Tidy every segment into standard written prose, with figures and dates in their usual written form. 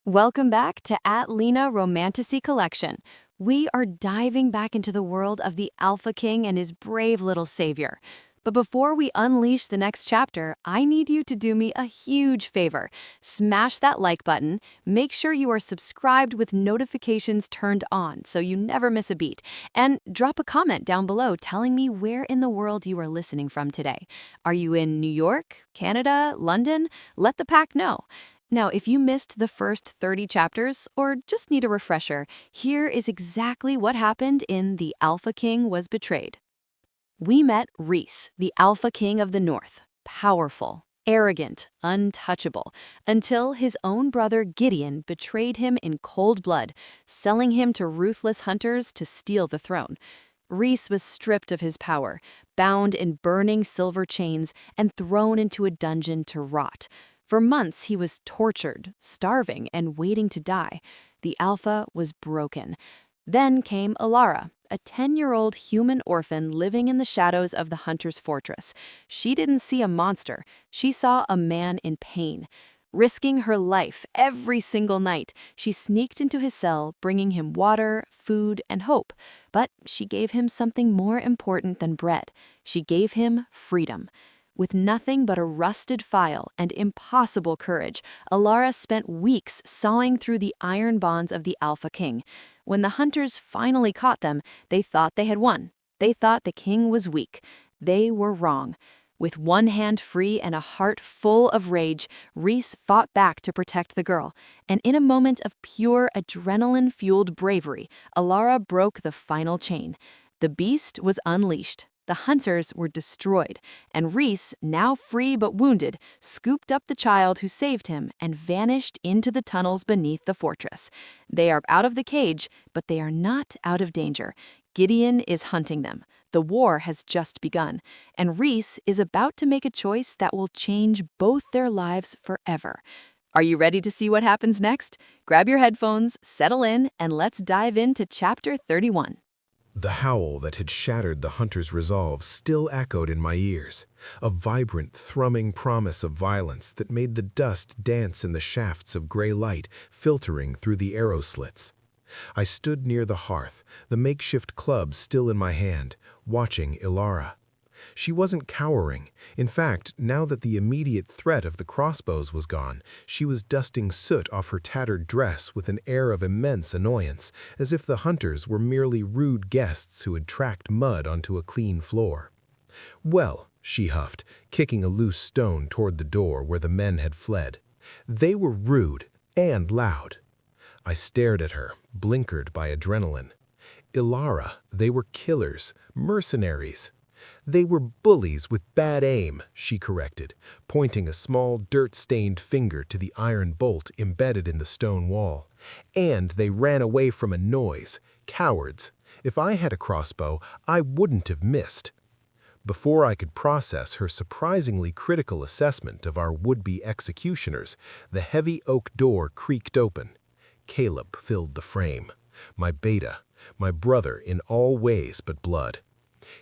Welcome back to Lena Romantasy Collection. We are diving back into the world of the Alpha King and his brave little savior. But before we unleash the next chapter, I need you to do me a huge favor. Smash that like button, make sure you are subscribed with notifications turned on so you never miss a beat, and drop a comment down below telling me where in the world you are listening from today. Are you in New York, Canada, London? Let the pack know. Now, if you missed the first 30 chapters, or just need a refresher, here is exactly what happened in The Alpha King Was Betrayed. We met Rhys, the Alpha King of the North, powerful, arrogant, untouchable, until his own brother Gideon betrayed him in cold blood, selling him to ruthless hunters to steal the throne. Rhys was stripped of his power, bound in burning silver chains, and thrown into a dungeon to rot. For months, he was tortured, starving, and waiting to die. The Alpha was broken. Then came Alara, a 10-year-old human orphan living in the shadows of the hunter's fortress. She didn't see a monster. She saw a man in pain. Risking her life every single night, she sneaked into his cell, bringing him water, food, and hope. But she gave him something more important than bread. She gave him freedom. With nothing but a rusted file and impossible courage, Alara spent weeks sawing through the iron bonds of the Alpha King. When the hunters finally caught them, they thought they had won. They thought the king was weak. They were wrong. With one hand free and a heart full of rage, Rhys fought back to protect the girl. And in a moment of pure adrenaline-fueled bravery, Alara broke the final chain. The beast was unleashed. The hunters were destroyed, and Rhys, now free but wounded, scooped up the child who saved him and vanished into the tunnels beneath the fortress. They are out of the cage, but they are not out of danger. Gideon is hunting them. The war has just begun, and Rhys is about to make a choice that will change both their lives forever. Are you ready to see what happens next? Grab your headphones, settle in, and let's dive into Chapter 31. The howl that had shattered the hunter's resolve still echoed in my ears, a vibrant, thrumming promise of violence that made the dust dance in the shafts of gray light filtering through the arrow slits. I stood near the hearth, the makeshift club still in my hand, watching Alara. She wasn't cowering. In fact, now that the immediate threat of the crossbows was gone, she was dusting soot off her tattered dress with an air of immense annoyance, as if the hunters were merely rude guests who had tracked mud onto a clean floor. "Well," she huffed, kicking a loose stone toward the door where the men had fled. "They were rude and loud." I stared at her, blinkered by adrenaline. "Alara, they were killers, mercenaries." "They were bullies with bad aim," she corrected, pointing a small, dirt-stained finger to the iron bolt embedded in the stone wall. "And they ran away from a noise. Cowards. If I had a crossbow, I wouldn't have missed." Before I could process her surprisingly critical assessment of our would-be executioners, the heavy oak door creaked open. Caleb filled the frame. My beta, my brother in all ways but blood.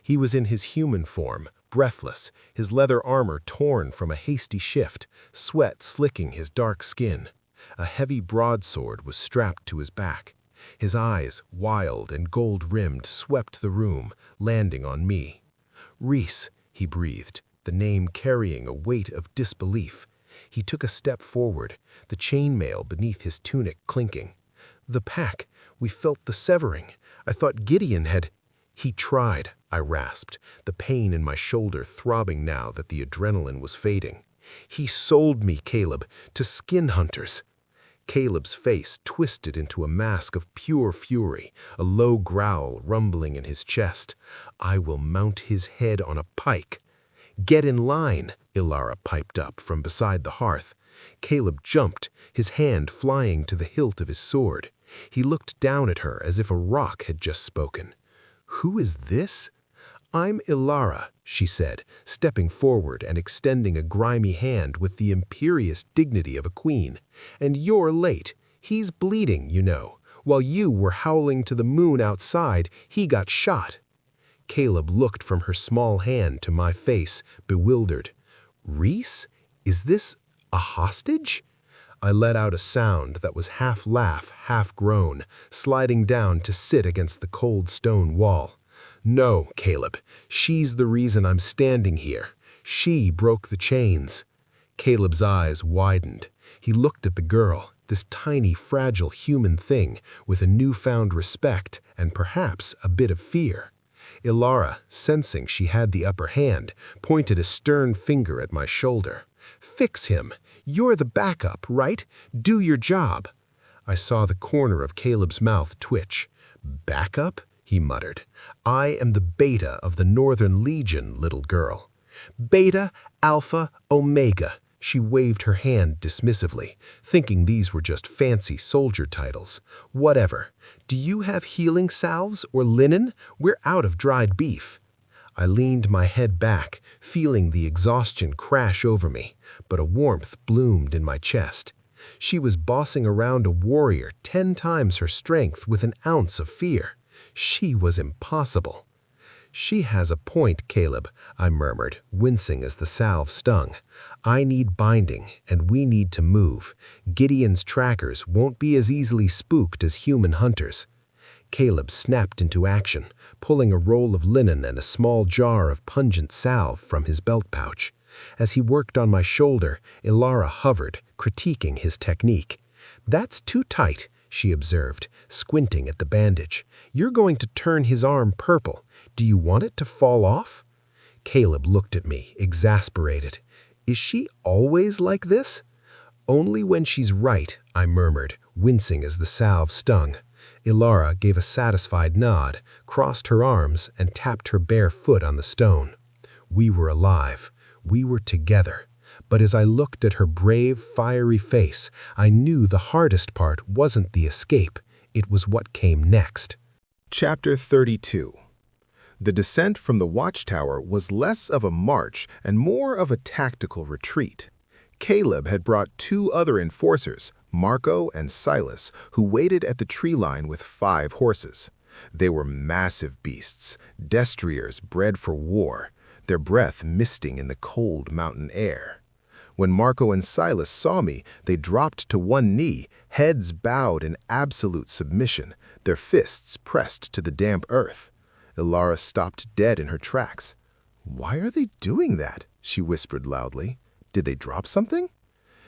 He was in his human form, breathless, his leather armor torn from a hasty shift, sweat slicking his dark skin. A heavy broadsword was strapped to his back. His eyes, wild and gold-rimmed, swept the room, landing on me. "Rhys," he breathed, the name carrying a weight of disbelief. He took a step forward, the chainmail beneath his tunic clinking. "The pack, we felt the severing. I thought Gideon had—" "He tried," I rasped, the pain in my shoulder throbbing now that the adrenaline was fading. "He sold me, Caleb, to skin hunters." Caleb's face twisted into a mask of pure fury, a low growl rumbling in his chest. "I will mount his head on a pike." "Get in line," Alara piped up from beside the hearth. Caleb jumped, his hand flying to the hilt of his sword. He looked down at her as if a rock had just spoken. "Who is this?" "I'm Alara," she said, stepping forward and extending a grimy hand with the imperious dignity of a queen. "And you're late. He's bleeding, you know. While you were howling to the moon outside, he got shot." Caleb looked from her small hand to my face, bewildered. "Rhys? Is this a hostage?" I let out a sound that was half laugh, half groan, sliding down to sit against the cold stone wall. No, Caleb, she's the reason I'm standing here. She broke the chains. Caleb's eyes widened. He looked at the girl, this tiny, fragile human thing, with a newfound respect and perhaps a bit of fear. Ilara, sensing she had the upper hand, pointed a stern finger at my shoulder. "Fix him. You're the backup, right? Do your job." I saw the corner of Caleb's mouth twitch. "Backup?" he muttered. "I am the beta of the Northern Legion, little girl." "Beta, Alpha, Omega." She waved her hand dismissively, thinking these were just fancy soldier titles. "Whatever. Do you have healing salves or linen? We're out of dried beef." I leaned my head back, feeling the exhaustion crash over me, but a warmth bloomed in my chest. She was bossing around a warrior 10 times her strength with an ounce of fear. She was impossible. "She has a point, Caleb," I murmured, wincing as the salve stung. "I need binding, and we need to move. Gideon's trackers won't be as easily spooked as human hunters." Caleb snapped into action, pulling a roll of linen and a small jar of pungent salve from his belt pouch. As he worked on my shoulder, Ilara hovered, critiquing his technique. "That's too tight," she observed, squinting at the bandage. "You're going to turn his arm purple. Do you want it to fall off?" Caleb looked at me, exasperated. "Is she always like this?" "Only when she's right," I murmured, wincing as the salve stung. Ilara gave a satisfied nod, crossed her arms, and tapped her bare foot on the stone. We were alive. We were together. But as I looked at her brave, fiery face, I knew the hardest part wasn't the escape. It was what came next. Chapter 32. The descent from the watchtower was less of a march and more of a tactical retreat. Caleb had brought 2 other enforcers, Marco and Silas, who waited at the tree line with 5 horses. They were massive beasts, destriers bred for war, their breath misting in the cold mountain air. When Marco and Silas saw me, they dropped to one knee, heads bowed in absolute submission, their fists pressed to the damp earth. Ilara stopped dead in her tracks. "Why are they doing that?" she whispered loudly. "Did they drop something?"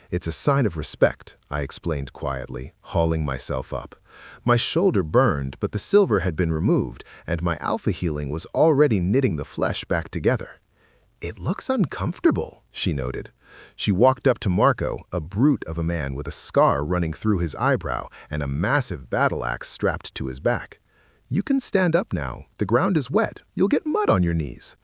"It's a sign of respect," I explained quietly, hauling myself up. My shoulder burned, but the silver had been removed, and my alpha healing was already knitting the flesh back together. "It looks uncomfortable," she noted. She walked up to Marco, a brute of a man with a scar running through his eyebrow and a massive battle axe strapped to his back. "You can stand up now. The ground is wet. You'll get mud on your knees."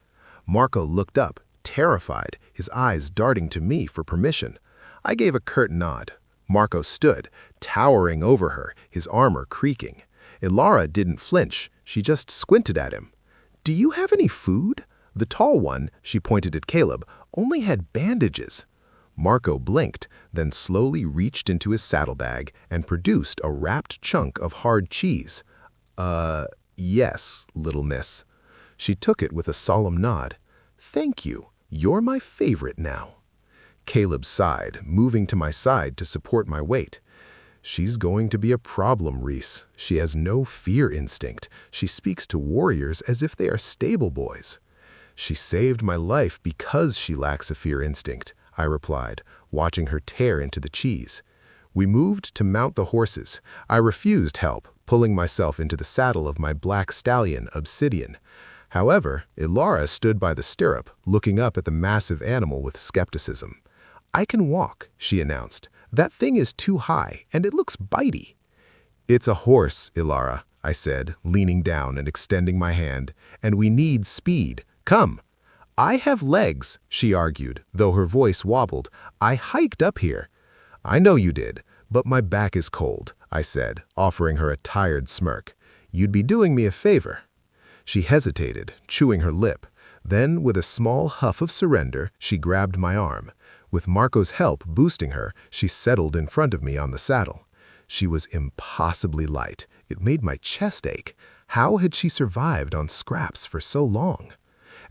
Marco looked up, terrified, his eyes darting to me for permission. I gave a curt nod. Marco stood, towering over her, his armor creaking. Ilara didn't flinch. She just squinted at him. "Do you have any food?" The tall one, she pointed at Caleb, only had bandages. Marco blinked, then slowly reached into his saddlebag and produced a wrapped chunk of hard cheese. Yes, little miss." She took it with a solemn nod. "Thank you. You're my favorite now." Caleb sighed, moving to my side to support my weight. "She's going to be a problem, Reese. She has no fear instinct. She speaks to warriors as if they are stable boys." "She saved my life because she lacks a fear instinct," I replied, watching her tear into the cheese. We moved to mount the horses. I refused help, pulling myself into the saddle of my black stallion, Obsidian. However, Ilara stood by the stirrup, looking up at the massive animal with skepticism. "I can walk," she announced. "That thing is too high, and it looks bitey." "It's a horse, Ilara," I said, leaning down and extending my hand, "and we need speed. Come." "I have legs," she argued, though her voice wobbled. "I hiked up here." "I know you did, but my back is cold," I said, offering her a tired smirk. "You'd be doing me a favor." She hesitated, chewing her lip. Then, with a small huff of surrender, she grabbed my arm. With Marco's help boosting her, she settled in front of me on the saddle. She was impossibly light. It made my chest ache. How had she survived on scraps for so long?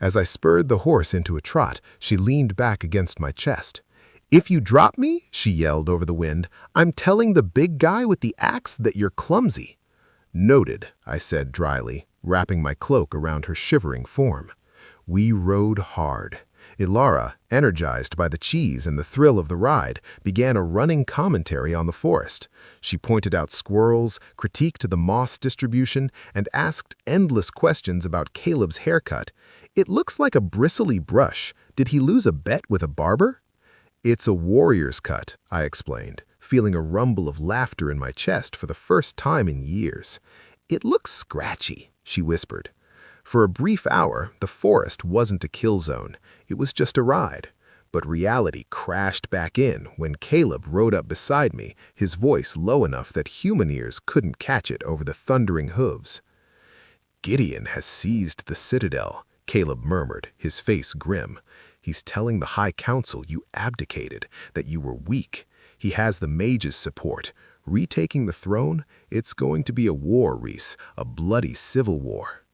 As I spurred the horse into a trot, she leaned back against my chest. "If you drop me," she yelled over the wind, "I'm telling the big guy with the axe that you're clumsy." "Noted," I said dryly, wrapping my cloak around her shivering form. We rode hard. Ilara, energized by the cheese and the thrill of the ride, began a running commentary on the forest. She pointed out squirrels, critiqued the moss distribution, and asked endless questions about Caleb's haircut. "It looks like a bristly brush. Did he lose a bet with a barber?" "It's a warrior's cut," I explained, feeling a rumble of laughter in my chest for the first time in years. "It looks scratchy," she whispered. For a brief hour, the forest wasn't a kill zone. It was just a ride. But reality crashed back in when Caleb rode up beside me, his voice low enough that human ears couldn't catch it over the thundering hooves. "Gideon has seized the citadel," Caleb murmured, his face grim. "He's telling the High Council you abdicated, that you were weak. He has the mages' support. Retaking the throne, it's going to be a war, Reese, a bloody civil war."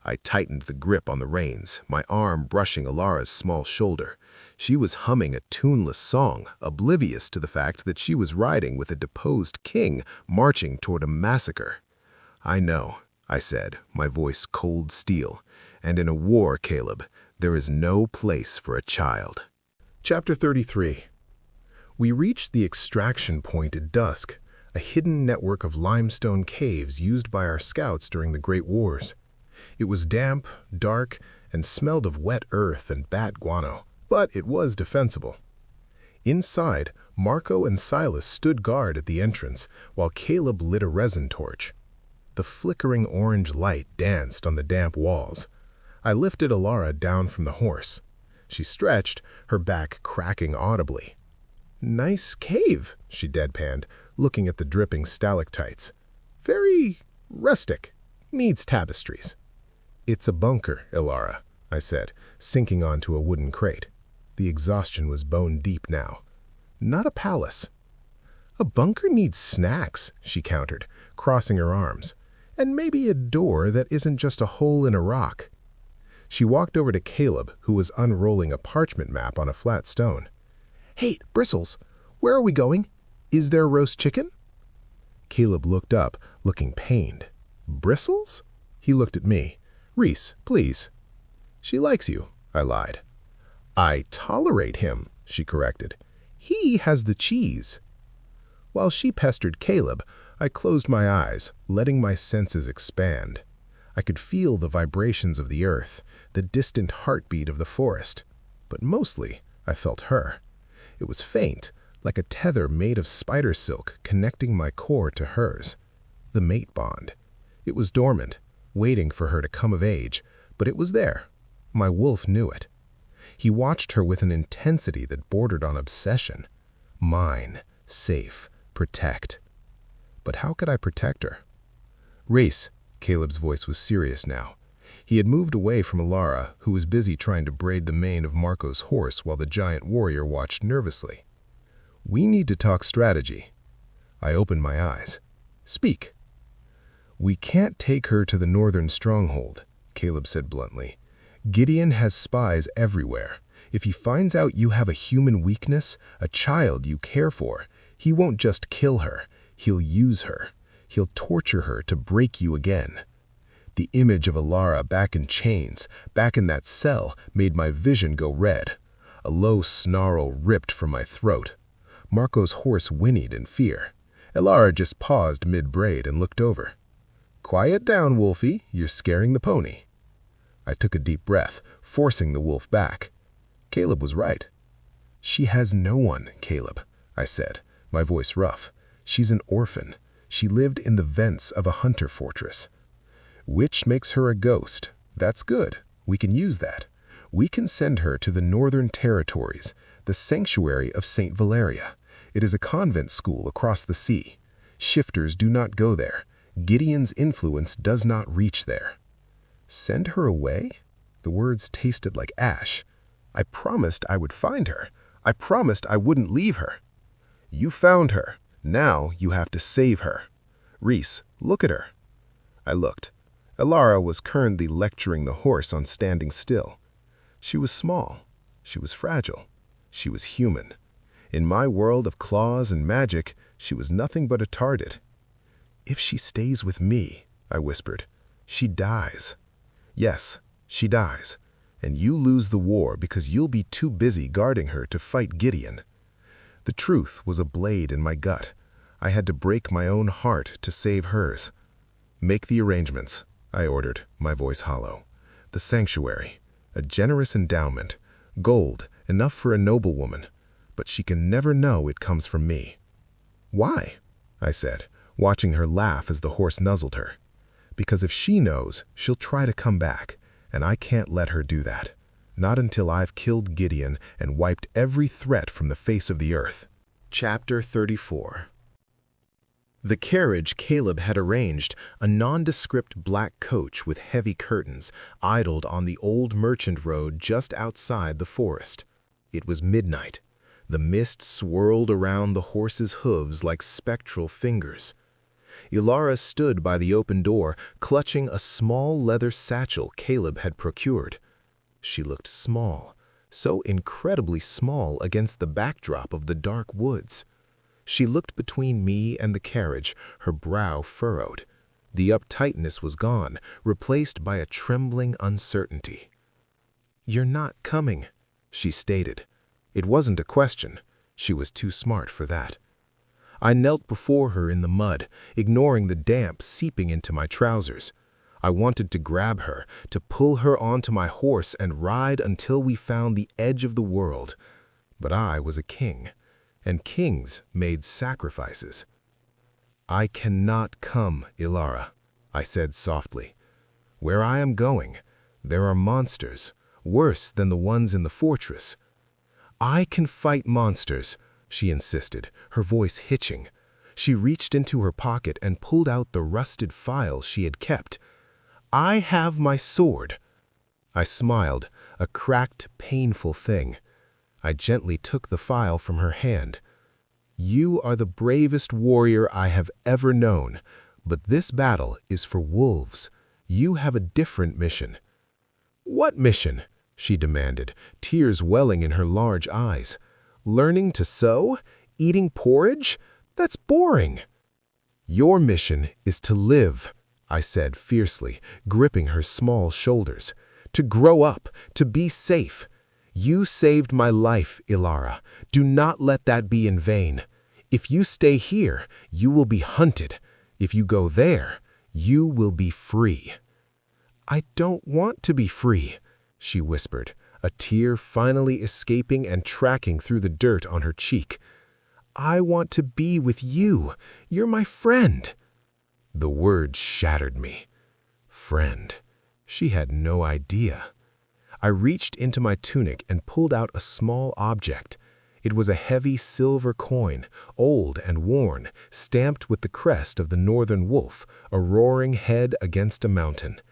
I tightened the grip on the reins, my arm brushing Ilara's small shoulder. She was humming a tuneless song, oblivious to the fact that she was riding with a deposed king marching toward a massacre. "I know," I said, my voice cold steel. "And in a war, Caleb, there is no place for a child." Chapter 33. We reached the extraction point at dusk, a hidden network of limestone caves used by our scouts during the Great Wars. It was damp, dark, and smelled of wet earth and bat guano, but it was defensible. Inside, Marco and Silas stood guard at the entrance, while Caleb lit a resin torch. The flickering orange light danced on the damp walls. I lifted Ilara down from the horse. She stretched, her back cracking audibly. "Nice cave," she deadpanned, looking at the dripping stalactites. "Very rustic. Needs tapestries." "It's a bunker, Ilara," I said, sinking onto a wooden crate. The exhaustion was bone-deep now. "Not a palace." "A bunker needs snacks," she countered, crossing her arms. "And maybe a door that isn't just a hole in a rock." She walked over to Caleb, who was unrolling a parchment map on a flat stone. "Hey, Bristles, where are we going? Is there roast chicken?" Caleb looked up, looking pained. "Bristles?" He looked at me. "Reese, please." "She likes you," I lied. "I tolerate him," she corrected. "He has the cheese." While she pestered Caleb, I closed my eyes, letting my senses expand. I could feel the vibrations of the earth, the distant heartbeat of the forest. But mostly, I felt her. It was faint, like a tether made of spider silk connecting my core to hers. The mate bond. It was dormant, waiting for her to come of age, but it was there. My wolf knew it. He watched her with an intensity that bordered on obsession. Mine, safe, protect. But how could I protect her? "Reese," Caleb's voice was serious now. He had moved away from Ilara, who was busy trying to braid the mane of Marco's horse while the giant warrior watched nervously. "We need to talk strategy." I opened my eyes. "Speak." "We can't take her to the northern stronghold," Caleb said bluntly. "Gideon has spies everywhere. If he finds out you have a human weakness, a child you care for, he won't just kill her, he'll use her. He'll torture her to break you again." The image of Ilara back in chains, back in that cell, made my vision go red. A low snarl ripped from my throat. Marco's horse whinnied in fear. Ilara just paused mid-braid and looked over. "Quiet down, Wolfie. You're scaring the pony." I took a deep breath, forcing the wolf back. Caleb was right. "She has no one, Caleb," I said, my voice rough. "She's an orphan. She lived in the vents of a hunter fortress." "Which makes her a ghost. That's good. We can use that. We can send her to the Northern Territories, the sanctuary of St. Valeria. It is a convent school across the sea. Shifters do not go there. Gideon's influence does not reach there." Send her away? The words tasted like ash. I promised I would find her. I promised I wouldn't leave her. "You found her. Now you have to save her. Reese, look at her." I looked. Ilara was currently lecturing the horse on standing still. She was small. She was fragile. She was human. In my world of claws and magic, she was nothing but a target. "If she stays with me," I whispered, "she dies. Yes, she dies. And you lose the war because you'll be too busy guarding her to fight Gideon." The truth was a blade in my gut. I had to break my own heart to save hers. "Make the arrangements," I ordered, my voice hollow. "The sanctuary, a generous endowment, gold, enough for a noblewoman, but she can never know it comes from me." "Why?" I said, watching her laugh as the horse nuzzled her. "Because if she knows, she'll try to come back, and I can't let her do that. Not until I've killed Gideon and wiped every threat from the face of the earth." Chapter 34. The carriage Caleb had arranged, a nondescript black coach with heavy curtains, idled on the old merchant road just outside the forest. It was midnight. The mist swirled around the horse's hooves like spectral fingers. Ilara stood by the open door, clutching a small leather satchel Caleb had procured. She looked small, so incredibly small against the backdrop of the dark woods. She looked between me and the carriage, her brow furrowed. The uptightness was gone, replaced by a trembling uncertainty. "You're not coming," she stated. It wasn't a question. She was too smart for that. I knelt before her in the mud, ignoring the damp seeping into my trousers. I wanted to grab her, to pull her onto my horse and ride until we found the edge of the world. But I was a king, and kings made sacrifices. "I cannot come, Ilara," I said softly. "Where I am going, there are monsters, worse than the ones in the fortress." "I can fight monsters," she insisted, her voice hitching. She reached into her pocket and pulled out the rusted file she had kept. "I have my sword." I smiled, a cracked, painful thing. I gently took the file from her hand. "You are the bravest warrior I have ever known, but this battle is for wolves. You have a different mission." "What mission?" she demanded, tears welling in her large eyes. "Learning to sew? Eating porridge? That's boring." "Your mission is to live," I said fiercely, gripping her small shoulders. "To grow up, to be safe. You saved my life, Ilara. Do not let that be in vain. If you stay here, you will be hunted. If you go there, you will be free." "I don't want to be free," she whispered, a tear finally escaping and tracking through the dirt on her cheek. "I want to be with you. You're my friend." The word shattered me. Friend. She had no idea. I reached into my tunic and pulled out a small object. It was a heavy silver coin, old and worn, stamped with the crest of the northern wolf, a roaring head against a mountain.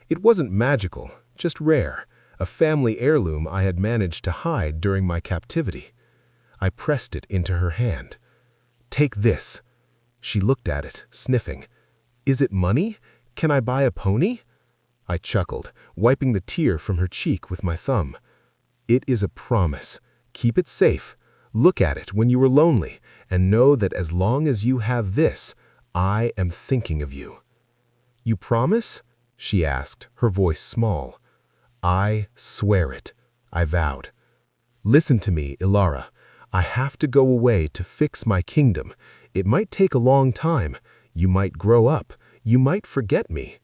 It wasn't magical, just rare, a family heirloom I had managed to hide during my captivity. I pressed it into her hand. "Take this." She looked at it, sniffing. "Is it money? Can I buy a pony?" I chuckled, wiping the tear from her cheek with my thumb. "It is a promise. Keep it safe. Look at it when you are lonely, and know that as long as you have this, I am thinking of you." "You promise?" she asked, her voice small. "I swear it," I vowed. "Listen to me, Ilara. I have to go away to fix my kingdom. It might take a long time. You might grow up. You might forget me."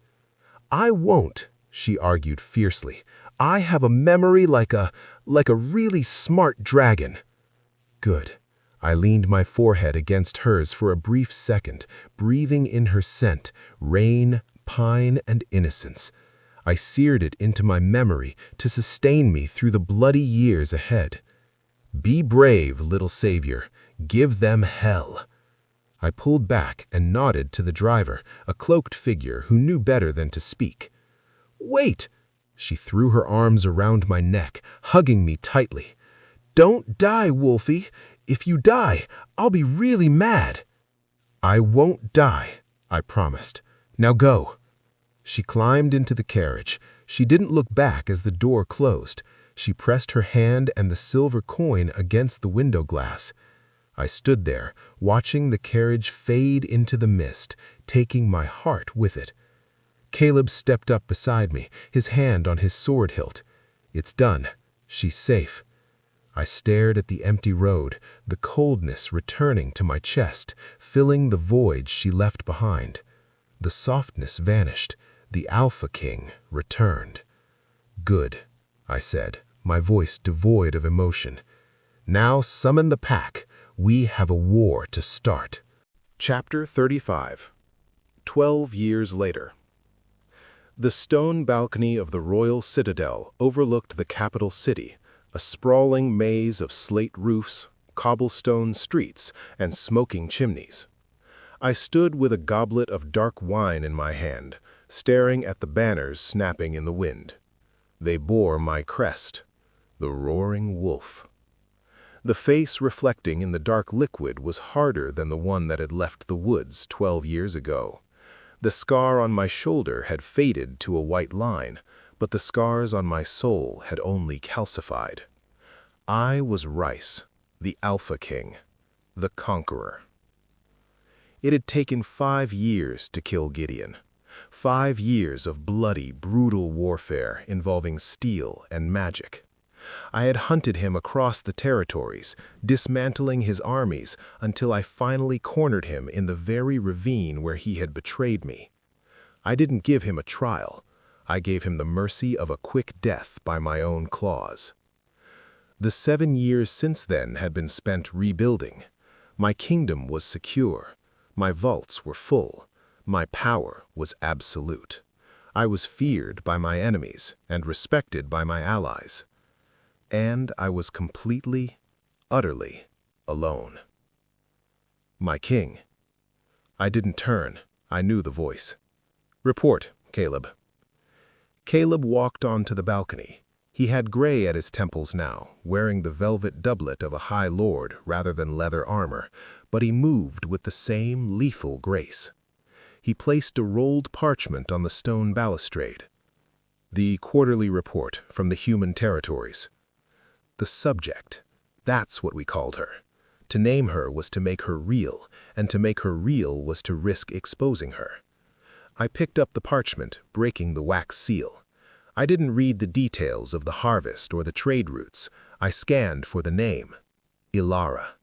"I won't," she argued fiercely. "I have a memory like a really smart dragon." Good. I leaned my forehead against hers for a brief second, breathing in her scent, rain, pine, and innocence. I seared it into my memory to sustain me through the bloody years ahead. "Be brave, little savior. Give them hell." I pulled back and nodded to the driver, a cloaked figure who knew better than to speak. "Wait!" She threw her arms around my neck, hugging me tightly. "Don't die, Wolfie. If you die, I'll be really mad." "I won't die," I promised. "Now go." She climbed into the carriage. She didn't look back as the door closed. She pressed her hand and the silver coin against the window glass. I stood there, watching the carriage fade into the mist, taking my heart with it. Caleb stepped up beside me, his hand on his sword hilt. It's done. She's safe. I stared at the empty road, the coldness returning to my chest, filling the void she left behind. The softness vanished. The Alpha King returned. Good, I said, my voice devoid of emotion. Now summon the pack. We have a war to start. Chapter 35. 12 years later. The stone balcony of the royal citadel overlooked the capital city, a sprawling maze of slate roofs, cobblestone streets, and smoking chimneys. I stood with a goblet of dark wine in my hand, staring at the banners snapping in the wind. They bore my crest, the roaring wolf. The face reflecting in the dark liquid was harder than the one that had left the woods 12 years ago. The scar on my shoulder had faded to a white line, but the scars on my soul had only calcified. I was Rice, the Alpha King, the conqueror. It had taken 5 years to kill Gideon. 5 years of bloody, brutal warfare involving steel and magic. I had hunted him across the territories, dismantling his armies until I finally cornered him in the very ravine where he had betrayed me. I didn't give him a trial. I gave him the mercy of a quick death by my own claws. The 7 years since then had been spent rebuilding. My kingdom was secure. My vaults were full. My power was absolute. I was feared by my enemies and respected by my allies. And I was completely, utterly alone. My king. I didn't turn. I knew the voice. Report, Caleb. Caleb walked onto the balcony. He had gray at his temples now, wearing the velvet doublet of a high lord rather than leather armor, but he moved with the same lethal grace. He placed a rolled parchment on the stone balustrade. The quarterly report from the human territories. The subject. That's what we called her. To name her was to make her real, and to make her real was to risk exposing her. I picked up the parchment, breaking the wax seal. I didn't read the details of the harvest or the trade routes. I scanned for the name. Ilara.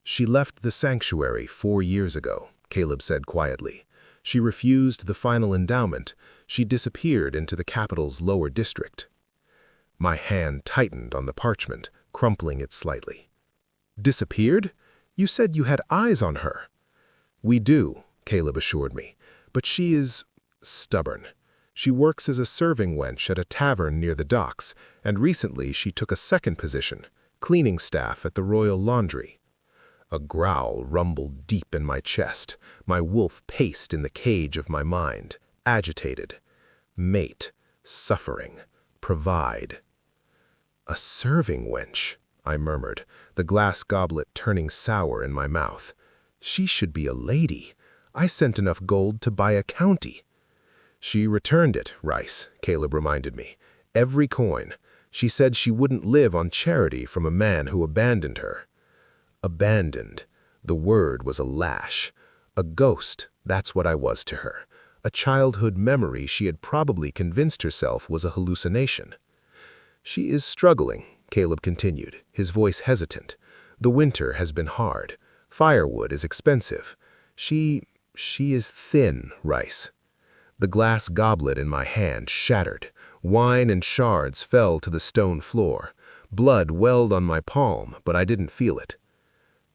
She left the sanctuary 4 years ago, Caleb said quietly. She refused the final endowment. She disappeared into the capital's lower district. My hand tightened on the parchment, crumpling it slightly. Disappeared? You said you had eyes on her. We do, Caleb assured me, but she is stubborn. She works as a serving wench at a tavern near the docks, and recently she took a second position, cleaning staff at the royal laundry. A growl rumbled deep in my chest. My wolf paced in the cage of my mind, agitated. Mate, suffering, provide. A serving wench, I murmured, the glass goblet turning sour in my mouth. She should be a lady. I sent enough gold to buy a county. She returned it, Rice, Caleb reminded me. Every coin. She said she wouldn't live on charity from a man who abandoned her. Abandoned. The word was a lash. A ghost, that's what I was to her. A childhood memory she had probably convinced herself was a hallucination. She is struggling, Caleb continued, his voice hesitant. The winter has been hard. Firewood is expensive. She is thin, Rice. The glass goblet in my hand shattered. Wine and shards fell to the stone floor. Blood welled on my palm, but I didn't feel it.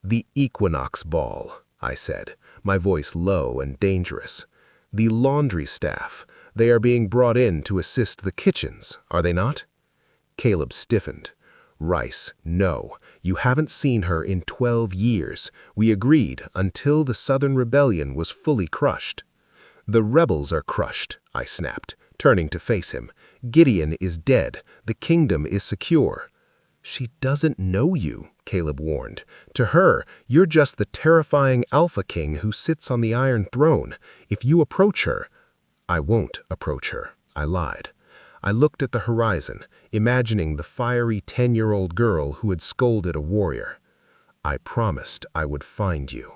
The equinox ball, I said, my voice low and dangerous. The laundry staff. They are being brought in to assist the kitchens, are they not? Caleb stiffened. Rice, no. You haven't seen her in 12 years. We agreed until the Southern Rebellion was fully crushed. The rebels are crushed, I snapped, turning to face him. Gideon is dead. The kingdom is secure. She doesn't know you, Caleb warned. To her, you're just the terrifying Alpha King who sits on the Iron Throne. If you approach her... I won't approach her, I lied. I looked at the horizon, imagining the fiery 10-year-old girl who had scolded a warrior. I promised I would find you.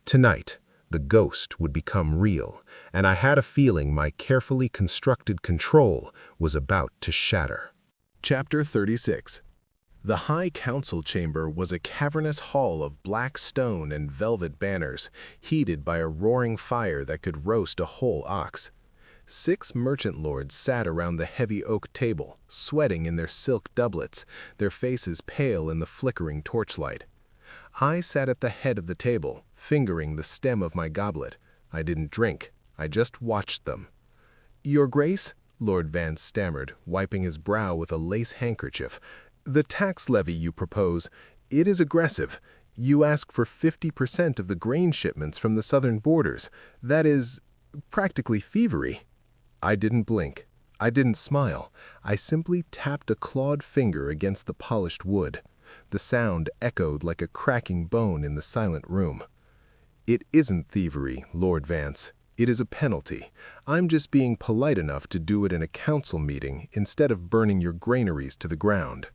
Tonight, the ghost would become real, and I had a feeling my carefully constructed control was about to shatter. Chapter 36. The High Council Chamber was a cavernous hall of black stone and velvet banners, heated by a roaring fire that could roast a whole ox. 6 merchant lords sat around the heavy oak table, sweating in their silk doublets, their faces pale in the flickering torchlight. I sat at the head of the table, fingering the stem of my goblet. I didn't drink. I just watched them. "Your Grace," Lord Vance stammered, wiping his brow with a lace handkerchief, "the tax levy you propose, it is aggressive. You ask for 50% of the grain shipments from the southern borders. That is practically thievery." I didn't blink. I didn't smile. I simply tapped a clawed finger against the polished wood. The sound echoed like a cracking bone in the silent room. "It isn't thievery, Lord Vance. It is a penalty. I'm just being polite enough to do it in a council meeting instead of burning your granaries to the ground."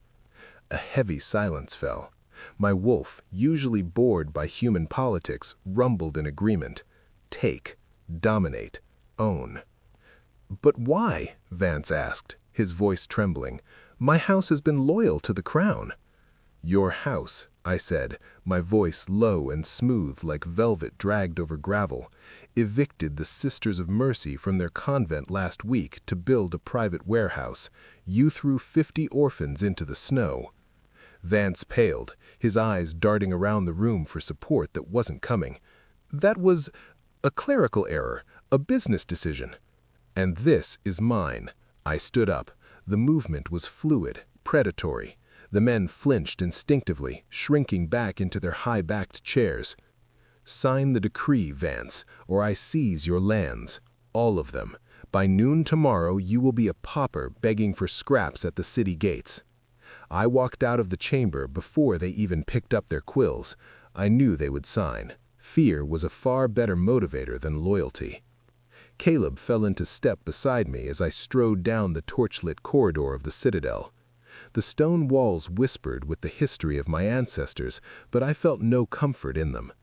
A heavy silence fell. My wolf, usually bored by human politics, rumbled in agreement. Take, dominate, own. "But why?" Vance asked, his voice trembling. "My house has been loyal to the crown." "Your house," I said, my voice low and smooth like velvet dragged over gravel, "evicted the Sisters of Mercy from their convent last week to build a private warehouse. You threw 50 orphans into the snow." Vance paled, his eyes darting around the room for support that wasn't coming. "That was a clerical error, a business decision." "And this is mine." I stood up. The movement was fluid, predatory. The men flinched instinctively, shrinking back into their high-backed chairs. "Sign the decree, Vance, or I seize your lands. All of them. By noon tomorrow you will be a pauper begging for scraps at the city gates." I walked out of the chamber before they even picked up their quills. I knew they would sign. Fear was a far better motivator than loyalty. Caleb fell into step beside me as I strode down the torchlit corridor of the citadel. The stone walls whispered with the history of my ancestors, but I felt no comfort in them.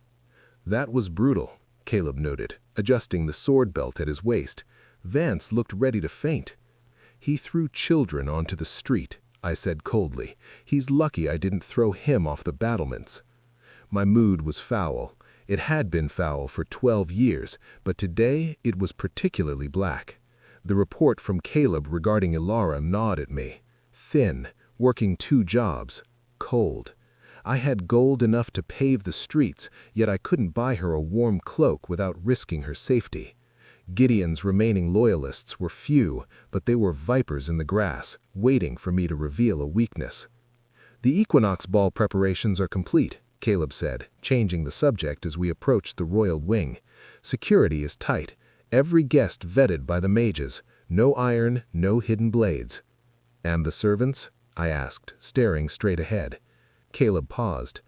"That was brutal," Caleb noted, adjusting the sword belt at his waist. Vance looked ready to faint. "He threw children onto the street," I said coldly. "He's lucky I didn't throw him off the battlements." My mood was foul. It had been foul for 12 years, but today it was particularly black. The report from Caleb regarding Ilara gnawed at me. Thin, working 2 jobs, cold. I had gold enough to pave the streets, yet I couldn't buy her a warm cloak without risking her safety. Gideon's remaining loyalists were few, but they were vipers in the grass, waiting for me to reveal a weakness. "The Equinox Ball preparations are complete," Caleb said, changing the subject as we approached the royal wing. "Security is tight. Every guest vetted by the mages. No iron, no hidden blades." "And the servants?" I asked, staring straight ahead. Caleb paused.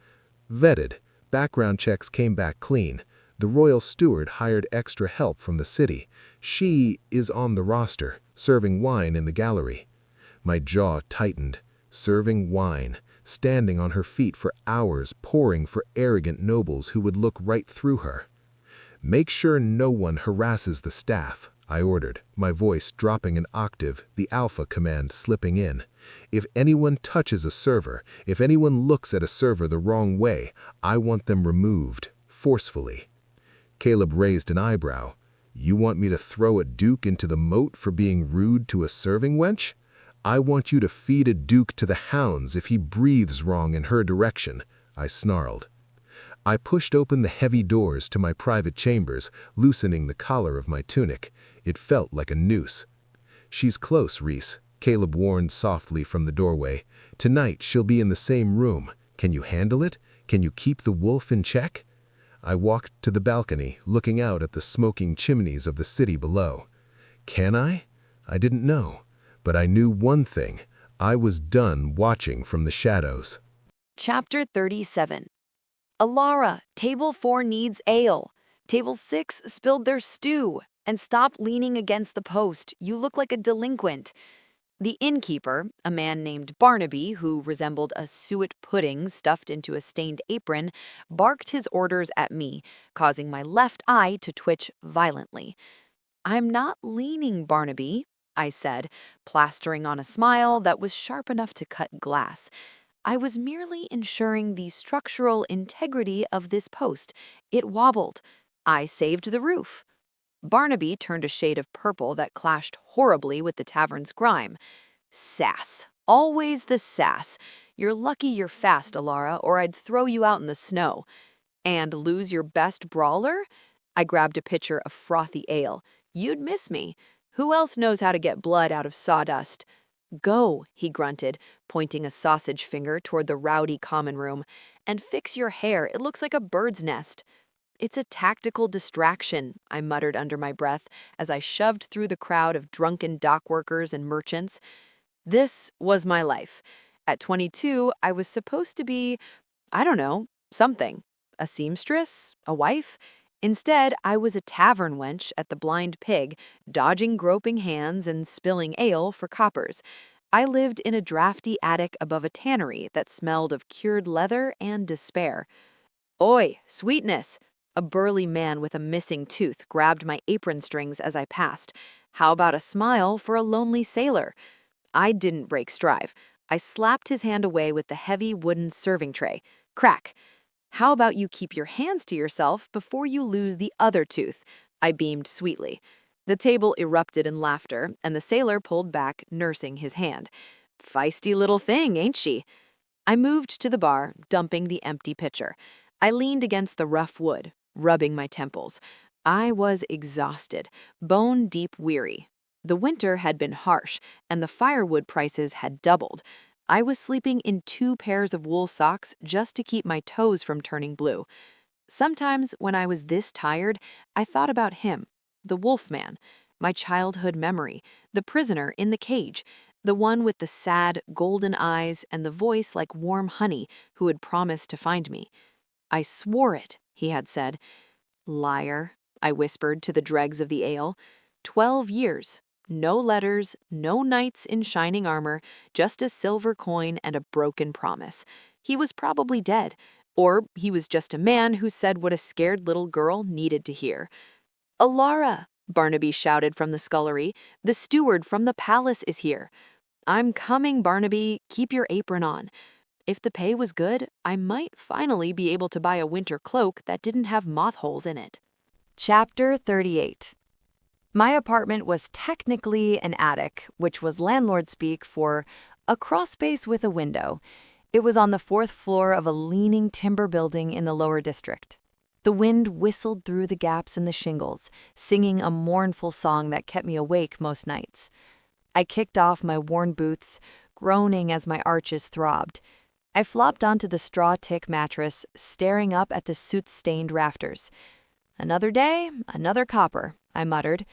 "Vetted. Background checks came back clean. The royal steward hired extra help from the city. She is on the roster, serving wine in the gallery." My jaw tightened. Serving wine. Standing on her feet for hours, pouring for arrogant nobles who would look right through her. "Make sure no one harasses the staff," I ordered, my voice dropping an octave, the alpha command slipping in. "If anyone touches a server, if anyone looks at a server the wrong way, I want them removed, forcefully." Caleb raised an eyebrow. "You want me to throw a duke into the moat for being rude to a serving wench? I want you to feed a duke to the hounds if he breathes wrong in her direction," I snarled. I pushed open the heavy doors to my private chambers, loosening the collar of my tunic. It felt like a noose. "She's close, Reese," Caleb warned softly from the doorway. "Tonight she'll be in the same room. Can you handle it? Can you keep the wolf in check?" I walked to the balcony, looking out at the smoking chimneys of the city below. Can I? I didn't know. But I knew one thing. I was done watching from the shadows. Chapter 37. Alara, Table 4 needs ale. Table 6 spilled their stew. And stop leaning against the post. You look like a delinquent. The innkeeper, a man named Barnaby who resembled a suet pudding stuffed into a stained apron, barked his orders at me, causing my left eye to twitch violently. "I'm not leaning, Barnaby," I said, plastering on a smile that was sharp enough to cut glass. "I was merely ensuring the structural integrity of this post. It wobbled. I saved the roof." Barnaby turned a shade of purple that clashed horribly with the tavern's grime. "Sass. Always the sass. You're lucky you're fast, Alara, or I'd throw you out in the snow. And lose your best brawler?" I grabbed a pitcher of frothy ale. "You'd miss me. Who else knows how to get blood out of sawdust?" "Go," he grunted, pointing a sausage finger toward the rowdy common room, "and fix your hair. It looks like a bird's nest." "It's a tactical distraction," I muttered under my breath as I shoved through the crowd of drunken dock workers and merchants. This was my life. At 22, I was supposed to be, I don't know, something. A seamstress? A wife? Instead, I was a tavern wench at the Blind Pig, dodging groping hands and spilling ale for coppers. I lived in a drafty attic above a tannery that smelled of cured leather and despair. "Oi, sweetness!" A burly man with a missing tooth grabbed my apron strings as I passed. "How about a smile for a lonely sailor?" I didn't break stride. I slapped his hand away with the heavy wooden serving tray. Crack! "How about you keep your hands to yourself before you lose the other tooth?" I beamed sweetly. The table erupted in laughter, and the sailor pulled back, nursing his hand. "Feisty little thing, ain't she?" I moved to the bar, dumping the empty pitcher. I leaned against the rough wood, rubbing my temples. I was exhausted, bone-deep weary. The winter had been harsh, and the firewood prices had doubled. I was sleeping in 2 pairs of wool socks just to keep my toes from turning blue. Sometimes, when I was this tired, I thought about him, the wolfman, my childhood memory, the prisoner in the cage, the one with the sad, golden eyes and the voice like warm honey who had promised to find me. "I swore it," he had said. "Liar," I whispered to the dregs of the ale. 12 years. No letters, no knights in shining armor, just a silver coin and a broken promise. He was probably dead, or he was just a man who said what a scared little girl needed to hear. "Alara," Barnaby shouted from the scullery, "the steward from the palace is here." "I'm coming, Barnaby. Keep your apron on." If the pay was good, I might finally be able to buy a winter cloak that didn't have moth holes in it. Chapter 38. My apartment was technically an attic, which was landlord speak for a crawlspace with a window. It was on the 4th floor of a leaning timber building in the lower district. The wind whistled through the gaps in the shingles, singing a mournful song that kept me awake most nights. I kicked off my worn boots, groaning as my arches throbbed. I flopped onto the straw tick mattress, staring up at the soot-stained rafters. "Another day, another copper," I muttered.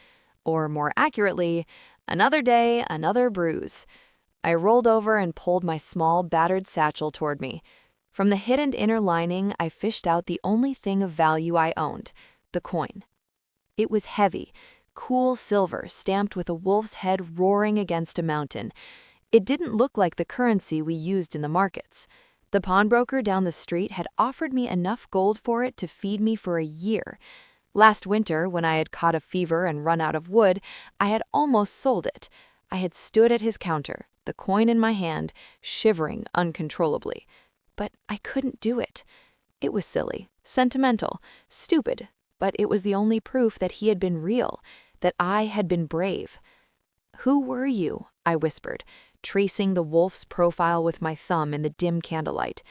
Or more accurately, "Another day, another bruise." I rolled over and pulled my small, battered satchel toward me. From the hidden inner lining, I fished out the only thing of value I owned, the coin. It was heavy, cool silver stamped with a wolf's head roaring against a mountain. It didn't look like the currency we used in the markets. The pawnbroker down the street had offered me enough gold for it to feed me for a year. Last winter, when I had caught a fever and run out of wood, I had almost sold it. I had stood at his counter, the coin in my hand, shivering uncontrollably. But I couldn't do it. It was silly, sentimental, stupid, but it was the only proof that he had been real, that I had been brave. "Who were you?" I whispered, tracing the wolf's profile with my thumb in the dim candlelight.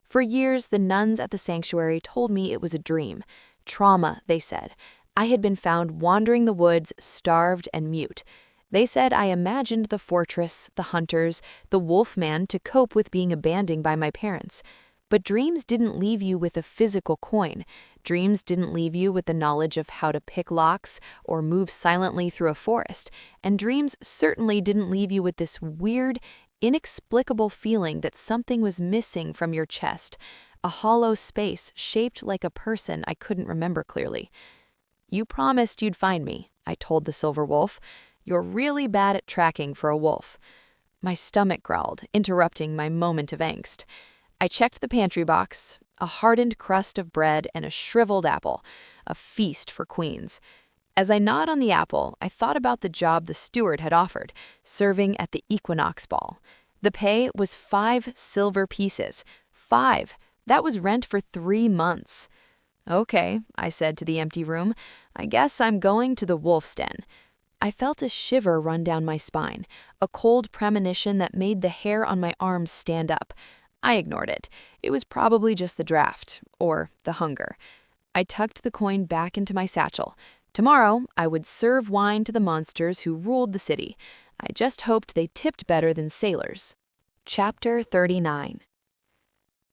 For years, the nuns at the sanctuary told me it was a dream. Trauma, they said. I had been found wandering the woods, starved and mute. They said I imagined the fortress, the hunters, the wolfman to cope with being abandoned by my parents. But dreams didn't leave you with a physical coin. Dreams didn't leave you with the knowledge of how to pick locks or move silently through a forest. And dreams certainly didn't leave you with this weird, inexplicable feeling that something was missing from your chest, a hollow space shaped like a person I couldn't remember clearly. "You promised you'd find me," I told the silver wolf. "You're really bad at tracking for a wolf." My stomach growled, interrupting my moment of angst. I checked the pantry box, a hardened crust of bread and a shriveled apple, a feast for queens. As I gnawed on the apple, I thought about the job the steward had offered, serving at the Equinox Ball. The pay was 5 silver pieces. 5! That was rent for 3 months. Okay, I said to the empty room. I guess I'm going to the wolf's den. I felt a shiver run down my spine, a cold premonition that made the hair on my arms stand up. I ignored it. It was probably just the draft, or the hunger. I tucked the coin back into my satchel. Tomorrow, I would serve wine to the monsters who ruled the city. I just hoped they tipped better than sailors. Chapter 39.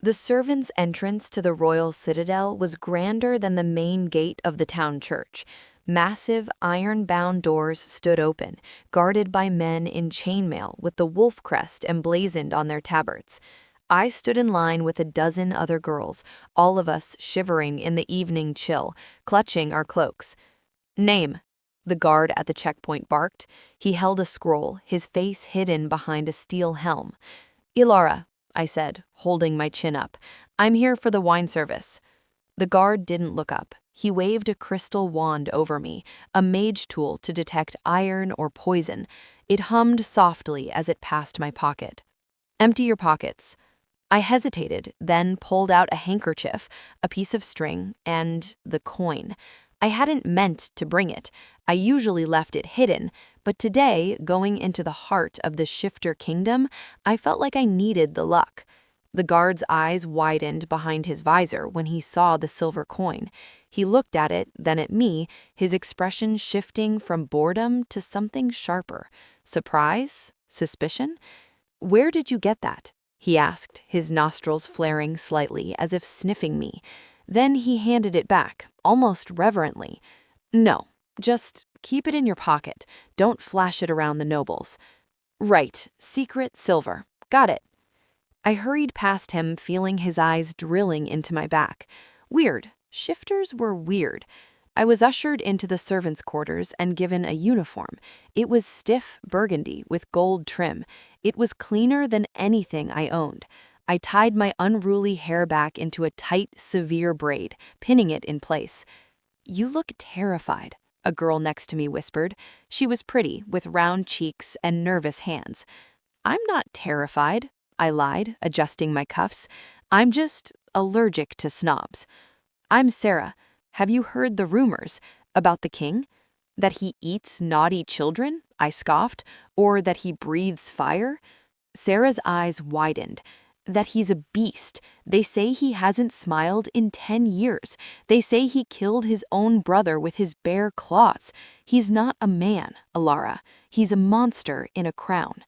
The servants' entrance to the royal citadel was grander than the main gate of the town church. Massive, iron-bound doors stood open, guarded by men in chainmail with the wolf crest emblazoned on their tabards. I stood in line with a dozen other girls, all of us shivering in the evening chill, clutching our cloaks. Name, the guard at the checkpoint barked. He held a scroll, his face hidden behind a steel helm. Ilara, I said, holding my chin up. I'm here for the wine service. The guard didn't look up. He waved a crystal wand over me, a mage tool to detect iron or poison. It hummed softly as it passed my pocket. Empty your pockets. I hesitated, then pulled out a handkerchief, a piece of string, and the coin. I hadn't meant to bring it. I usually left it hidden, but today, going into the heart of the Shifter Kingdom, I felt like I needed the luck. The guard's eyes widened behind his visor when he saw the silver coin. He looked at it, then at me, his expression shifting from boredom to something sharper. Surprise? Suspicion? Where did you get that? He asked, his nostrils flaring slightly as if sniffing me. Then he handed it back, almost reverently. No, just keep it in your pocket. Don't flash it around the nobles. Right, secret silver. Got it. I hurried past him, feeling his eyes drilling into my back. Weird. Shifters were weird. I was ushered into the servants' quarters and given a uniform. It was stiff burgundy with gold trim. It was cleaner than anything I owned. I tied my unruly hair back into a tight, severe braid, pinning it in place. You look terrified, a girl next to me whispered. She was pretty, with round cheeks and nervous hands. I'm not terrified, I lied, adjusting my cuffs. I'm just allergic to snobs. I'm Sarah. Have you heard the rumors about the king? That he eats naughty children? I scoffed. Or that he breathes fire? Sarah's eyes widened. That he's a beast. They say he hasn't smiled in 10 years. They say he killed his own brother with his bare claws. He's not a man, Ilara. He's a monster in a crown.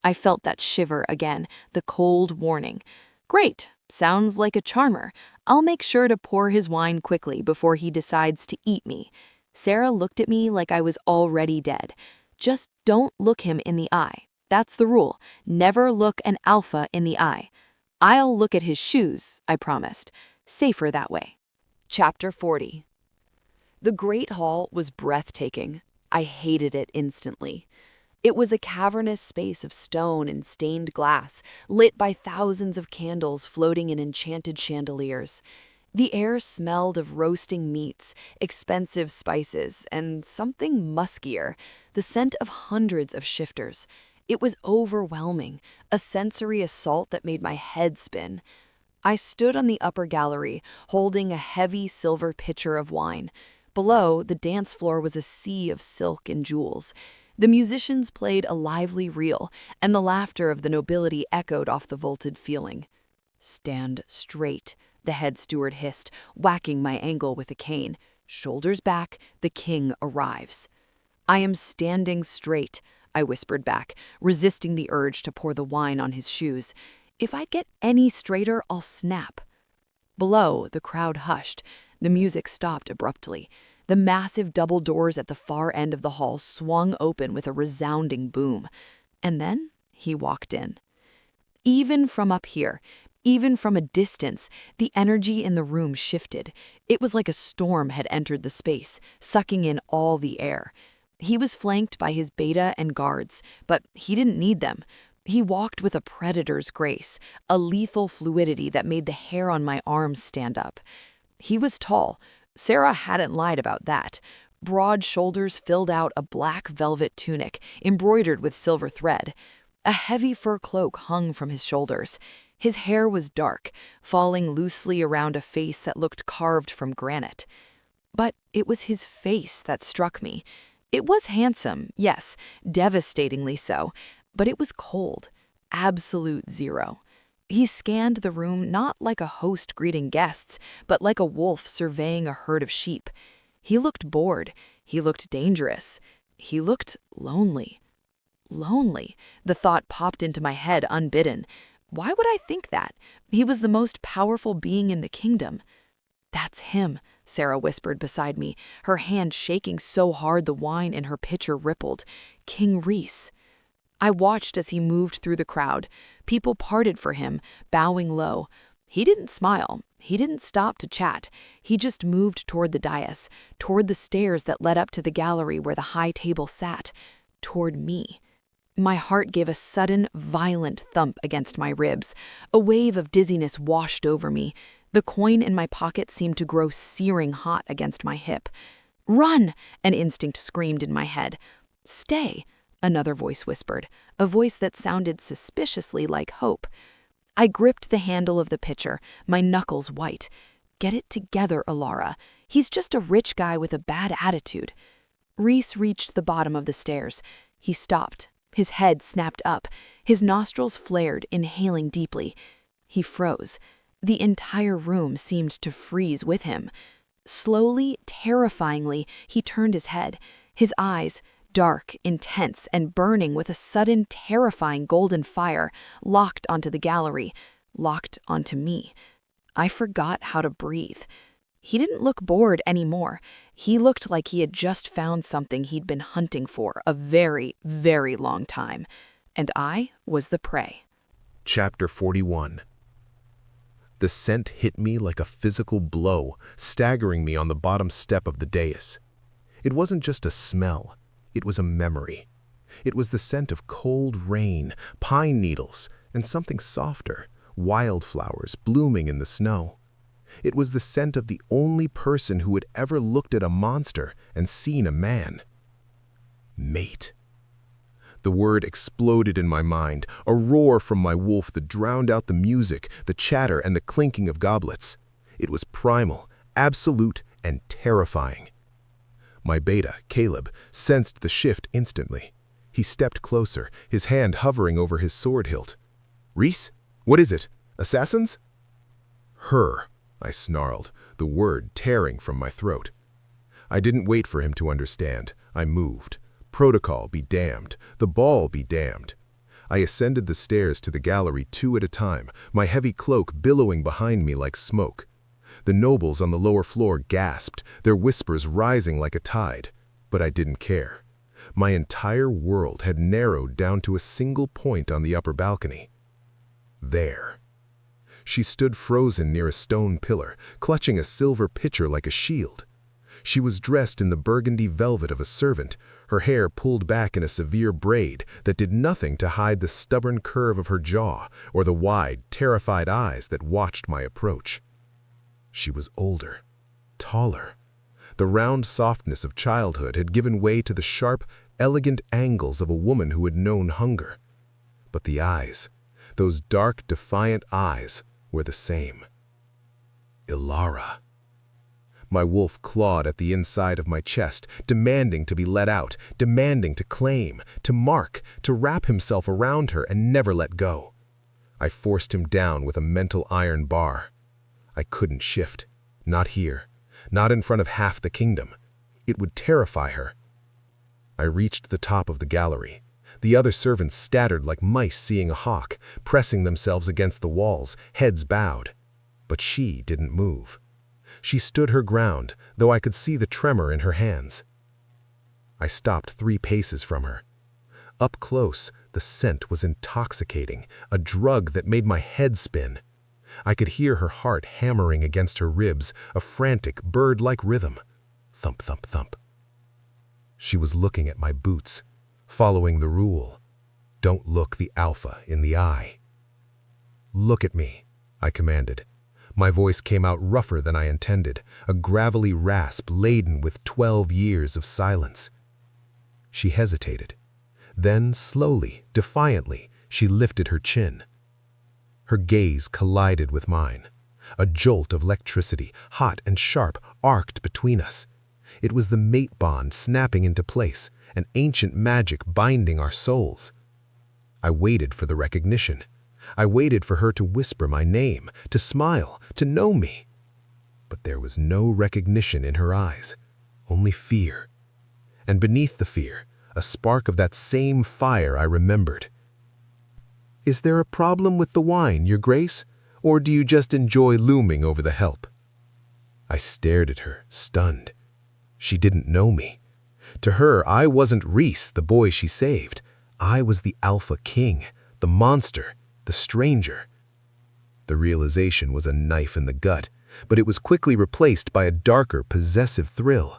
I felt that shiver again, the cold warning. Great, sounds like a charmer. I'll make sure to pour his wine quickly before he decides to eat me. Sarah looked at me like I was already dead. Just don't look him in the eye. That's the rule. Never look an alpha in the eye. I'll look at his shoes, I promised. Safer that way. Chapter 40. The Great Hall was breathtaking. I hated it instantly. It was a cavernous space of stone and stained glass, lit by thousands of candles floating in enchanted chandeliers. The air smelled of roasting meats, expensive spices, and something muskier, the scent of hundreds of shifters. It was overwhelming, a sensory assault that made my head spin. I stood on the upper gallery, holding a heavy silver pitcher of wine. Below, the dance floor was a sea of silk and jewels. The musicians played a lively reel, and the laughter of the nobility echoed off the vaulted ceiling. Stand straight, the head steward hissed, whacking my ankle with a cane. Shoulders back, the king arrives. I am standing straight, I whispered back, resisting the urge to pour the wine on his shoes. If I get any straighter, I'll snap. Below, the crowd hushed. The music stopped abruptly. The massive double doors at the far end of the hall swung open with a resounding boom. And then he walked in. Even from up here, even from a distance, the energy in the room shifted. It was like a storm had entered the space, sucking in all the air. He was flanked by his beta and guards, but he didn't need them. He walked with a predator's grace, a lethal fluidity that made the hair on my arms stand up. He was tall. Sarah hadn't lied about that. Broad shoulders filled out a black velvet tunic, embroidered with silver thread. A heavy fur cloak hung from his shoulders. His hair was dark, falling loosely around a face that looked carved from granite. But it was his face that struck me. It was handsome, yes, devastatingly so, but it was cold, absolute zero. He scanned the room not like a host greeting guests, but like a wolf surveying a herd of sheep. He looked bored. He looked dangerous. He looked lonely. Lonely. The thought popped into my head unbidden. Why would I think that? He was the most powerful being in the kingdom. "That's him," Sarah whispered beside me, her hand shaking so hard the wine in her pitcher rippled. "King Rhys." I watched as he moved through the crowd. People parted for him, bowing low. He didn't smile. He didn't stop to chat. He just moved toward the dais, toward the stairs that led up to the gallery where the high table sat, toward me. My heart gave a sudden, violent thump against my ribs. A wave of dizziness washed over me. The coin in my pocket seemed to grow searing hot against my hip. "Run!" an instinct screamed in my head. "Stay," another voice whispered, a voice that sounded suspiciously like hope. I gripped the handle of the pitcher, my knuckles white. "Get it together, Alara. He's just a rich guy with a bad attitude." Rhys reached the bottom of the stairs. He stopped. His head snapped up. His nostrils flared, inhaling deeply. He froze. The entire room seemed to freeze with him. Slowly, terrifyingly, he turned his head. His eyes, dark, intense, and burning with a sudden, terrifying golden fire, locked onto the gallery, locked onto me. I forgot how to breathe. He didn't look bored anymore. He looked like he had just found something he'd been hunting for a very, very long time. And I was the prey. Chapter 41. The scent hit me like a physical blow, staggering me on the bottom step of the dais. It wasn't just a smell. It was a memory. It was the scent of cold rain, pine needles, and something softer, wildflowers blooming in the snow. It was the scent of the only person who had ever looked at a monster and seen a man. Mate. The word exploded in my mind, a roar from my wolf that drowned out the music, the chatter, and the clinking of goblets. It was primal, absolute, and terrifying. My beta, Caleb, sensed the shift instantly. He stepped closer, his hand hovering over his sword hilt. "Rhys? What is it? Assassins?" "Her," I snarled, the word tearing from my throat. I didn't wait for him to understand. I moved. Protocol be damned. The ball be damned. I ascended the stairs to the gallery 2 at a time, my heavy cloak billowing behind me like smoke. The nobles on the lower floor gasped, their whispers rising like a tide. But I didn't care. My entire world had narrowed down to a single point on the upper balcony. There. She stood frozen near a stone pillar, clutching a silver pitcher like a shield. She was dressed in the burgundy velvet of a servant, her hair pulled back in a severe braid that did nothing to hide the stubborn curve of her jaw or the wide, terrified eyes that watched my approach. She was older, taller. The round softness of childhood had given way to the sharp, elegant angles of a woman who had known hunger. But the eyes, those dark, defiant eyes, were the same. Ilara. My wolf clawed at the inside of my chest, demanding to be let out, demanding to claim, to mark, to wrap himself around her and never let go. I forced him down with a mental iron bar. I couldn't shift. Not here. Not in front of half the kingdom. It would terrify her. I reached the top of the gallery. The other servants scattered like mice seeing a hawk, pressing themselves against the walls, heads bowed. But she didn't move. She stood her ground, though I could see the tremor in her hands. I stopped 3 paces from her. Up close, the scent was intoxicating, a drug that made my head spin. I could hear her heart hammering against her ribs, a frantic, bird-like rhythm. Thump, thump, thump. She was looking at my boots, following the rule. don't look the alpha in the eye. "Look at me," I commanded. My voice came out rougher than I intended, a gravelly rasp laden with 12 years of silence. She hesitated. Then, slowly, defiantly, she lifted her chin. Her gaze collided with mine. A jolt of electricity, hot and sharp, arced between us. It was the mate bond snapping into place, an ancient magic binding our souls. I waited for the recognition. I waited for her to whisper my name, to smile, to know me. But there was no recognition in her eyes, only fear. And beneath the fear, a spark of that same fire I remembered. "Is there a problem with the wine, Your Grace, or do you just enjoy looming over the help?" I stared at her, stunned. She didn't know me. To her, I wasn't Reese, the boy she saved. I was the Alpha King, the monster, the stranger. The realization was a knife in the gut, but it was quickly replaced by a darker, possessive thrill.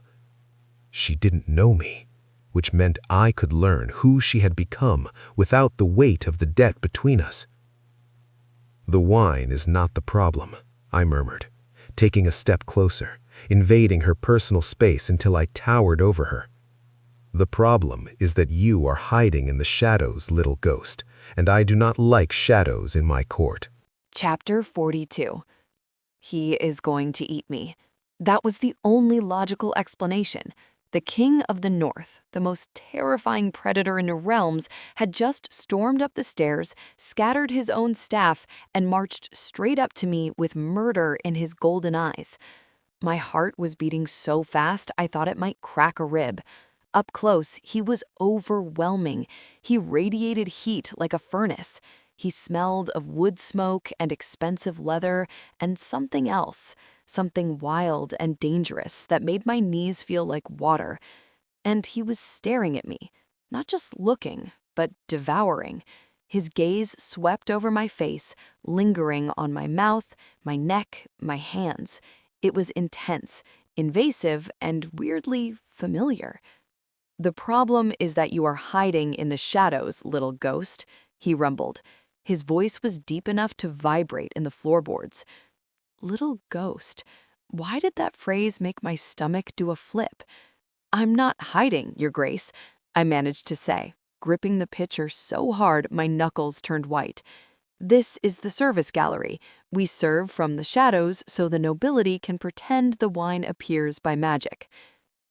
She didn't know me, which meant I could learn who she had become without the weight of the debt between us. "The wine is not the problem," I murmured, taking a step closer, invading her personal space until I towered over her. "The problem is that you are hiding in the shadows, little ghost, and I do not like shadows in my court." Chapter 42. He is going to eat me. That was the only logical explanation. The King of the North, the most terrifying predator in the realms, had just stormed up the stairs, scattered his own staff, and marched straight up to me with murder in his golden eyes. My heart was beating so fast I thought it might crack a rib. Up close, he was overwhelming. He radiated heat like a furnace. He smelled of wood smoke and expensive leather and something else, something wild and dangerous that made my knees feel like water. And he was staring at me, not just looking, but devouring. His gaze swept over my face, lingering on my mouth, my neck, my hands. It was intense, invasive, and weirdly familiar. "The problem is that you are hiding in the shadows, little ghost," he rumbled. His voice was deep enough to vibrate in the floorboards. Little ghost. Why did that phrase make my stomach do a flip? "I'm not hiding, Your Grace," I managed to say, gripping the pitcher so hard my knuckles turned white. "This is the service gallery. We serve from the shadows so the nobility can pretend the wine appears by magic."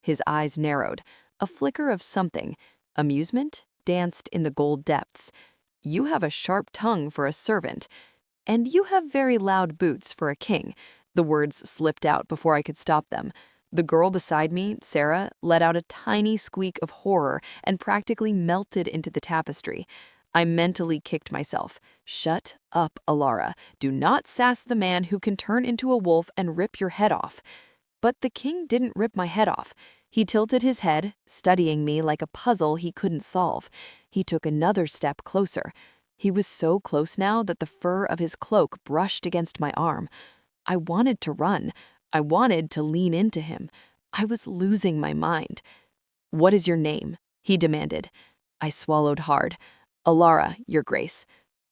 His eyes narrowed. A flicker of something, amusement, danced in the gold depths. "You have a sharp tongue for a servant, and you have very loud boots for a king." The words slipped out before I could stop them. The girl beside me, Sarah, let out a tiny squeak of horror and practically melted into the tapestry. I mentally kicked myself. Shut up, Alara. Do not sass the man who can turn into a wolf and rip your head off. But the king didn't rip my head off. He tilted his head, studying me like a puzzle he couldn't solve. He took another step closer. He was so close now that the fur of his cloak brushed against my arm. I wanted to run. I wanted to lean into him. I was losing my mind. "What is your name?" he demanded. I swallowed hard. "Alara, Your Grace."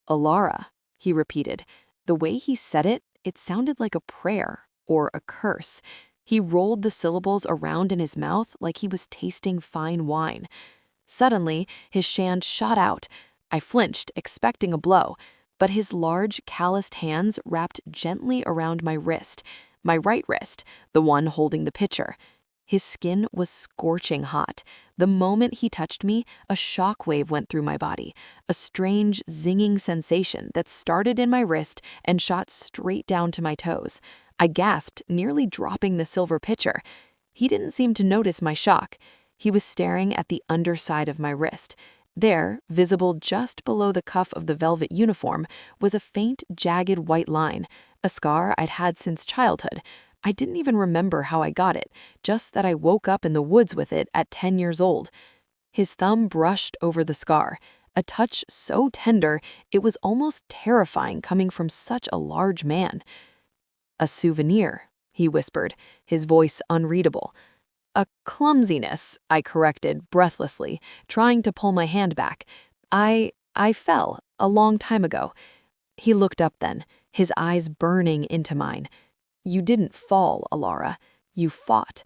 "Alara," he repeated. The way he said it, it sounded like a prayer or a curse. He rolled the syllables around in his mouth like he was tasting fine wine. Suddenly, his hand shot out. I flinched, expecting a blow, but his large, calloused hands wrapped gently around my wrist, my right wrist, the one holding the pitcher. His skin was scorching hot. The moment he touched me, a shockwave went through my body, a strange, zinging sensation that started in my wrist and shot straight down to my toes. I gasped, nearly dropping the silver pitcher. He didn't seem to notice my shock. He was staring at the underside of my wrist. There, visible just below the cuff of the velvet uniform, was a faint, jagged white line, a scar I'd had since childhood. I didn't even remember how I got it, just that I woke up in the woods with it at 10 years old. His thumb brushed over the scar, a touch so tender it was almost terrifying coming from such a large man. "A souvenir," he whispered, his voice unreadable. "A clumsiness," I corrected breathlessly, trying to pull my hand back. I fell, a long time ago. He looked up then, his eyes burning into mine. You didn't fall, Alara. You fought.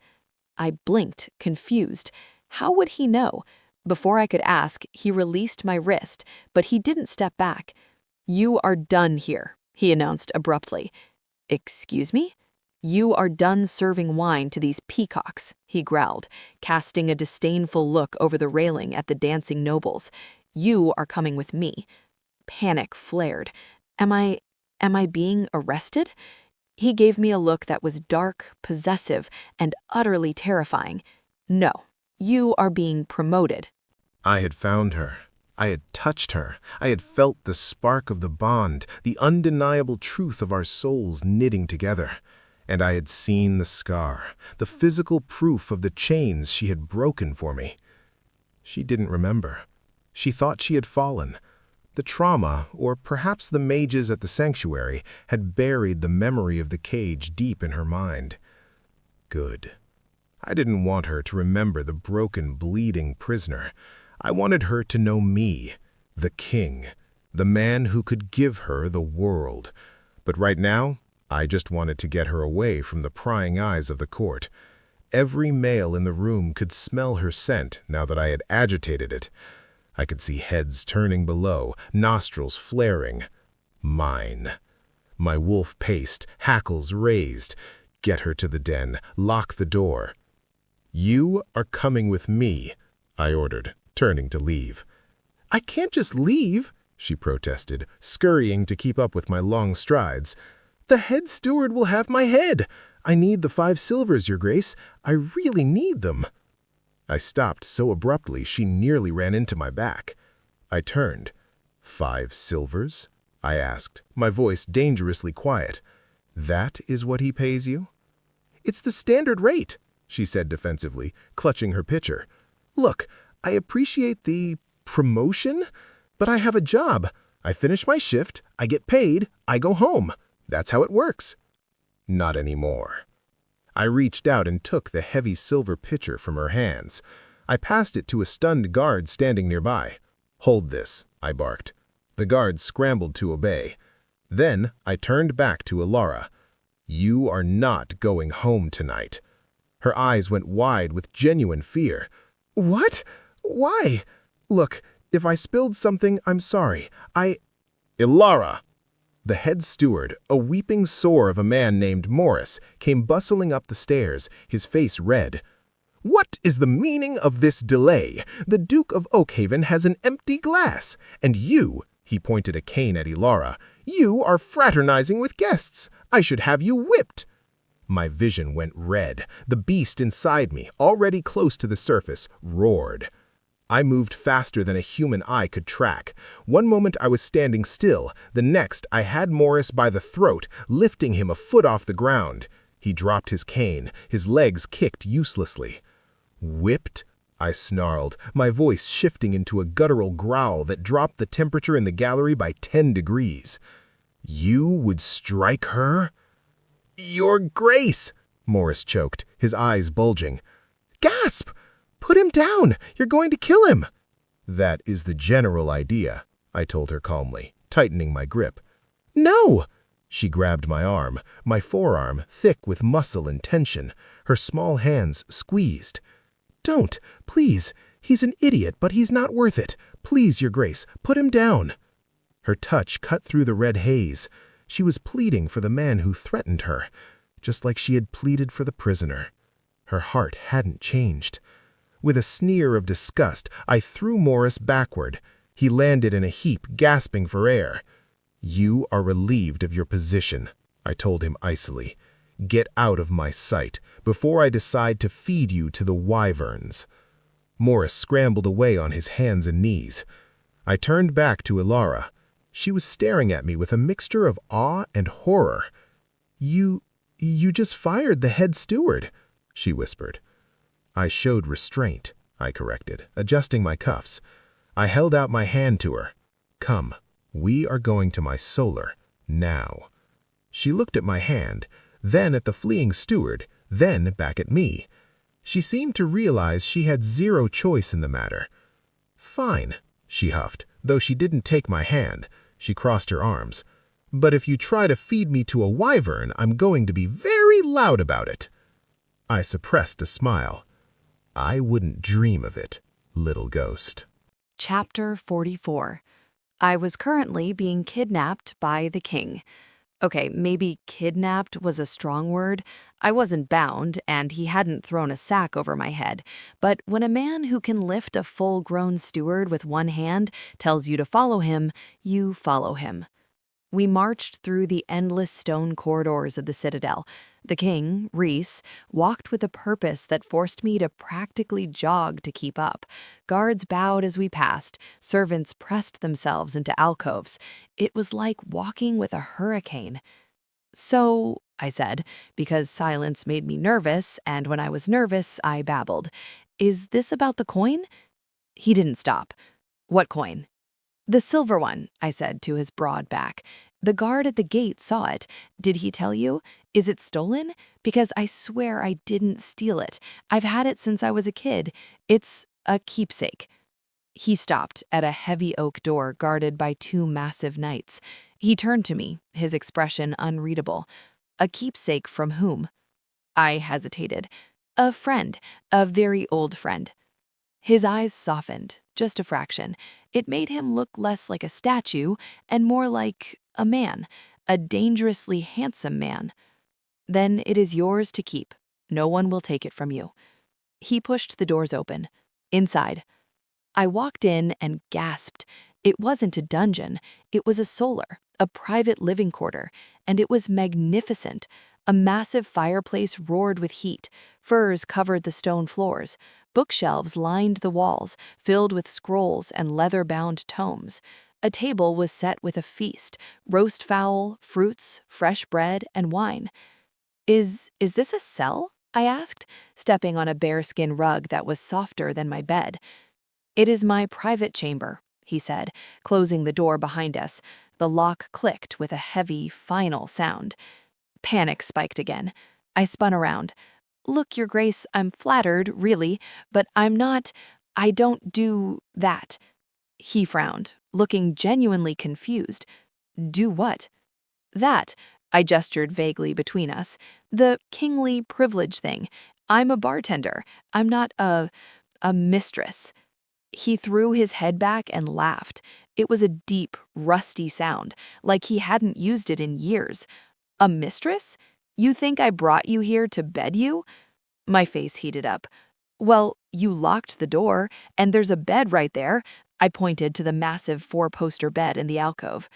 I blinked, confused. How would he know? Before I could ask, he released my wrist, but he didn't step back. You are done here, he announced abruptly. Excuse me? You are done serving wine to these peacocks, he growled, casting a disdainful look over the railing at the dancing nobles. You are coming with me. Panic flared. Am I being arrested? He gave me a look that was dark, possessive, and utterly terrifying. No, you are being promoted. I had found her. I had touched her. I had felt the spark of the bond, the undeniable truth of our souls knitting together. And I had seen the scar, the physical proof of the chains she had broken for me. She didn't remember. She thought she had fallen. The trauma, or perhaps the mages at the sanctuary, had buried the memory of the cage deep in her mind. Good. I didn't want her to remember the broken, bleeding prisoner. I wanted her to know me, the king, the man who could give her the world. But right now, I just wanted to get her away from the prying eyes of the court. Every male in the room could smell her scent now that I had agitated it. I could see heads turning below, nostrils flaring. Mine. My wolf paced, hackles raised. Get her to the den, lock the door. You are coming with me, I ordered, turning to leave. I can't just leave, she protested, scurrying to keep up with my long strides. The head steward will have my head. I need the 5 silvers, Your Grace. I really need them. I stopped so abruptly she nearly ran into my back. I turned. 5 silvers? I asked, my voice dangerously quiet. That is what he pays you? It's the standard rate, she said defensively, clutching her pitcher. Look, I appreciate the promotion, but I have a job. I finish my shift, I get paid, I go home. That's how it works. Not anymore. I reached out and took the heavy silver pitcher from her hands. I passed it to a stunned guard standing nearby. Hold this, I barked. The guard scrambled to obey. Then I turned back to Alara. You are not going home tonight. Her eyes went wide with genuine fear. What? Why? Look, if I spilled something, I'm sorry. Alara! The head steward, a weeping sore of a man named Morris, came bustling up the stairs, his face red. What is the meaning of this delay? The Duke of Oakhaven has an empty glass, and you, he pointed a cane at Alara, you are fraternizing with guests. I should have you whipped. My vision went red. The beast inside me, already close to the surface, roared. I moved faster than a human eye could track. One moment I was standing still, the next I had Morris by the throat, lifting him a foot off the ground. He dropped his cane, his legs kicked uselessly. Whipped? I snarled, my voice shifting into a guttural growl that dropped the temperature in the gallery by 10 degrees. You would strike her? Your Grace, Morris choked, his eyes bulging. Gasp! Put him down! You're going to kill him! That is the general idea, I told her calmly, tightening my grip. No! She grabbed my arm, my forearm thick with muscle and tension, her small hands squeezed. Don't, please. He's an idiot, but he's not worth it. Please, Your Grace, put him down. Her touch cut through the red haze. She was pleading for the man who threatened her, just like she had pleaded for the prisoner. Her heart hadn't changed. With a sneer of disgust, I threw Morris backward. He landed in a heap, gasping for air. You are relieved of your position, I told him icily. Get out of my sight before I decide to feed you to the wyverns. Morris scrambled away on his hands and knees. I turned back to Alara. She was staring at me with a mixture of awe and horror. You just fired the head steward, she whispered. I showed restraint, I corrected, adjusting my cuffs. I held out my hand to her. Come, we are going to my solar, now. She looked at my hand, then at the fleeing steward, then back at me. She seemed to realize she had zero choice in the matter. Fine, she huffed, though she didn't take my hand. She crossed her arms. "But if you try to feed me to a wyvern, I'm going to be very loud about it." I suppressed a smile. "I wouldn't dream of it, little ghost." Chapter 44. I was currently being kidnapped by the king. Okay, maybe kidnapped was a strong word. I wasn't bound, and he hadn't thrown a sack over my head. But when a man who can lift a full-grown steward with one hand tells you to follow him, you follow him. We marched through the endless stone corridors of the citadel. The king, Rhys, walked with a purpose that forced me to practically jog to keep up. Guards bowed as we passed. Servants pressed themselves into alcoves. It was like walking with a hurricane. "So," I said, because silence made me nervous, and when I was nervous, I babbled. "Is this about the coin?" He didn't stop. "What coin?" "The silver one," I said to his broad back. "The guard at the gate saw it. Did he tell you? Is it stolen? Because I swear I didn't steal it. I've had it since I was a kid. It's a keepsake." He stopped at a heavy oak door guarded by two massive knights. He turned to me, his expression unreadable. "A keepsake from whom?" I hesitated. "A friend, a very old friend." His eyes softened, just a fraction. It made him look less like a statue and more like a man, a dangerously handsome man. "Then it is yours to keep. No one will take it from you." He pushed the doors open. "Inside." I walked in and gasped. It wasn't a dungeon. It was a solar, a private living quarter, and it was magnificent. A massive fireplace roared with heat. Furs covered the stone floors. Bookshelves lined the walls, filled with scrolls and leather-bound tomes. A table was set with a feast, roast fowl, fruits, fresh bread, and wine. Is this a cell?" I asked, stepping on a bearskin rug that was softer than my bed. "It is my private chamber," he said, closing the door behind us. The lock clicked with a heavy, final sound. Panic spiked again. I spun around. "Look, Your Grace, I'm flattered, really, but I don't do that." He frowned, looking genuinely confused. "Do what?" "That," I gestured vaguely between us. "The kingly privilege thing. I'm a bartender. I'm not a mistress." He threw his head back and laughed. It was a deep, rusty sound, like he hadn't used it in years. "A mistress? You think I brought you here to bed you?" My face heated up. "Well, you locked the door, and there's a bed right there." I pointed to the massive four-poster bed in the alcove.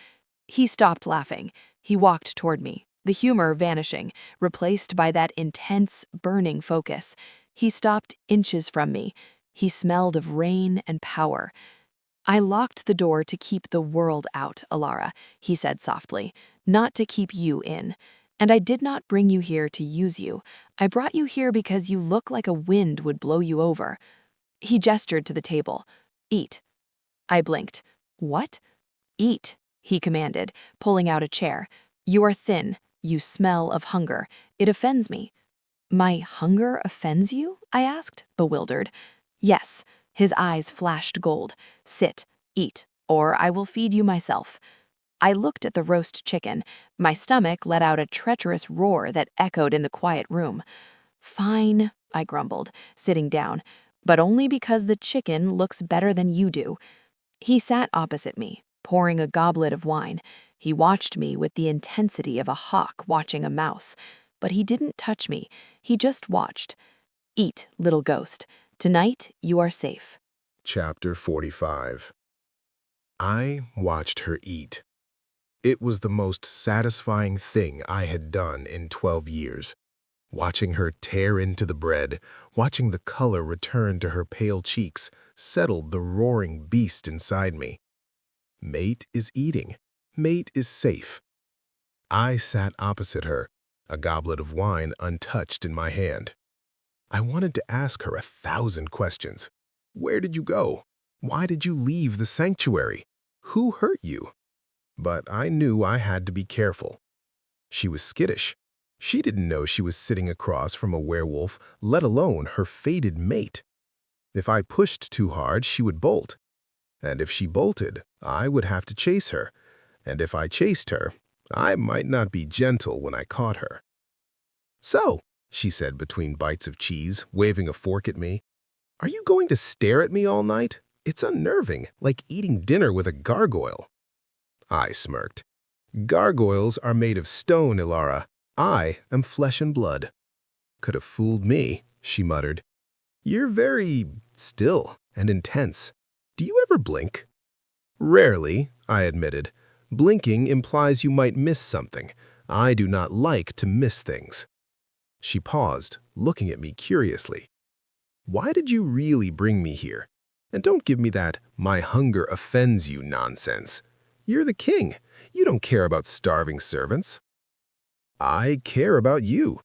He stopped laughing. He walked toward me, the humor vanishing, replaced by that intense, burning focus. He stopped inches from me. He smelled of rain and power. "I locked the door to keep the world out, Alara," he said softly, "not to keep you in. And I did not bring you here to use you. I brought you here because you look like a wind would blow you over." He gestured to the table. "Eat." I blinked. "What?" "Eat," he commanded, pulling out a chair. "You are thin. You smell of hunger. It offends me." "My hunger offends you?" I asked, bewildered. "Yes." His eyes flashed gold. "Sit, eat, or I will feed you myself." I looked at the roast chicken. My stomach let out a treacherous roar that echoed in the quiet room. "Fine," I grumbled, sitting down, "but only because the chicken looks better than you do." He sat opposite me, pouring a goblet of wine. He watched me with the intensity of a hawk watching a mouse. But he didn't touch me. He just watched. "Eat, little ghost. Tonight, you are safe." Chapter 45. I watched her eat. It was the most satisfying thing I had done in 12 years. Watching her tear into the bread, watching the color return to her pale cheeks, settled the roaring beast inside me. Mate is eating. Mate is safe. I sat opposite her, a goblet of wine untouched in my hand. I wanted to ask her 1,000 questions. Where did you go? Why did you leave the sanctuary? Who hurt you? But I knew I had to be careful. She was skittish. She didn't know she was sitting across from a werewolf, let alone her fated mate. If I pushed too hard, she would bolt. And if she bolted, I would have to chase her. And if I chased her, I might not be gentle when I caught her. "So," she said between bites of cheese, waving a fork at me, "are you going to stare at me all night? It's unnerving, like eating dinner with a gargoyle." I smirked. "Gargoyles are made of stone, Ilara. I am flesh and blood." "Could have fooled me," she muttered. "You're very still and intense. Do you ever blink?" "Rarely," I admitted. "Blinking implies you might miss something. I do not like to miss things." She paused, looking at me curiously. "Why did you really bring me here? And don't give me that 'my hunger offends you' nonsense. You're the king. You don't care about starving servants." "I care about you."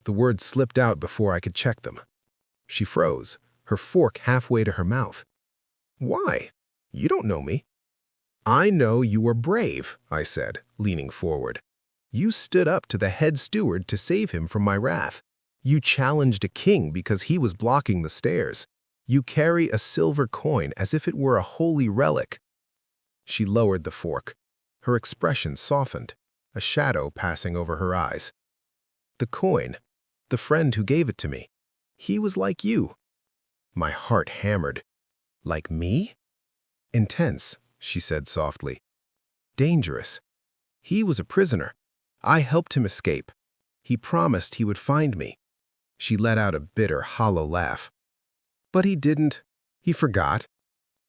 The words slipped out before I could check them. She froze, her fork halfway to her mouth. "Why? You don't know me." "I know you were brave," I said, leaning forward. "You stood up to the head steward to save him from my wrath. You challenged a king because he was blocking the stairs. You carry a silver coin as if it were a holy relic." She lowered the fork. Her expression softened, a shadow passing over her eyes. "The coin, the friend who gave it to me, he was like you." My heart hammered. "Like me?" "Intense," she said softly. "Dangerous. He was a prisoner. I helped him escape. He promised he would find me." She let out a bitter, hollow laugh. "But he didn't. He forgot.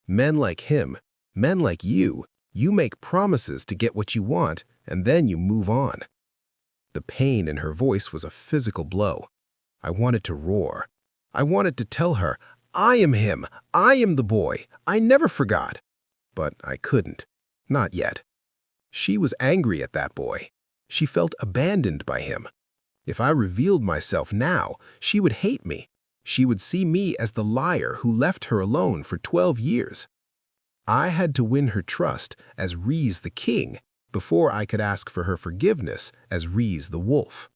Men like him, men like you make promises to get what you want, and then you move on." The pain in her voice was a physical blow. I wanted to roar. I wanted to tell her, "I am him. I am the boy. I never forgot." But I couldn't. Not yet. She was angry at that boy. She felt abandoned by him. If I revealed myself now, she would hate me. She would see me as the liar who left her alone for 12 years. I had to win her trust as Rees the king before I could ask for her forgiveness as Rees the wolf.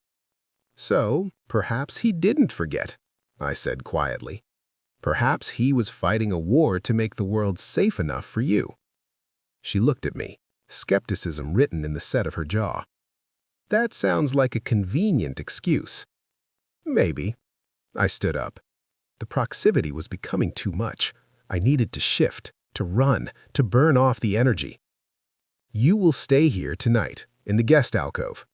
"So, perhaps he didn't forget," I said quietly. "Perhaps he was fighting a war to make the world safe enough for you." She looked at me, skepticism written in the set of her jaw. "That sounds like a convenient excuse." "Maybe." I stood up. The proximity was becoming too much. I needed to shift, to run, to burn off the energy. "You will stay here tonight, in the guest alcove."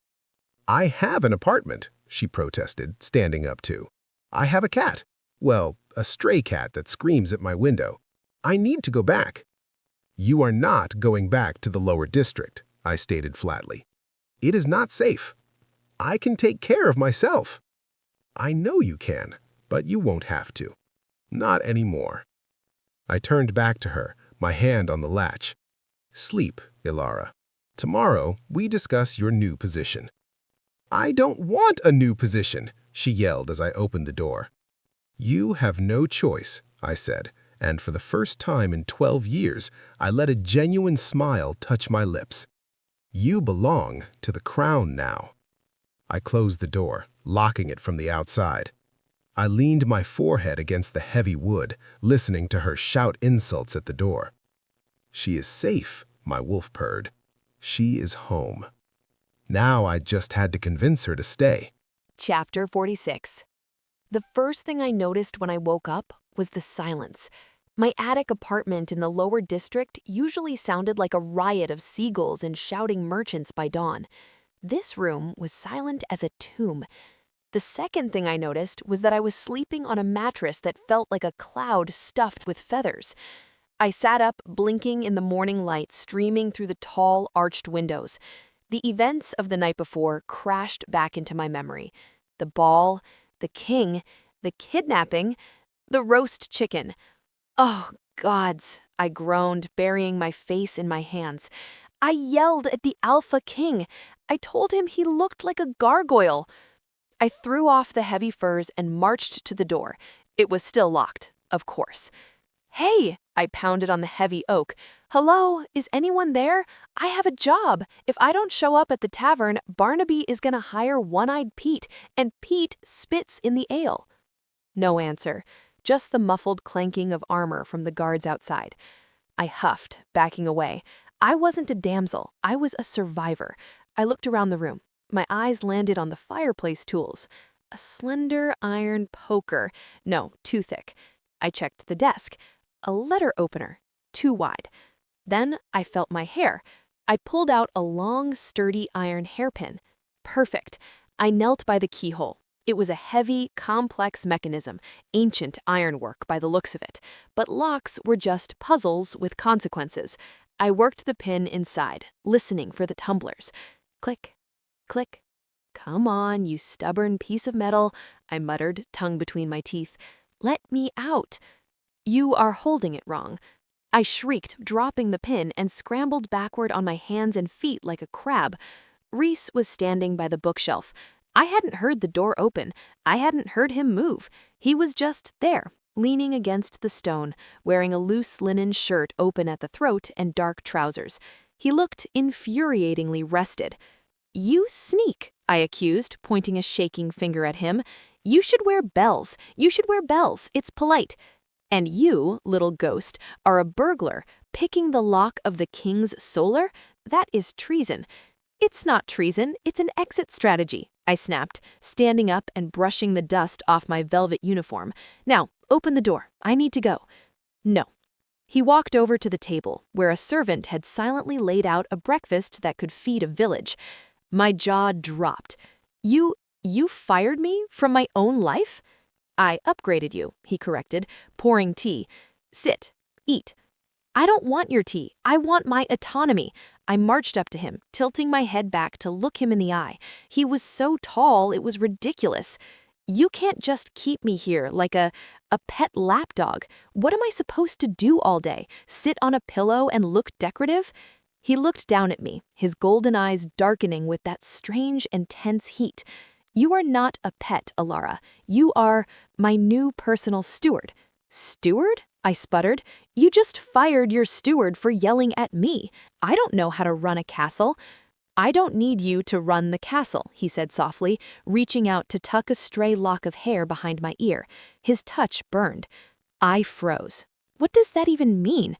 "I have an apartment," she protested, standing up too. "I have a cat. Well, a stray cat that screams at my window. I need to go back." "You are not going back to the lower district," I stated flatly. "It is not safe. I can take care of myself." "I know you can, but you won't have to. Not anymore." I turned back to her, my hand on the latch. "Sleep, Ilara. Tomorrow, we discuss your new position." "I don't want a new position," she yelled as I opened the door. "You have no choice," I said, and for the first time in 12 years, I let a genuine smile touch my lips. "You belong to the crown now." I closed the door, locking it from the outside. I leaned my forehead against the heavy wood, listening to her shout insults at the door. "She is safe," my wolf purred. "She is home." Now I just had to convince her to stay. Chapter 46. The first thing I noticed when I woke up was the silence. My attic apartment in the lower district usually sounded like a riot of seagulls and shouting merchants by dawn. This room was silent as a tomb. The second thing I noticed was that I was sleeping on a mattress that felt like a cloud stuffed with feathers. I sat up, blinking in the morning light streaming through the tall, arched windows. The events of the night before crashed back into my memory. The ball, the king, the kidnapping, the roast chicken. "Oh, gods," I groaned, burying my face in my hands. I yelled at the Alpha King. I told him he looked like a gargoyle. I threw off the heavy furs and marched to the door. It was still locked, of course. "Hey," I pounded on the heavy oak. "Hello, is anyone there? I have a job. If I don't show up at the tavern, Barnaby is gonna hire One-Eyed Pete, and Pete spits in the ale." No answer, just the muffled clanking of armor from the guards outside. I huffed, backing away. I wasn't a damsel. I was a survivor. I looked around the room. My eyes landed on the fireplace tools. A slender iron poker. No, too thick. I checked the desk. A letter opener. Too wide. Then I felt my hair. I pulled out a long, sturdy iron hairpin. Perfect. I knelt by the keyhole. It was a heavy, complex mechanism, ancient ironwork by the looks of it. But locks were just puzzles with consequences. I worked the pin inside, listening for the tumblers. Click, click. Come on, you stubborn piece of metal, I muttered, tongue between my teeth. Let me out. You are holding it wrong. I shrieked, dropping the pin, and scrambled backward on my hands and feet like a crab. Rhys was standing by the bookshelf. I hadn't heard the door open. I hadn't heard him move. He was just there, leaning against the stone, wearing a loose linen shirt open at the throat and dark trousers. He looked infuriatingly rested. You sneak, I accused, pointing a shaking finger at him. You should wear bells. You should wear bells. It's polite. And you, little ghost, are a burglar, picking the lock of the king's solar? That is treason. It's not treason, it's an exit strategy, I snapped, standing up and brushing the dust off my velvet uniform. Now, open the door. I need to go. No. He walked over to the table, where a servant had silently laid out a breakfast that could feed a village. My jaw dropped. You fired me from my own life? I upgraded you, he corrected, pouring tea. Sit. Eat. I don't want your tea. I want my autonomy. I marched up to him, tilting my head back to look him in the eye. He was so tall, it was ridiculous. You can't just keep me here like a pet lapdog. What am I supposed to do all day? Sit on a pillow and look decorative? He looked down at me, his golden eyes darkening with that strange, intense heat. You are not a pet, Alara. You are my new personal steward. Steward? I sputtered. You just fired your steward for yelling at me. I don't know how to run a castle. I don't need you to run the castle, he said softly, reaching out to tuck a stray lock of hair behind my ear. His touch burned. I froze. What does that even mean?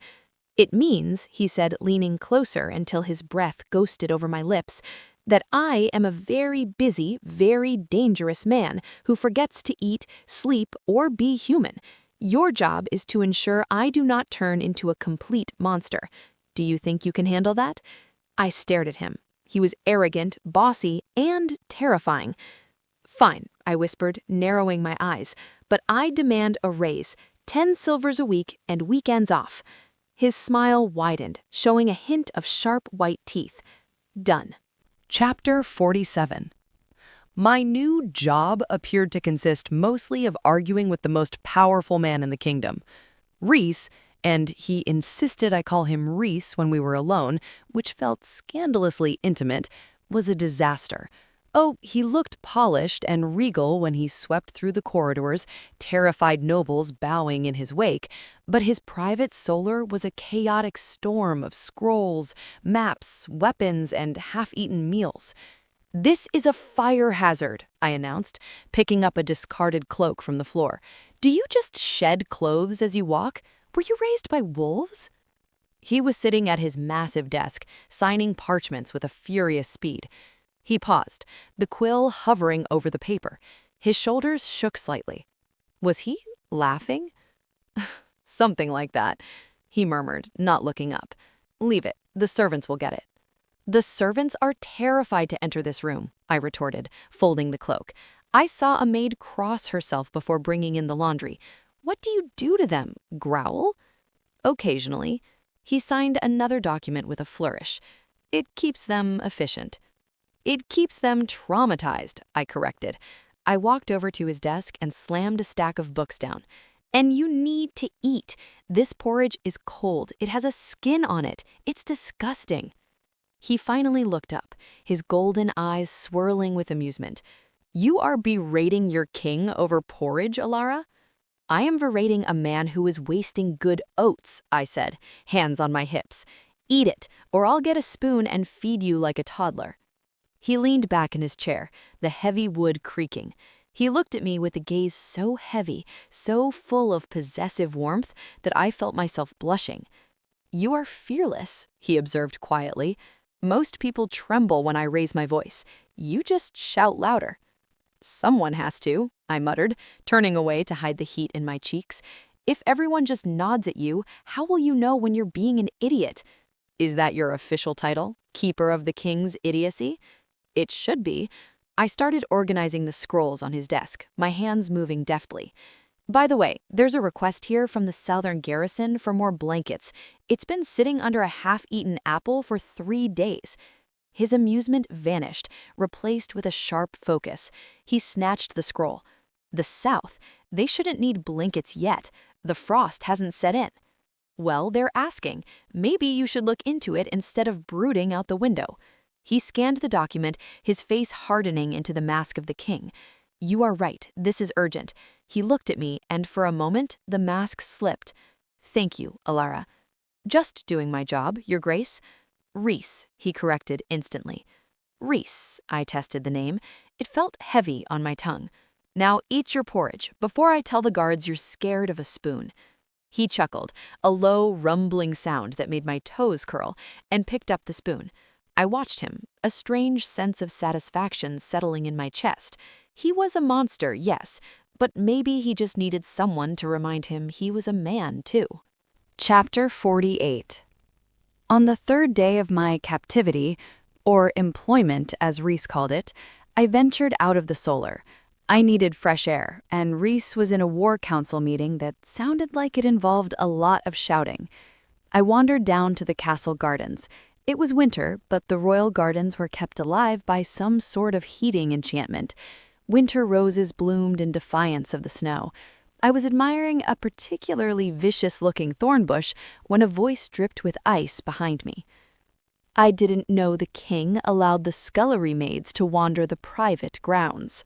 It means, he said, leaning closer until his breath ghosted over my lips, that I am a very busy, very dangerous man who forgets to eat, sleep, or be human. Your job is to ensure I do not turn into a complete monster. Do you think you can handle that? I stared at him. He was arrogant, bossy, and terrifying. Fine, I whispered, narrowing my eyes, but I demand a raise, 10 silvers a week and weekends off. His smile widened, showing a hint of sharp white teeth. Done. Chapter 47. My new job appeared to consist mostly of arguing with the most powerful man in the kingdom. Rhys, and he insisted I call him Rhys when we were alone, which felt scandalously intimate, was a disaster. Oh, he looked polished and regal when he swept through the corridors, terrified nobles bowing in his wake, but his private solar was a chaotic storm of scrolls, maps, weapons, and half-eaten meals. This is a fire hazard, I announced, picking up a discarded cloak from the floor. Do you just shed clothes as you walk? Were you raised by wolves? He was sitting at his massive desk, signing parchments with a furious speed. He paused, the quill hovering over the paper. His shoulders shook slightly. Was he laughing? Something like that, he murmured, not looking up. Leave it. The servants will get it. The servants are terrified to enter this room, I retorted, folding the cloak. I saw a maid cross herself before bringing in the laundry. What do you do to them? Growl? Occasionally. He signed another document with a flourish. It keeps them efficient. It keeps them traumatized, I corrected. I walked over to his desk and slammed a stack of books down. And you need to eat. This porridge is cold. It has a skin on it. It's disgusting. He finally looked up, his golden eyes swirling with amusement. You are berating your king over porridge, Alara? I am berating a man who is wasting good oats, I said, hands on my hips. Eat it, or I'll get a spoon and feed you like a toddler. He leaned back in his chair, the heavy wood creaking. He looked at me with a gaze so heavy, so full of possessive warmth, that I felt myself blushing. "You are fearless," he observed quietly. "Most people tremble when I raise my voice. You just shout louder." "Someone has to," I muttered, turning away to hide the heat in my cheeks. "If everyone just nods at you, how will you know when you're being an idiot?" "Is that your official title? Keeper of the King's Idiocy?" "It should be." I started organizing the scrolls on his desk, my hands moving deftly. "By the way, there's a request here from the Southern Garrison for more blankets. It's been sitting under a half-eaten apple for 3 days." His amusement vanished, replaced with a sharp focus. He snatched the scroll. "The South? They shouldn't need blankets yet. The frost hasn't set in." "Well, they're asking. Maybe you should look into it instead of brooding out the window." He scanned the document, his face hardening into the mask of the king. "You are right, this is urgent." He looked at me, and for a moment, the mask slipped. "Thank you, Alara." "Just doing my job, Your Grace." "Reese," he corrected instantly. "Reese," I tested the name. It felt heavy on my tongue. "Now eat your porridge, before I tell the guards you're scared of a spoon." He chuckled, a low, rumbling sound that made my toes curl, and picked up the spoon. I watched him, a strange sense of satisfaction settling in my chest. He was a monster, yes, but maybe he just needed someone to remind him he was a man, too. Chapter 48. On the 3rd day of my captivity, or employment as Reese called it, I ventured out of the solar. I needed fresh air, and Reese was in a war council meeting that sounded like it involved a lot of shouting. I wandered down to the castle gardens. It was winter, but the royal gardens were kept alive by some sort of heating enchantment. Winter roses bloomed in defiance of the snow. I was admiring a particularly vicious-looking thorn bush when a voice dripped with ice behind me. "I didn't know the king allowed the scullery maids to wander the private grounds."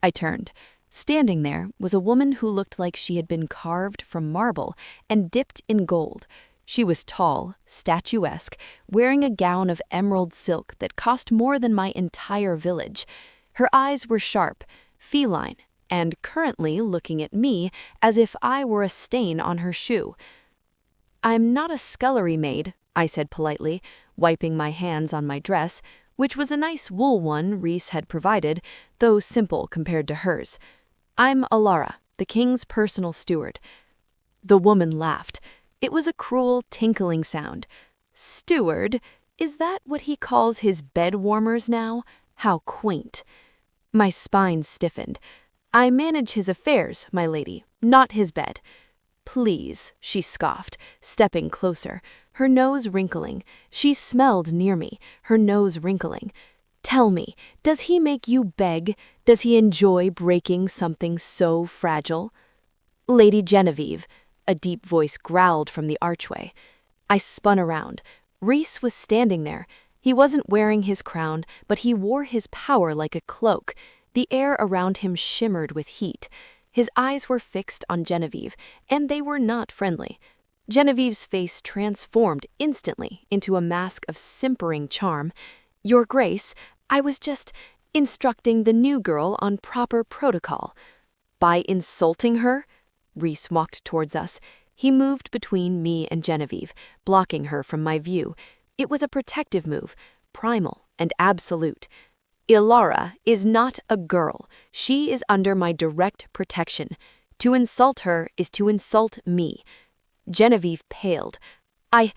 I turned. Standing there was a woman who looked like she had been carved from marble and dipped in gold. She was tall, statuesque, wearing a gown of emerald silk that cost more than my entire village. Her eyes were sharp, feline, and currently looking at me as if I were a stain on her shoe. "I'm not a scullery maid," I said politely, wiping my hands on my dress, which was a nice wool one Reese had provided, though simple compared to hers. "I'm Alara, the king's personal steward." The woman laughed. It was a cruel, tinkling sound. "Steward? Is that what he calls his bed warmers now? How quaint." My spine stiffened. "I manage his affairs, my lady, not his bed." "Please," she scoffed, stepping closer, her nose wrinkling. She smelled near me, her nose wrinkling. "Tell me, does he make you beg? Does he enjoy breaking something so fragile?" "Lady Genevieve," a deep voice growled from the archway. I spun around. Reese was standing there. He wasn't wearing his crown, but he wore his power like a cloak. The air around him shimmered with heat. His eyes were fixed on Genevieve, and they were not friendly. Genevieve's face transformed instantly into a mask of simpering charm. "Your Grace, I was just instructing the new girl on proper protocol." "By insulting her?" Reese walked towards us. He moved between me and Genevieve, blocking her from my view. It was a protective move, primal and absolute. "Ilara is not a girl. She is under my direct protection. To insult her is to insult me." Genevieve paled. I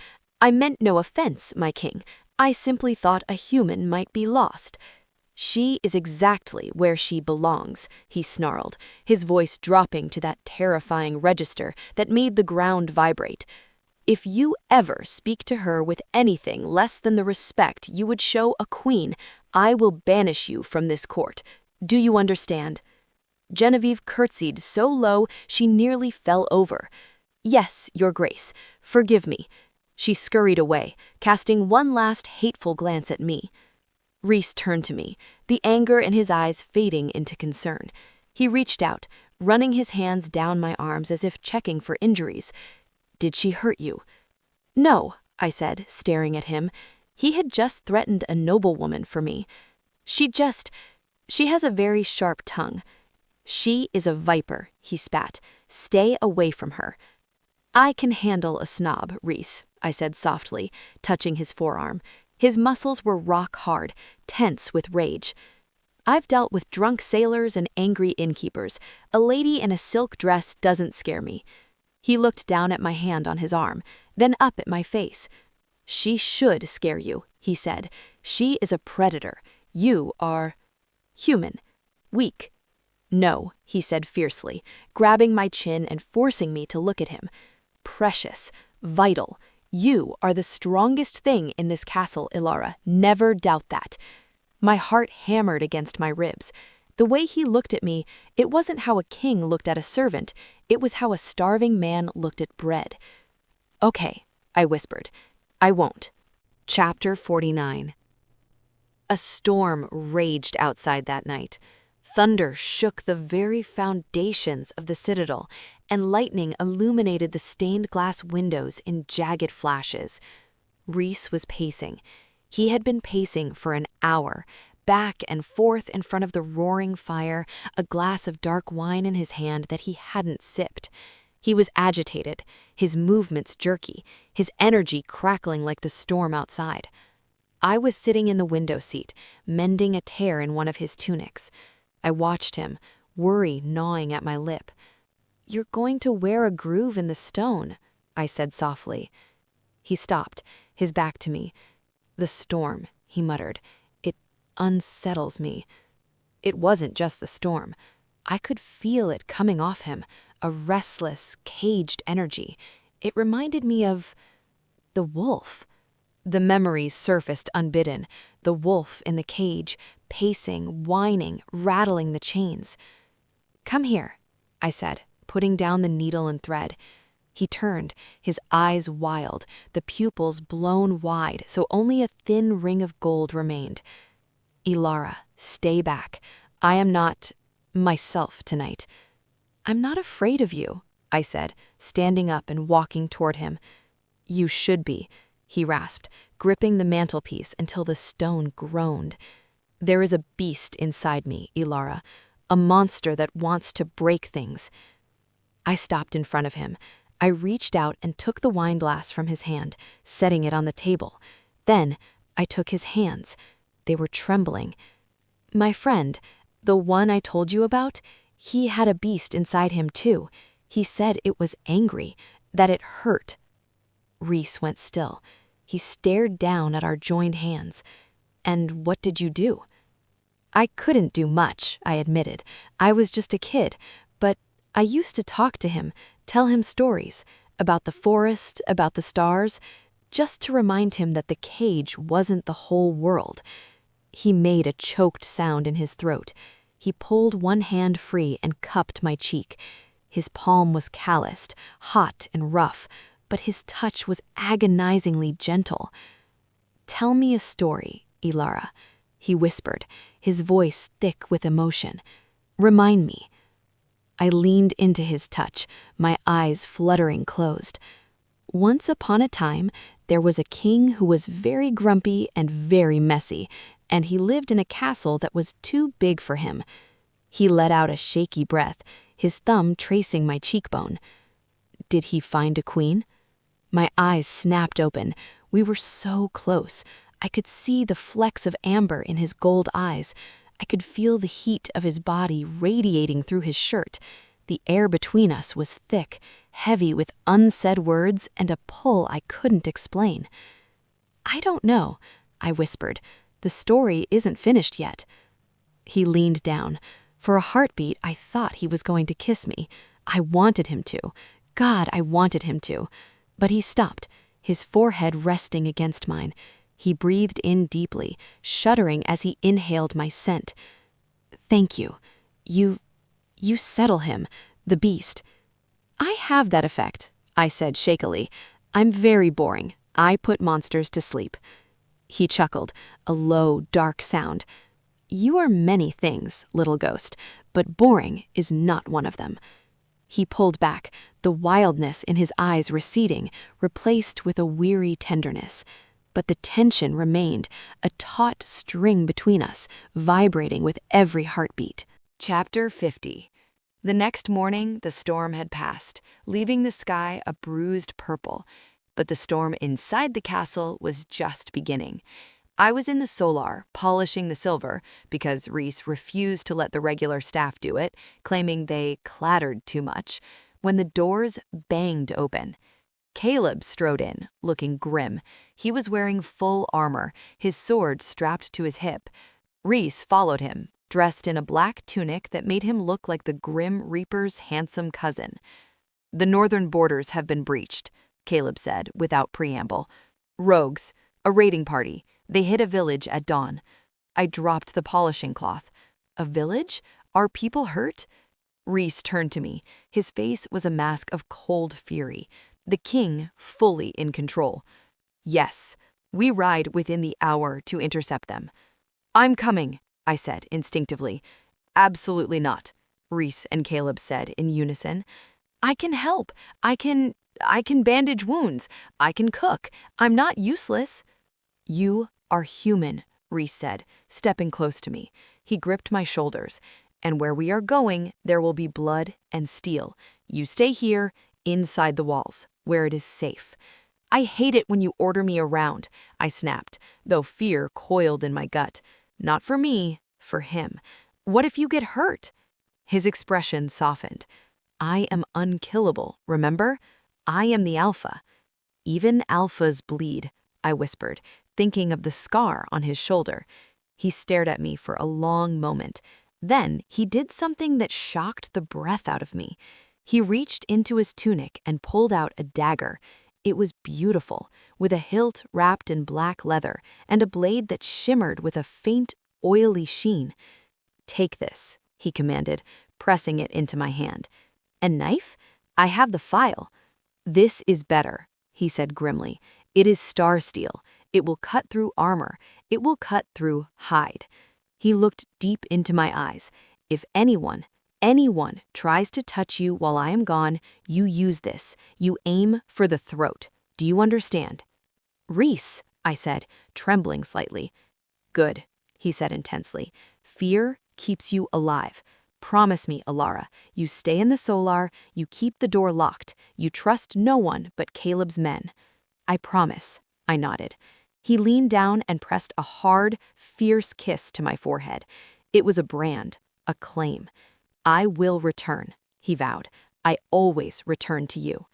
meant no offense, my king. I simply thought a human might be lost." "She is exactly where she belongs," he snarled, his voice dropping to that terrifying register that made the ground vibrate. "If you ever speak to her with anything less than the respect you would show a queen, I will banish you from this court. Do you understand?" Genevieve curtsied so low she nearly fell over. "Yes, Your Grace. Forgive me." She scurried away, casting one last hateful glance at me. Reese turned to me, the anger in his eyes fading into concern. He reached out, running his hands down my arms as if checking for injuries. "Did she hurt you?" "No," I said, staring at him. He had just threatened a noblewoman for me. She has a very sharp tongue." "She is a viper," he spat. "Stay away from her." "I can handle a snob, Reese," I said softly, touching his forearm. His muscles were rock hard, tense with rage. I've dealt with drunk sailors and angry innkeepers. A lady in a silk dress doesn't scare me. He looked down at my hand on his arm, then up at my face. She should scare you, he said. She is a predator. You are human, weak. No, he said fiercely, grabbing my chin and forcing me to look at him. Precious, vital. You are the strongest thing in this castle, Ilara. Never doubt that. My heart hammered against my ribs. The way he looked at me, it wasn't how a king looked at a servant. It was how a starving man looked at bread. Okay, I whispered. I won't. Chapter 49. A storm raged outside that night. Thunder shook the very foundations of the citadel, and lightning illuminated the stained glass windows in jagged flashes. Rhys was pacing. He had been pacing for an hour, back and forth in front of the roaring fire, a glass of dark wine in his hand that he hadn't sipped. He was agitated, his movements jerky, his energy crackling like the storm outside. I was sitting in the window seat, mending a tear in one of his tunics. I watched him, worry gnawing at my lip. "You're going to wear a groove in the stone," I said softly. He stopped, his back to me. "The storm," he muttered. "It unsettles me." It wasn't just the storm. I could feel it coming off him, a restless, caged energy. It reminded me of the wolf. The memories surfaced unbidden, the wolf in the cage, pacing, whining, rattling the chains. "Come here," I said, putting down the needle and thread. He turned, his eyes wild, the pupils blown wide so only a thin ring of gold remained. "Ilara, stay back. I am not myself tonight." "I'm not afraid of you," I said, standing up and walking toward him. "You should be," he rasped, gripping the mantelpiece until the stone groaned. "There is a beast inside me, Ilara, a monster that wants to break things." I stopped in front of him. I reached out and took the wine glass from his hand, setting it on the table. Then I took his hands. They were trembling. "My friend, the one I told you about, he had a beast inside him too. He said it was angry, that it hurt." Rhys went still. He stared down at our joined hands. "And what did you do?" "I couldn't do much," I admitted. "I was just a kid, but I used to talk to him, tell him stories, about the forest, about the stars, just to remind him that the cage wasn't the whole world." He made a choked sound in his throat. He pulled one hand free and cupped my cheek. His palm was calloused, hot and rough, but his touch was agonizingly gentle. "Tell me a story, Ilara," he whispered, his voice thick with emotion. "Remind me." I leaned into his touch, my eyes fluttering closed. "Once upon a time, there was a king who was very grumpy and very messy, and he lived in a castle that was too big for him." He let out a shaky breath, his thumb tracing my cheekbone. "Did he find a queen?" My eyes snapped open. We were so close. I could see the flecks of amber in his gold eyes. I could feel the heat of his body radiating through his shirt. The air between us was thick, heavy with unsaid words and a pull I couldn't explain. "I don't know," I whispered. "The story isn't finished yet." He leaned down. For a heartbeat, I thought he was going to kiss me. I wanted him to. God, I wanted him to. But he stopped, his forehead resting against mine. He breathed in deeply, shuddering as he inhaled my scent. "Thank you. You settle him, the beast." "I have that effect," I said shakily. "I'm very boring. I put monsters to sleep." He chuckled, a low, dark sound. "You are many things, little ghost, but boring is not one of them." He pulled back, the wildness in his eyes receding, replaced with a weary tenderness. But the tension remained, a taut string between us, vibrating with every heartbeat. Chapter 50. The next morning, the storm had passed, leaving the sky a bruised purple. but the storm inside the castle was just beginning. I was in the solar, polishing the silver, because Rhys refused to let the regular staff do it, claiming they clattered too much, when the doors banged open. Caleb strode in, looking grim. He was wearing full armor, his sword strapped to his hip. Rhys followed him, dressed in a black tunic that made him look like the Grim Reaper's handsome cousin. "The northern borders have been breached," Caleb said, without preamble. "Rogues, a raiding party. They hit a village at dawn." I dropped the polishing cloth. "A village? Are people hurt?" Rhys turned to me. His face was a mask of cold fury. The king fully in control. "Yes, we ride within the hour to intercept them." "I'm coming," I said instinctively. "Absolutely not," Rhys and Caleb said in unison. "I can help. I can bandage wounds. I can cook. I'm not useless." "You are human," Rhys said, stepping close to me. He gripped my shoulders. "And where we are going, there will be blood and steel. You stay here, inside the walls, where it is safe." "I hate it when you order me around," I snapped, though fear coiled in my gut. Not for me, for him. "What if you get hurt?" His expression softened. "I am unkillable, remember? I am the alpha." "Even alphas bleed," I whispered, thinking of the scar on his shoulder. He stared at me for a long moment. Then he did something that shocked the breath out of me. He reached into his tunic and pulled out a dagger. It was beautiful, with a hilt wrapped in black leather and a blade that shimmered with a faint, oily sheen. "Take this," he commanded, pressing it into my hand. "A knife? I have the file." "This is better," he said grimly. "It is star steel. It will cut through armor. It will cut through hide." He looked deep into my eyes. "If anyone tries to touch you while I am gone, you use this. You aim for the throat. Do you understand?" "Rhys," I said, trembling slightly. "Good," he said intensely. "Fear keeps you alive. Promise me, Alara, you stay in the solar, you keep the door locked, you trust no one but Caleb's men." "I promise," I nodded. He leaned down and pressed a hard, fierce kiss to my forehead. It was a brand, a claim. "I will return," he vowed. "I always return to you."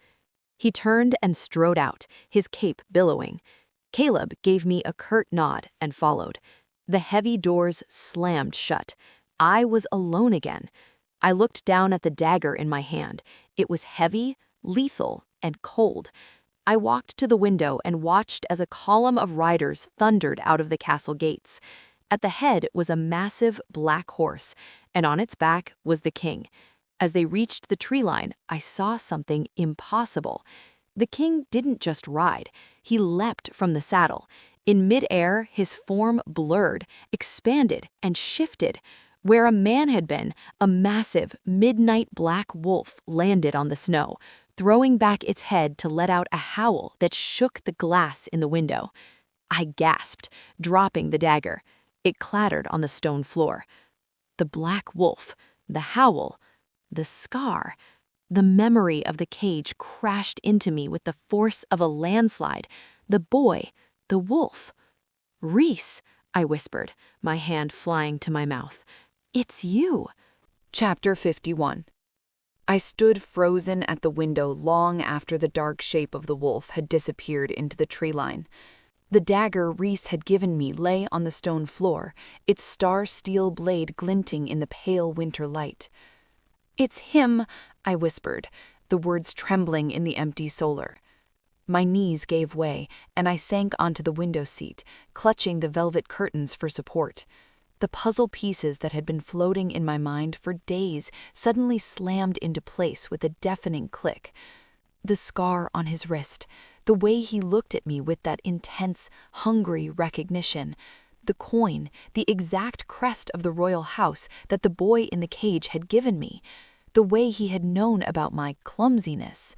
He turned and strode out, his cape billowing. Caleb gave me a curt nod and followed. The heavy doors slammed shut. I was alone again. I looked down at the dagger in my hand. It was heavy, lethal, and cold. I walked to the window and watched as a column of riders thundered out of the castle gates. At the head was a massive black horse, and on its back was the king. As they reached the tree line, I saw something impossible. The king didn't just ride. He leapt from the saddle. In midair, his form blurred, expanded, and shifted. Where a man had been, a massive, midnight black wolf landed on the snow, throwing back its head to let out a howl that shook the glass in the window. I gasped, dropping the dagger. It clattered on the stone floor. The black wolf, the howl, the scar, the memory of the cage crashed into me with the force of a landslide. The boy, the wolf. "Rhys," I whispered, my hand flying to my mouth. "It's you." Chapter 51. I stood frozen at the window long after the dark shape of the wolf had disappeared into the tree line. The dagger Rhys had given me lay on the stone floor, its star-steel blade glinting in the pale winter light. "It's him," I whispered, the words trembling in the empty solar. My knees gave way, and I sank onto the window seat, clutching the velvet curtains for support. The puzzle pieces that had been floating in my mind for days suddenly slammed into place with a deafening click. The scar on his wrist, the way he looked at me with that intense, hungry recognition, the coin, the exact crest of the royal house that the boy in the cage had given me, the way he had known about my clumsiness.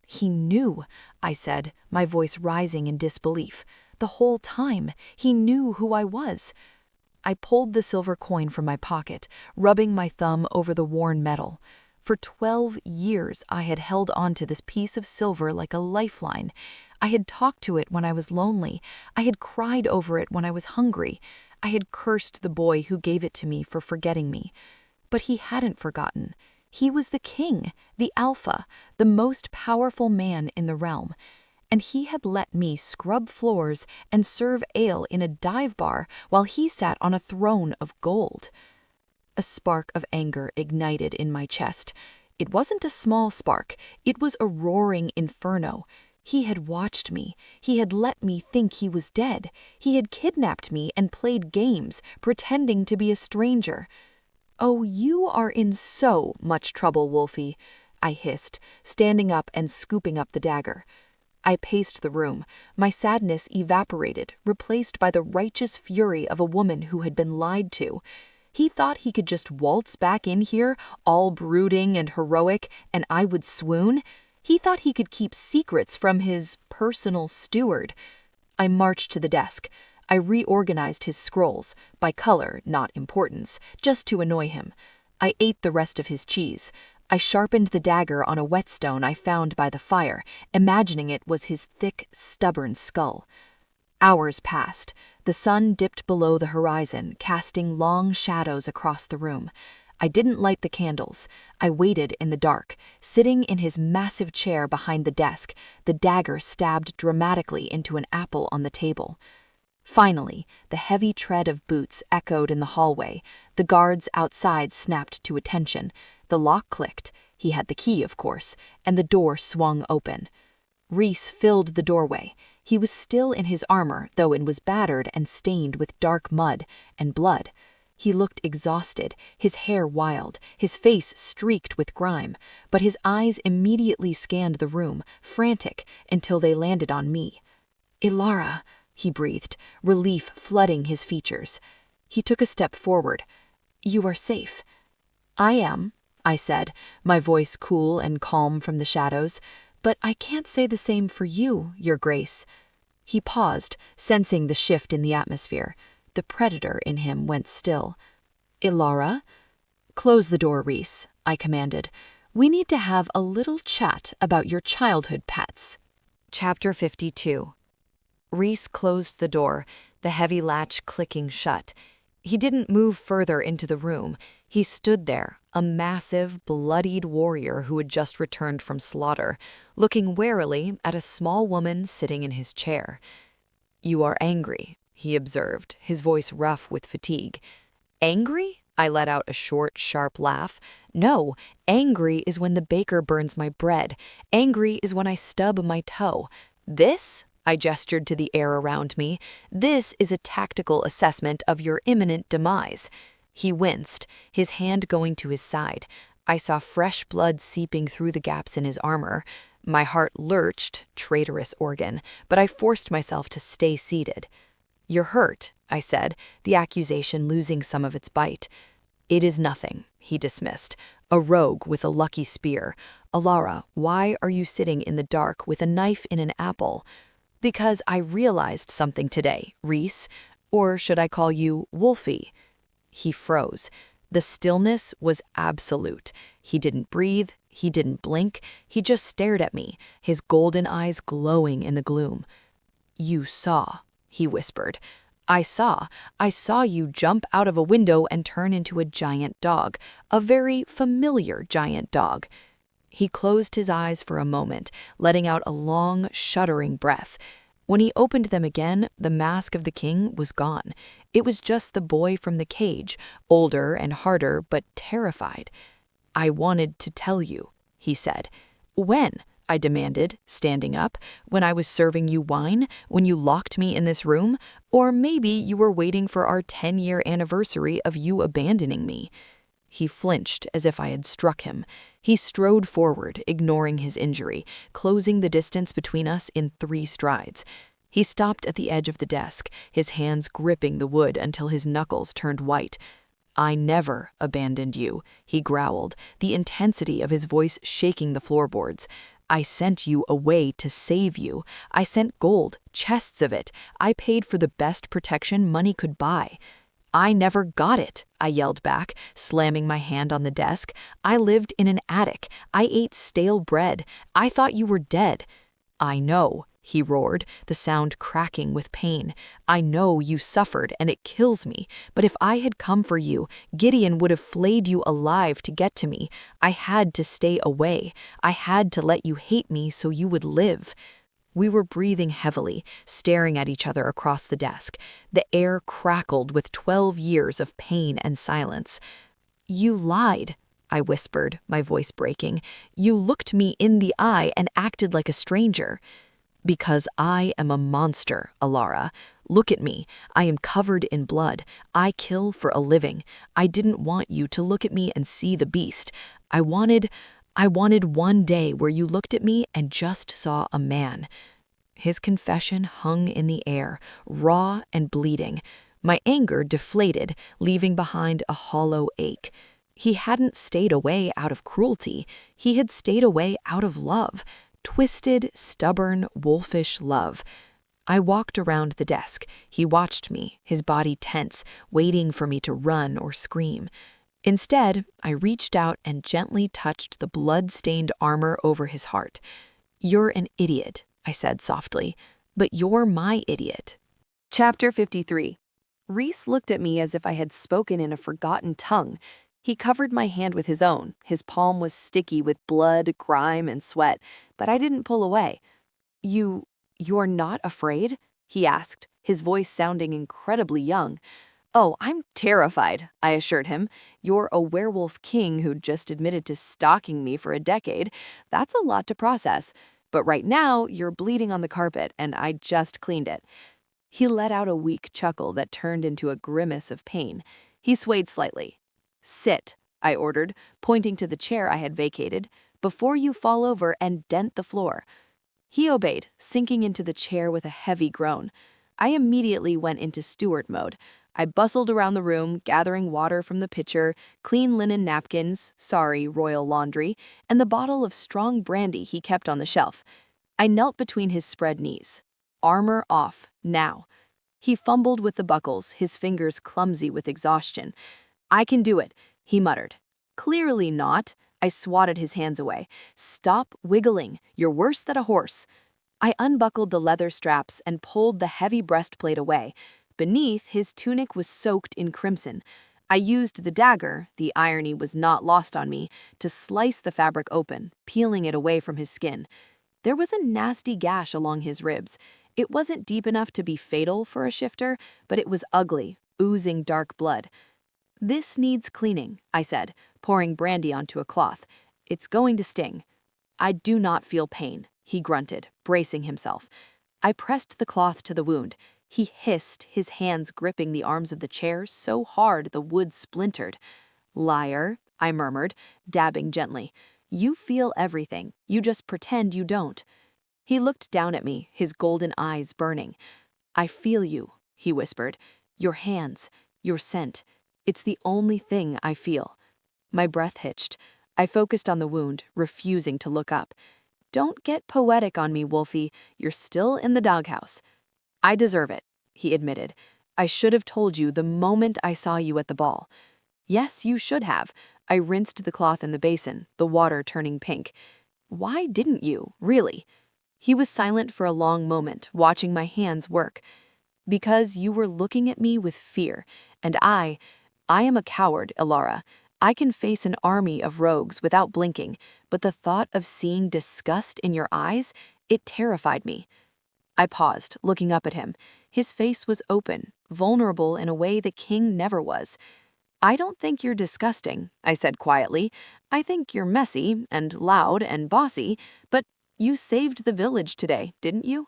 "He knew," I said, my voice rising in disbelief. "The whole time, he knew who I was." I pulled the silver coin from my pocket, rubbing my thumb over the worn metal. For 12 years I had held onto this piece of silver like a lifeline. I had talked to it when I was lonely. I had cried over it when I was hungry. I had cursed the boy who gave it to me for forgetting me. But he hadn't forgotten. He was the king, the alpha, the most powerful man in the realm. And he had let me scrub floors and serve ale in a dive bar while he sat on a throne of gold. A spark of anger ignited in my chest. It wasn't a small spark, it was a roaring inferno. He had watched me. He had let me think he was dead. He had kidnapped me and played games, pretending to be a stranger. "Oh, you are in so much trouble, Wolfie," I hissed, standing up and scooping up the dagger. I paced the room. My sadness evaporated, replaced by the righteous fury of a woman who had been lied to. He thought he could just waltz back in here, all brooding and heroic, and I would swoon. He thought he could keep secrets from his personal steward. I marched to the desk. I reorganized his scrolls, by color, not importance, just to annoy him. I ate the rest of his cheese. I sharpened the dagger on a whetstone I found by the fire, imagining it was his thick, stubborn skull. Hours passed. The sun dipped below the horizon, casting long shadows across the room. I didn't light the candles. I waited in the dark, sitting in his massive chair behind the desk, the dagger stabbed dramatically into an apple on the table. Finally, the heavy tread of boots echoed in the hallway. The guards outside snapped to attention. The lock clicked. He had the key, of course, and the door swung open. Rhys filled the doorway. He was still in his armor, though it was battered and stained with dark mud and blood. He looked exhausted, his hair wild, his face streaked with grime, but his eyes immediately scanned the room, frantic, until they landed on me. "Ilara," he breathed, relief flooding his features. He took a step forward. "You are safe." "I am," I said, my voice cool and calm from the shadows, "but I can't say the same for you, Your Grace." He paused, sensing the shift in the atmosphere. The predator in him went still. "Ilara?" "Close the door, Rhys," I commanded. "We need to have a little chat about your childhood pets." Chapter 52. Rhys closed the door, the heavy latch clicking shut. He didn't move further into the room. He stood there, a massive, bloodied warrior who had just returned from slaughter, looking warily at a small woman sitting in his chair. "You are angry," he observed, his voice rough with fatigue. "Angry?" I let out a short, sharp laugh. "No, angry is when the baker burns my bread. Angry is when I stub my toe. This," I gestured to the air around me, "this is a tactical assessment of your imminent demise." He winced, his hand going to his side. I saw fresh blood seeping through the gaps in his armor. My heart lurched, traitorous organ, but I forced myself to stay seated. "You're hurt," I said, the accusation losing some of its bite. "It is nothing," he dismissed. "A rogue with a lucky spear. Ilara, why are you sitting in the dark with a knife in an apple?" "Because I realized something today, Rhys. Or should I call you Wolfie?" He froze. The stillness was absolute. He didn't breathe, he didn't blink, he just stared at me, his golden eyes glowing in the gloom. "You saw," he whispered. I saw you jump out of a window and turn into a giant dog, a very familiar giant dog." He closed his eyes for a moment, letting out a long, shuddering breath. When he opened them again, the mask of the king was gone. It was just the boy from the cage, older and harder, but terrified. "I wanted to tell you," he said. "When?" I demanded, standing up. "When I was serving you wine? When you locked me in this room? Or maybe you were waiting for our 10-year anniversary of you abandoning me?" He flinched as if I had struck him. He strode forward, ignoring his injury, closing the distance between us in 3 strides. He stopped at the edge of the desk, his hands gripping the wood until his knuckles turned white. "I never abandoned you," he growled, the intensity of his voice shaking the floorboards. "I sent you away to save you. I sent gold, chests of it. I paid for the best protection money could buy." "I never got it," I yelled back, slamming my hand on the desk. "I lived in an attic. I ate stale bread. I thought you were dead." "I know," he roared, the sound cracking with pain. "I know you suffered, and it kills me, but if I had come for you, Gideon would have flayed you alive to get to me. I had to stay away. I had to let you hate me so you would live." We were breathing heavily, staring at each other across the desk. The air crackled with 12 years of pain and silence. "You lied," I whispered, my voice breaking. "You looked me in the eye and acted like a stranger." "Because I am a monster, Alara. Look at me. I am covered in blood. I kill for a living. I didn't want you to look at me and see the beast. I wanted one day where you looked at me and just saw a man." His confession hung in the air, raw and bleeding. My anger deflated, leaving behind a hollow ache. He hadn't stayed away out of cruelty. He had stayed away out of love. Twisted, stubborn, wolfish love. I walked around the desk. He watched me, his body tense, waiting for me to run or scream. Instead, I reached out and gently touched the blood-stained armor over his heart. "You're an idiot," I said softly, "but you're my idiot." Chapter 53. Reese looked at me as if I had spoken in a forgotten tongue. He covered my hand with his own. His palm was sticky with blood, grime, and sweat, but I didn't pull away. You're not afraid?" he asked, his voice sounding incredibly young. "Oh, I'm terrified," I assured him. "You're a werewolf king who just admitted to stalking me for a decade. That's a lot to process. But right now, you're bleeding on the carpet, and I just cleaned it." He let out a weak chuckle that turned into a grimace of pain. He swayed slightly. "Sit," I ordered, pointing to the chair I had vacated, "before you fall over and dent the floor." He obeyed, sinking into the chair with a heavy groan. I immediately went into steward mode. I bustled around the room, gathering water from the pitcher, clean linen napkins, sorry, royal laundry, and the bottle of strong brandy he kept on the shelf. I knelt between his spread knees. Armor off, now. He fumbled with the buckles, his fingers clumsy with exhaustion. "I can do it," he muttered. "Clearly not." I swatted his hands away. "Stop wiggling. You're worse than a horse." I unbuckled the leather straps and pulled the heavy breastplate away. Beneath, his tunic was soaked in crimson. I used the dagger, the irony was not lost on me, to slice the fabric open, peeling it away from his skin. There was a nasty gash along his ribs. It wasn't deep enough to be fatal for a shifter, but it was ugly, oozing dark blood. "This needs cleaning," I said, pouring brandy onto a cloth. "It's going to sting." "I do not feel pain," he grunted, bracing himself. I pressed the cloth to the wound. He hissed, his hands gripping the arms of the chair so hard the wood splintered. "Liar," I murmured, dabbing gently. "You feel everything. You just pretend you don't." He looked down at me, his golden eyes burning. "I feel you," he whispered. "Your hands, your scent. It's the only thing I feel." My breath hitched. I focused on the wound, refusing to look up. "Don't get poetic on me, Wolfie. You're still in the doghouse." "I deserve it," he admitted. "I should have told you the moment I saw you at the ball." "Yes, you should have." I rinsed the cloth in the basin, the water turning pink. "Why didn't you, really?" He was silent for a long moment, watching my hands work. "Because you were looking at me with fear, and I am a coward, Alara. I can face an army of rogues without blinking, but the thought of seeing disgust in your eyes, it terrified me." I paused, looking up at him. His face was open, vulnerable in a way the king never was. "I don't think you're disgusting," I said quietly. "I think you're messy and loud and bossy, but you saved the village today, didn't you?"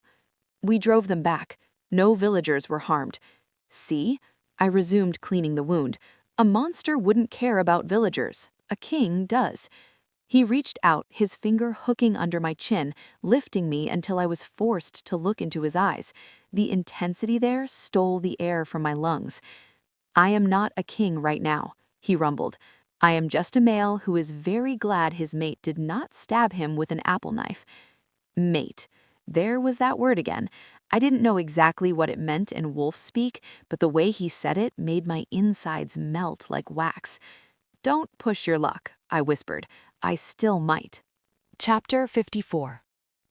"We drove them back. No villagers were harmed." "See?" I resumed cleaning the wound. "A monster wouldn't care about villagers. A king does." He reached out, his finger hooking under my chin, lifting me until I was forced to look into his eyes. The intensity there stole the air from my lungs. "I am not a king right now," he rumbled. "I am just a male who is very glad his mate did not stab him with an apple knife." Mate. There was that word again. I didn't know exactly what it meant in wolf speak, but the way he said it made my insides melt like wax. "Don't push your luck," I whispered. "I still might." Chapter 54.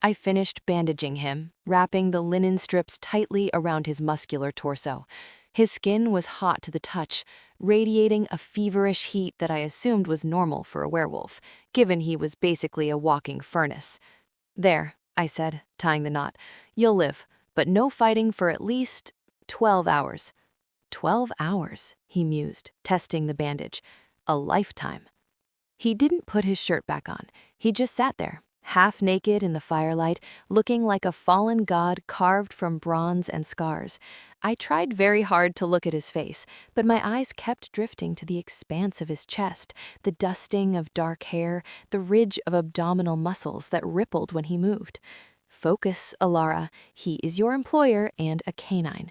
I finished bandaging him, wrapping the linen strips tightly around his muscular torso. His skin was hot to the touch, radiating a feverish heat that I assumed was normal for a werewolf, given he was basically a walking furnace. "There," I said, tying the knot. "You'll live, but no fighting for at least 12 hours. 12 hours, he mused, testing the bandage. A lifetime. He didn't put his shirt back on. He just sat there, half naked in the firelight, looking like a fallen god carved from bronze and scars. I tried very hard to look at his face, but my eyes kept drifting to the expanse of his chest, the dusting of dark hair, the ridge of abdominal muscles that rippled when he moved. "Focus, Alara. He is your employer and a canine."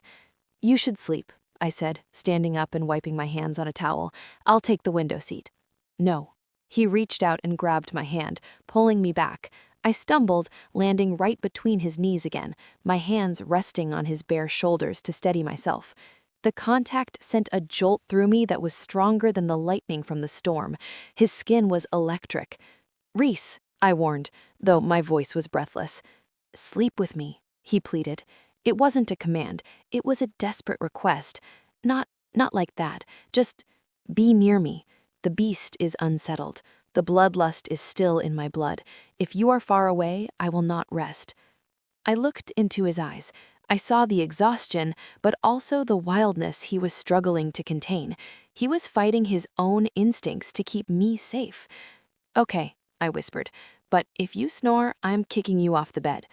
"You should sleep," I said, standing up and wiping my hands on a towel. "I'll take the window seat." "No." He reached out and grabbed my hand, pulling me back. I stumbled, landing right between his knees again, my hands resting on his bare shoulders to steady myself. The contact sent a jolt through me that was stronger than the lightning from the storm. His skin was electric. "Rhys," I warned, though my voice was breathless. "Sleep with me," he pleaded. It wasn't a command, it was a desperate request. Not like that, just be near me. The beast is unsettled. The bloodlust is still in my blood. If you are far away, I will not rest. I looked into his eyes. I saw the exhaustion, but also the wildness he was struggling to contain. He was fighting his own instincts to keep me safe. "Okay," I whispered, "but if you snore, I'm kicking you off the bed."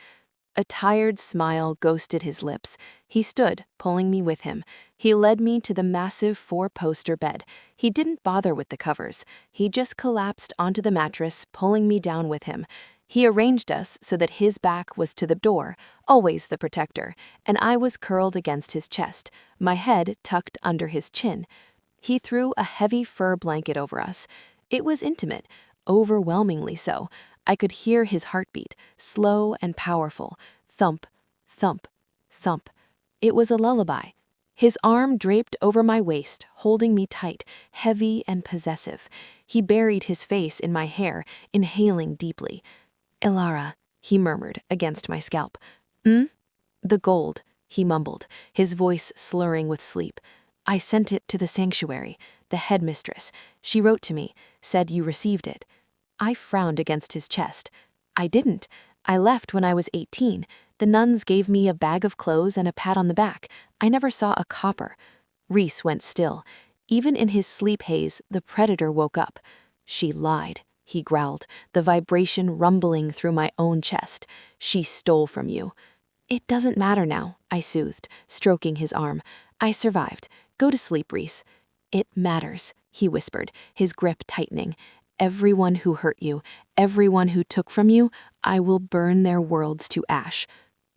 A tired smile ghosted his lips. He stood, pulling me with him. He led me to the massive 4-poster bed. He didn't bother with the covers. He just collapsed onto the mattress, pulling me down with him. He arranged us so that his back was to the door, always the protector, and I was curled against his chest, my head tucked under his chin. He threw a heavy fur blanket over us. It was intimate, overwhelmingly so. I could hear his heartbeat, slow and powerful. Thump, thump, thump. It was a lullaby. His arm draped over my waist, holding me tight, heavy and possessive. He buried his face in my hair, inhaling deeply. "Alara," he murmured against my scalp. "The gold," he mumbled, his voice slurring with sleep. "I sent it to the sanctuary, the headmistress. She wrote to me, said you received it." I frowned against his chest. "I didn't. I left when I was 18. The nuns gave me a bag of clothes and a pat on the back. I never saw a copper." Rhys went still. Even in his sleep haze, the predator woke up. "She lied," he growled, the vibration rumbling through my own chest. "She stole from you." "It doesn't matter now," I soothed, stroking his arm. "I survived. Go to sleep, Rhys." "It matters," he whispered, his grip tightening. "Everyone who hurt you, everyone who took from you, I will burn their worlds to ash."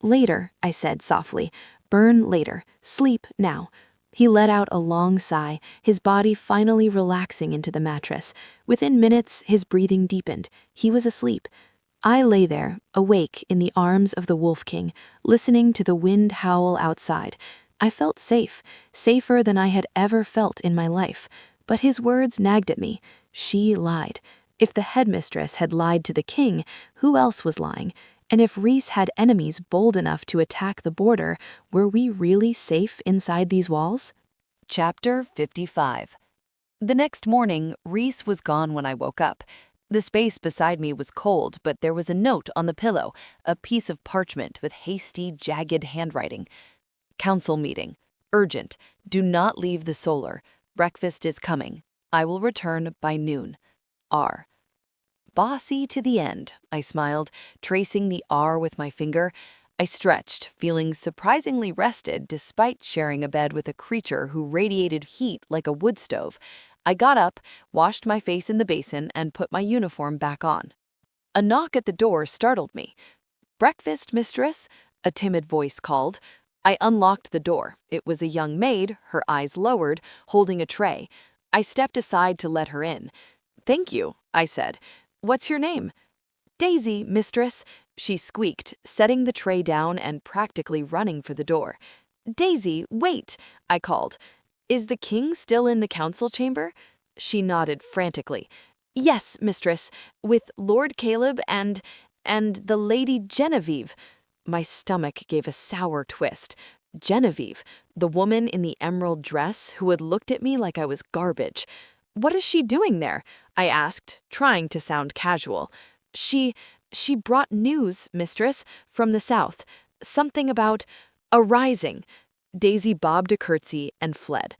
"Later," I said softly. "Burn later. Sleep now." He let out a long sigh, his body finally relaxing into the mattress. Within minutes, his breathing deepened. He was asleep. I lay there, awake in the arms of the Wolf King, listening to the wind howl outside. I felt safe, safer than I had ever felt in my life. But his words nagged at me. She lied. If the headmistress had lied to the king, who else was lying? And if Rhys had enemies bold enough to attack the border, were we really safe inside these walls? Chapter 55. The next morning, Rhys was gone when I woke up. The space beside me was cold, but there was a note on the pillow, a piece of parchment with hasty, jagged handwriting. "Council meeting. Urgent. Do not leave the solar. Breakfast is coming. I will return by noon. R." Bossy to the end, I smiled, tracing the R with my finger. I stretched, feeling surprisingly rested despite sharing a bed with a creature who radiated heat like a wood stove. I got up, washed my face in the basin, and put my uniform back on. A knock at the door startled me. "Breakfast, mistress?" a timid voice called. I unlocked the door. It was a young maid, her eyes lowered, holding a tray. I stepped aside to let her in. "Thank you," I said. "What's your name?" "Daisy, mistress," she squeaked, setting the tray down and practically running for the door. "Daisy, wait," I called. "Is the king still in the council chamber?" She nodded frantically. "Yes, mistress, with Lord Caleb and And the Lady Genevieve. My stomach gave a sour twist. Genevieve, the woman in the emerald dress who had looked at me like I was garbage. What is she doing there? I asked, trying to sound casual. She brought news, mistress, from the south. Something about a rising. Daisy bobbed a curtsy and fled.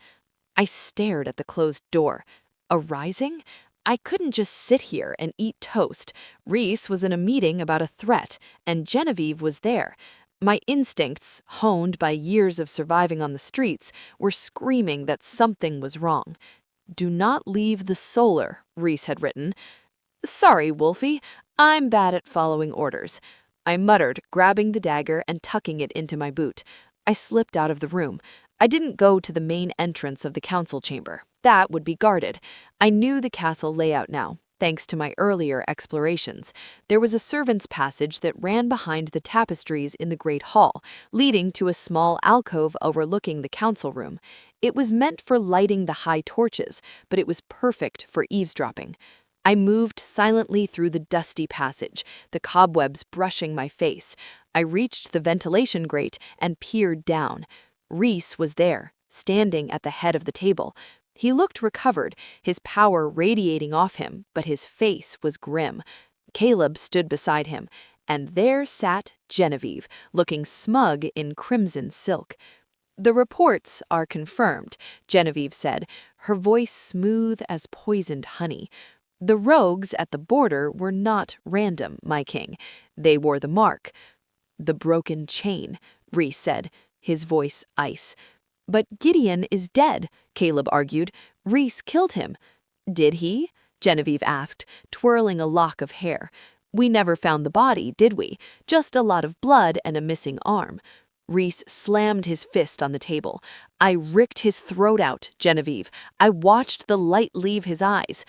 I stared at the closed door. A rising? I couldn't just sit here and eat toast. Reese was in a meeting about a threat, and Genevieve was there. My instincts, honed by years of surviving on the streets, were screaming that something was wrong. "Do not leave the solar," Reese had written. "Sorry, Wolfie, I'm bad at following orders," I muttered, grabbing the dagger and tucking it into my boot. I slipped out of the room. I didn't go to the main entrance of the council chamber. That would be guarded. I knew the castle layout now, thanks to my earlier explorations. There was a servant's passage that ran behind the tapestries in the great hall, leading to a small alcove overlooking the council room. It was meant for lighting the high torches, but it was perfect for eavesdropping. I moved silently through the dusty passage, the cobwebs brushing my face. I reached the ventilation grate and peered down. Reese was there, standing at the head of the table. He looked recovered, his power radiating off him, but his face was grim. Caleb stood beside him, and there sat Genevieve, looking smug in crimson silk. "The reports are confirmed," Genevieve said, her voice smooth as poisoned honey. "The rogues at the border were not random, my king. They wore the mark." "The broken chain," Reese said, his voice ice. "But Gideon is dead," Caleb argued. "Reese killed him." "Did he?" Genevieve asked, twirling a lock of hair. "We never found the body, did we? Just a lot of blood and a missing arm." Reese slammed his fist on the table. "I ripped his throat out, Genevieve. I watched the light leave his eyes."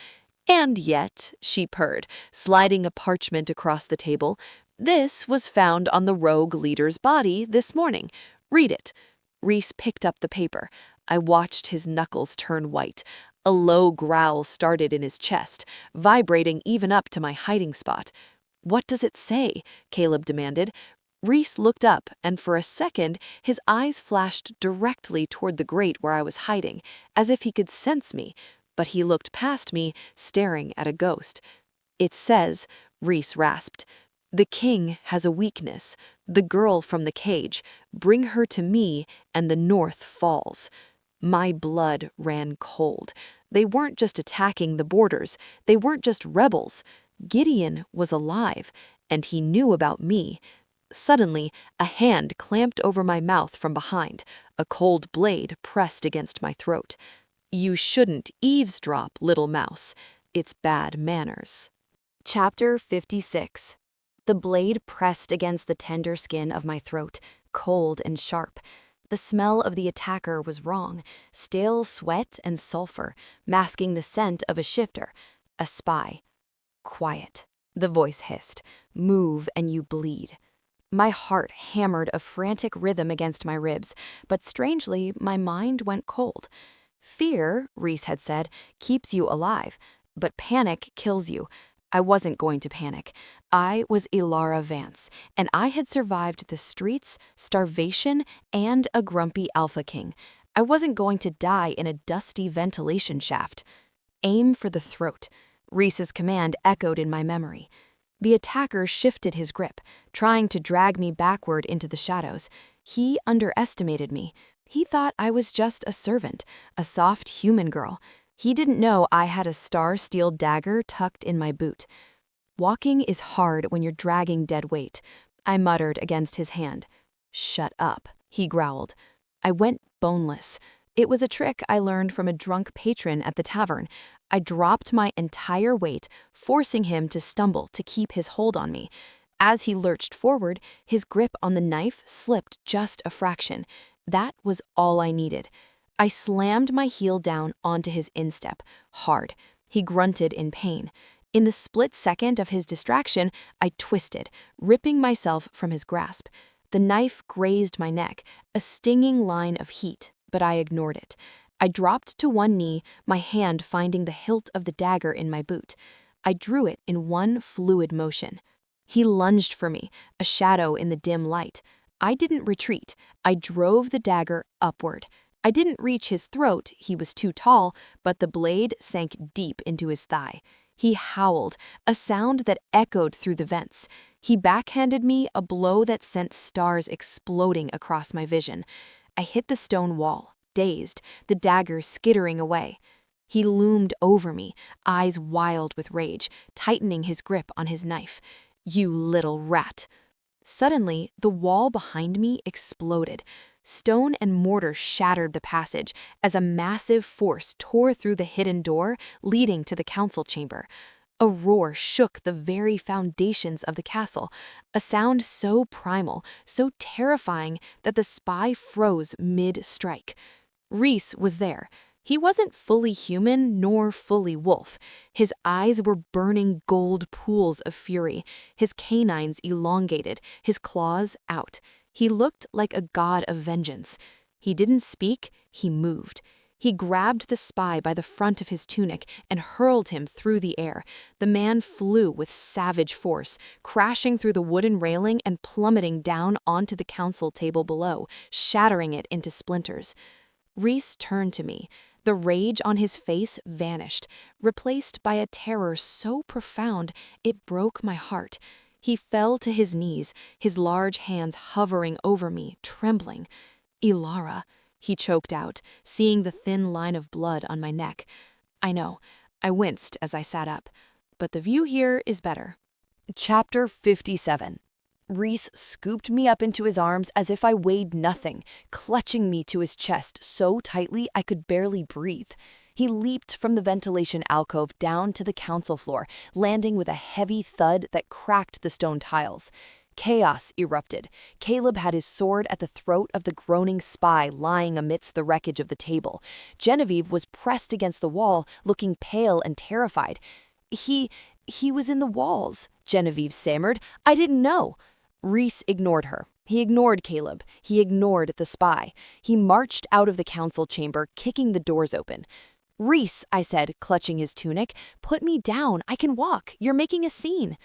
"And yet," she purred, sliding a parchment across the table, "this was found on the rogue leader's body this morning. Read it." Reese picked up the paper. I watched his knuckles turn white. A low growl started in his chest, vibrating even up to my hiding spot. "What does it say?" Caleb demanded. Reese looked up, and for a second, his eyes flashed directly toward the grate where I was hiding, as if he could sense me. But he looked past me, staring at a ghost. "It says," Reese rasped, "the king has a weakness. The girl from the cage. Bring her to me, and the north falls." My blood ran cold. They weren't just attacking the borders. They weren't just rebels. Gideon was alive, and he knew about me. Suddenly, a hand clamped over my mouth from behind. A cold blade pressed against my throat. "You shouldn't eavesdrop, little mouse. It's bad manners." Chapter 56. The blade pressed against the tender skin of my throat, cold and sharp. The smell of the attacker was wrong, stale sweat and sulfur, masking the scent of a shifter, a spy. "Quiet," the voice hissed. "Move and you bleed." My heart hammered a frantic rhythm against my ribs, but strangely, my mind went cold. "Fear," Reese had said, "keeps you alive, but panic kills you." I wasn't going to panic. I was Ilara Vance, and I had survived the streets, starvation, and a grumpy Alpha King. I wasn't going to die in a dusty ventilation shaft. "Aim for the throat." Reese's command echoed in my memory. The attacker shifted his grip, trying to drag me backward into the shadows. He underestimated me. He thought I was just a servant, a soft human girl. He didn't know I had a star-steel dagger tucked in my boot. "Walking is hard when you're dragging dead weight," I muttered against his hand. "Shut up," he growled. I went boneless. It was a trick I learned from a drunk patron at the tavern. I dropped my entire weight, forcing him to stumble to keep his hold on me. As he lurched forward, his grip on the knife slipped just a fraction. That was all I needed. I slammed my heel down onto his instep, hard. He grunted in pain. In the split second of his distraction, I twisted, ripping myself from his grasp. The knife grazed my neck, a stinging line of heat, but I ignored it. I dropped to one knee, my hand finding the hilt of the dagger in my boot. I drew it in one fluid motion. He lunged for me, a shadow in the dim light. I didn't retreat. I drove the dagger upward. I didn't reach his throat, he was too tall, but the blade sank deep into his thigh. He howled, a sound that echoed through the vents. He backhanded me a blow that sent stars exploding across my vision. I hit the stone wall, dazed, the dagger skittering away. He loomed over me, eyes wild with rage, tightening his grip on his knife. "You little rat." Suddenly, the wall behind me exploded. Stone and mortar shattered the passage as a massive force tore through the hidden door leading to the council chamber. A roar shook the very foundations of the castle, a sound so primal, so terrifying that the spy froze mid-strike. Rhys was there. He wasn't fully human nor fully wolf. His eyes were burning gold pools of fury, his canines elongated, his claws out. He looked like a god of vengeance. He didn't speak, he moved. He grabbed the spy by the front of his tunic and hurled him through the air. The man flew with savage force, crashing through the wooden railing and plummeting down onto the council table below, shattering it into splinters. Rhys turned to me. The rage on his face vanished, replaced by a terror so profound it broke my heart. He fell to his knees, his large hands hovering over me, trembling. "Ilara," he choked out, seeing the thin line of blood on my neck. I know, I winced as I sat up, but the view here is better. Chapter 57. Rhys scooped me up into his arms as if I weighed nothing, clutching me to his chest so tightly I could barely breathe. He leaped from the ventilation alcove down to the council floor, landing with a heavy thud that cracked the stone tiles. Chaos erupted. Caleb had his sword at the throat of the groaning spy lying amidst the wreckage of the table. Genevieve was pressed against the wall, looking pale and terrified. He was in the walls," Genevieve stammered. "I didn't know." Rhys ignored her. He ignored Caleb. He ignored the spy. He marched out of the council chamber, kicking the doors open. "Rhys," I said, clutching his tunic, "put me down. I can walk. You're making a scene."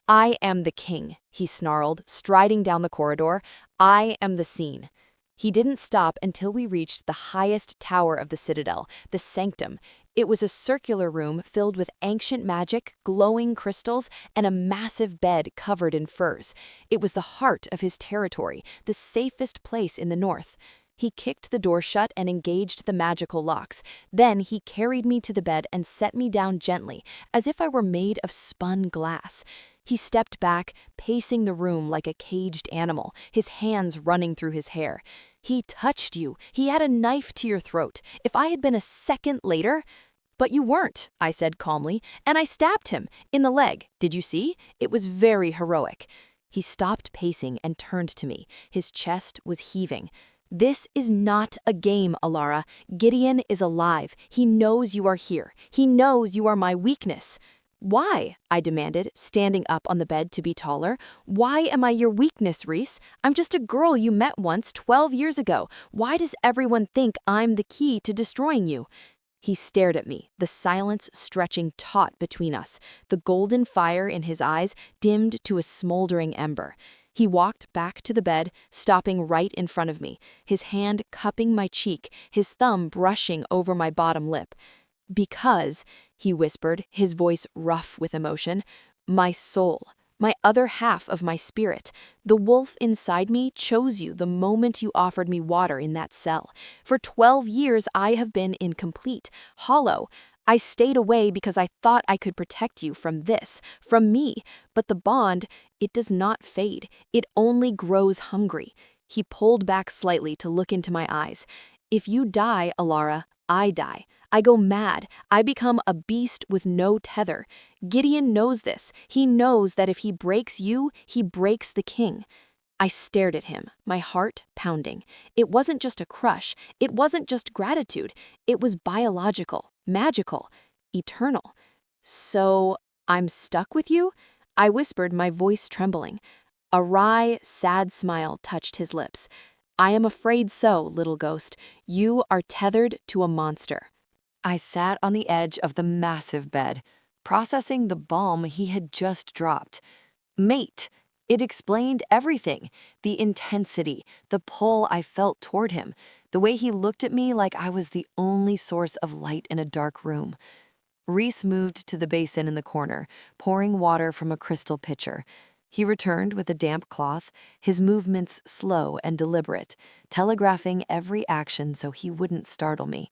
"I am the king," he snarled, striding down the corridor. "I am the scene." He didn't stop until we reached the highest tower of the citadel, the sanctum. It was a circular room filled with ancient magic, glowing crystals, and a massive bed covered in furs. It was the heart of his territory, the safest place in the north. He kicked the door shut and engaged the magical locks. Then he carried me to the bed and set me down gently, as if I were made of spun glass. He stepped back, pacing the room like a caged animal, his hands running through his hair. "He touched you. He had a knife to your throat. If I had been a second later—" "But you weren't," I said calmly, "and I stabbed him in the leg. Did you see? It was very heroic." He stopped pacing and turned to me. His chest was heaving. "This is not a game, Alara. Gideon is alive. He knows you are here. He knows you are my weakness." "Why?" I demanded, standing up on the bed to be taller. "Why am I your weakness, Rhys? I'm just a girl you met once 12 years ago. Why does everyone think I'm the key to destroying you?" He stared at me, the silence stretching taut between us, the golden fire in his eyes dimmed to a smoldering ember. He walked back to the bed, stopping right in front of me, his hand cupping my cheek, his thumb brushing over my bottom lip. "Because," he whispered, his voice rough with emotion, "my soul, my other half of my spirit, the wolf inside me chose you the moment you offered me water in that cell. For 12 years I have been incomplete, hollow. I stayed away because I thought I could protect you from this, from me. But the bond, it does not fade. It only grows hungry." He pulled back slightly to look into my eyes. "If you die, Alara, I die. I go mad. I become a beast with no tether. Gideon knows this. He knows that if he breaks you, he breaks the king." I stared at him, my heart pounding. It wasn't just a crush. It wasn't just gratitude. It was biological, magical, eternal. "So, I'm stuck with you?" I whispered, my voice trembling. A wry, sad smile touched his lips. "I am afraid so, little ghost. You are tethered to a monster." I sat on the edge of the massive bed, processing the bomb he had just dropped. Mate. It explained everything. The intensity, the pull I felt toward him, the way he looked at me like I was the only source of light in a dark room. Reese moved to the basin in the corner, pouring water from a crystal pitcher. He returned with a damp cloth, his movements slow and deliberate, telegraphing every action so he wouldn't startle me.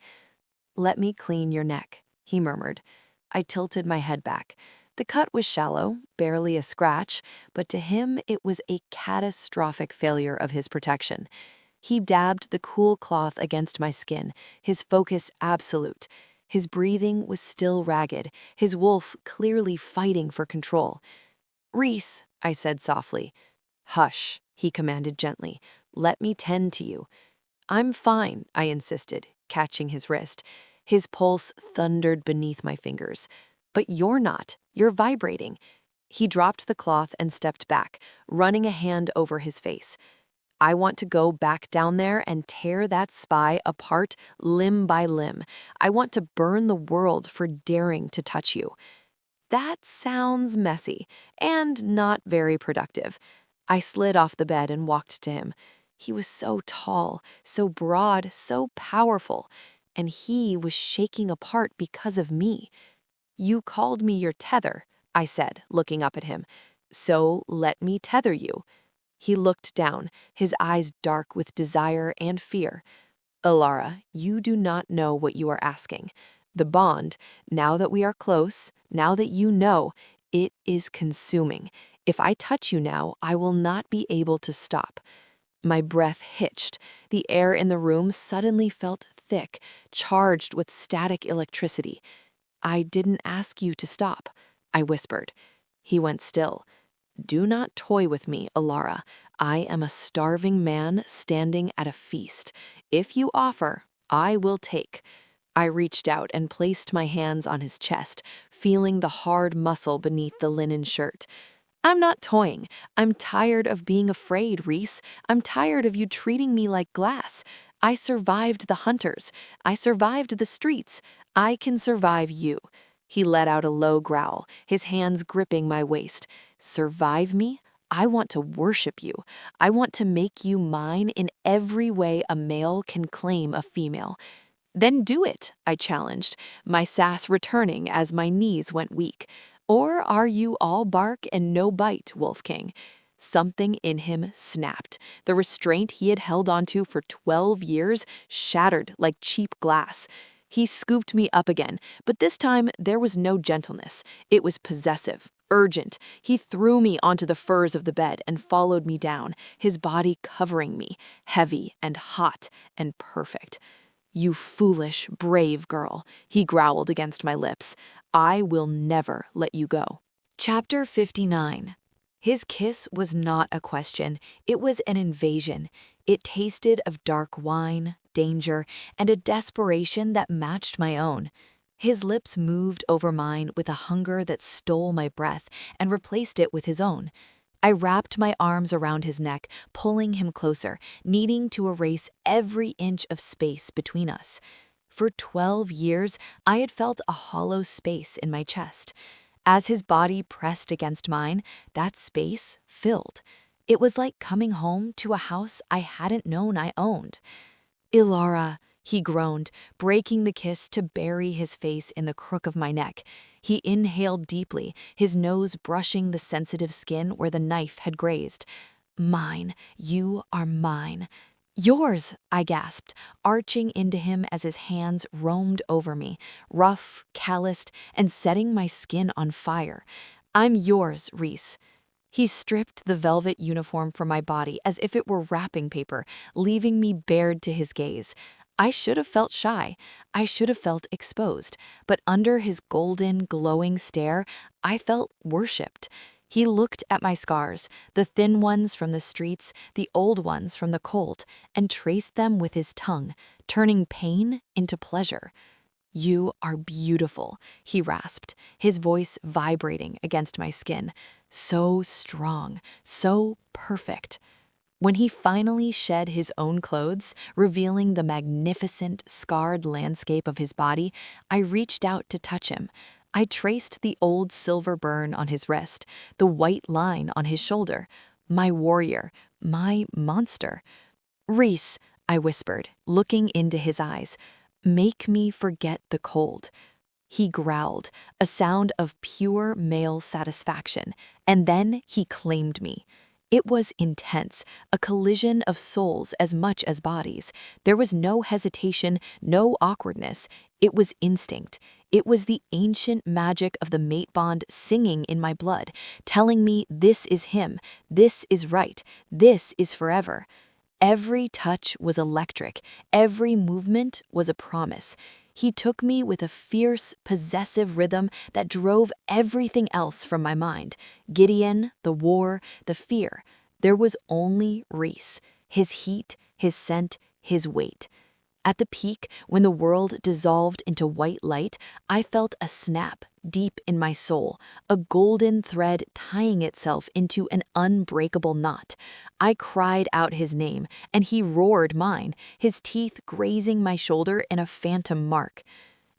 "Let me clean your neck," he murmured. I tilted my head back. The cut was shallow, barely a scratch, but to him it was a catastrophic failure of his protection. He dabbed the cool cloth against my skin, his focus absolute. His breathing was still ragged, his wolf clearly fighting for control. "Reese," I said softly. "Hush," he commanded gently. "Let me tend to you." "I'm fine," I insisted, catching his wrist. His pulse thundered beneath my fingers. "But you're not. You're vibrating." He dropped the cloth and stepped back, running a hand over his face. "I want to go back down there and tear that spy apart limb by limb. I want to burn the world for daring to touch you." That sounds messy and not very productive. I slid off the bed and walked to him. He was so tall, so broad, so powerful, and he was shaking apart because of me. "You called me your tether," I said, looking up at him. "So let me tether you." He looked down, his eyes dark with desire and fear. "Alara, you do not know what you are asking. The bond, now that we are close, now that you know, it is consuming. If I touch you now, I will not be able to stop." My breath hitched. The air in the room suddenly felt thick, charged with static electricity. "I didn't ask you to stop," I whispered. He went still. "Do not toy with me, Alara. I am a starving man standing at a feast. If you offer, I will take." I reached out and placed my hands on his chest, feeling the hard muscle beneath the linen shirt. "I'm not toying. I'm tired of being afraid, Reese. I'm tired of you treating me like glass. I survived the hunters. I survived the streets. I can survive you." He let out a low growl, his hands gripping my waist. "Survive me? I want to worship you. I want to make you mine in every way a male can claim a female." "Then do it," I challenged, my sass returning as my knees went weak. "Or are you all bark and no bite, Wolf King?" Something in him snapped. The restraint he had held onto for 12 years shattered like cheap glass. He scooped me up again, but this time there was no gentleness. It was possessive, urgent. He threw me onto the furs of the bed and followed me down, his body covering me, heavy and hot and perfect. "You foolish, brave girl," he growled against my lips. "I will never let you go." Chapter 59. His kiss was not a question, it was an invasion. It tasted of dark wine, danger, and a desperation that matched my own. His lips moved over mine with a hunger that stole my breath and replaced it with his own. I wrapped my arms around his neck, pulling him closer, needing to erase every inch of space between us. For 12 years, I had felt a hollow space in my chest. As his body pressed against mine, that space filled. It was like coming home to a house I hadn't known I owned. "Ilara," he groaned, breaking the kiss to bury his face in the crook of my neck. He inhaled deeply, his nose brushing the sensitive skin where the knife had grazed. "Mine, you are mine." "Yours," I gasped, arching into him as his hands roamed over me, rough, calloused, and setting my skin on fire. "I'm yours, Reese." He stripped the velvet uniform from my body as if it were wrapping paper, leaving me bared to his gaze. I should have felt shy. I should have felt exposed. But under his golden, glowing stare, I felt worshipped. He looked at my scars, the thin ones from the streets, the old ones from the cold, and traced them with his tongue, turning pain into pleasure. "You are beautiful," he rasped, his voice vibrating against my skin. So strong, so perfect. When he finally shed his own clothes, revealing the magnificent, scarred landscape of his body, I reached out to touch him. I traced the old silver burn on his wrist, the white line on his shoulder. My warrior, my monster. Rhys, I whispered, looking into his eyes, make me forget the cold. He growled, a sound of pure male satisfaction, and then he claimed me. It was intense, a collision of souls as much as bodies. There was no hesitation, no awkwardness. It was instinct. It was the ancient magic of the mate bond singing in my blood, telling me this is him, this is right, this is forever. Every touch was electric, every movement was a promise. He took me with a fierce, possessive rhythm that drove everything else from my mind. Gideon, the war, the fear. There was only Rhys, his heat, his scent, his weight. At the peak, when the world dissolved into white light, I felt a snap deep in my soul, a golden thread tying itself into an unbreakable knot. I cried out his name, and he roared mine, his teeth grazing my shoulder in a phantom mark.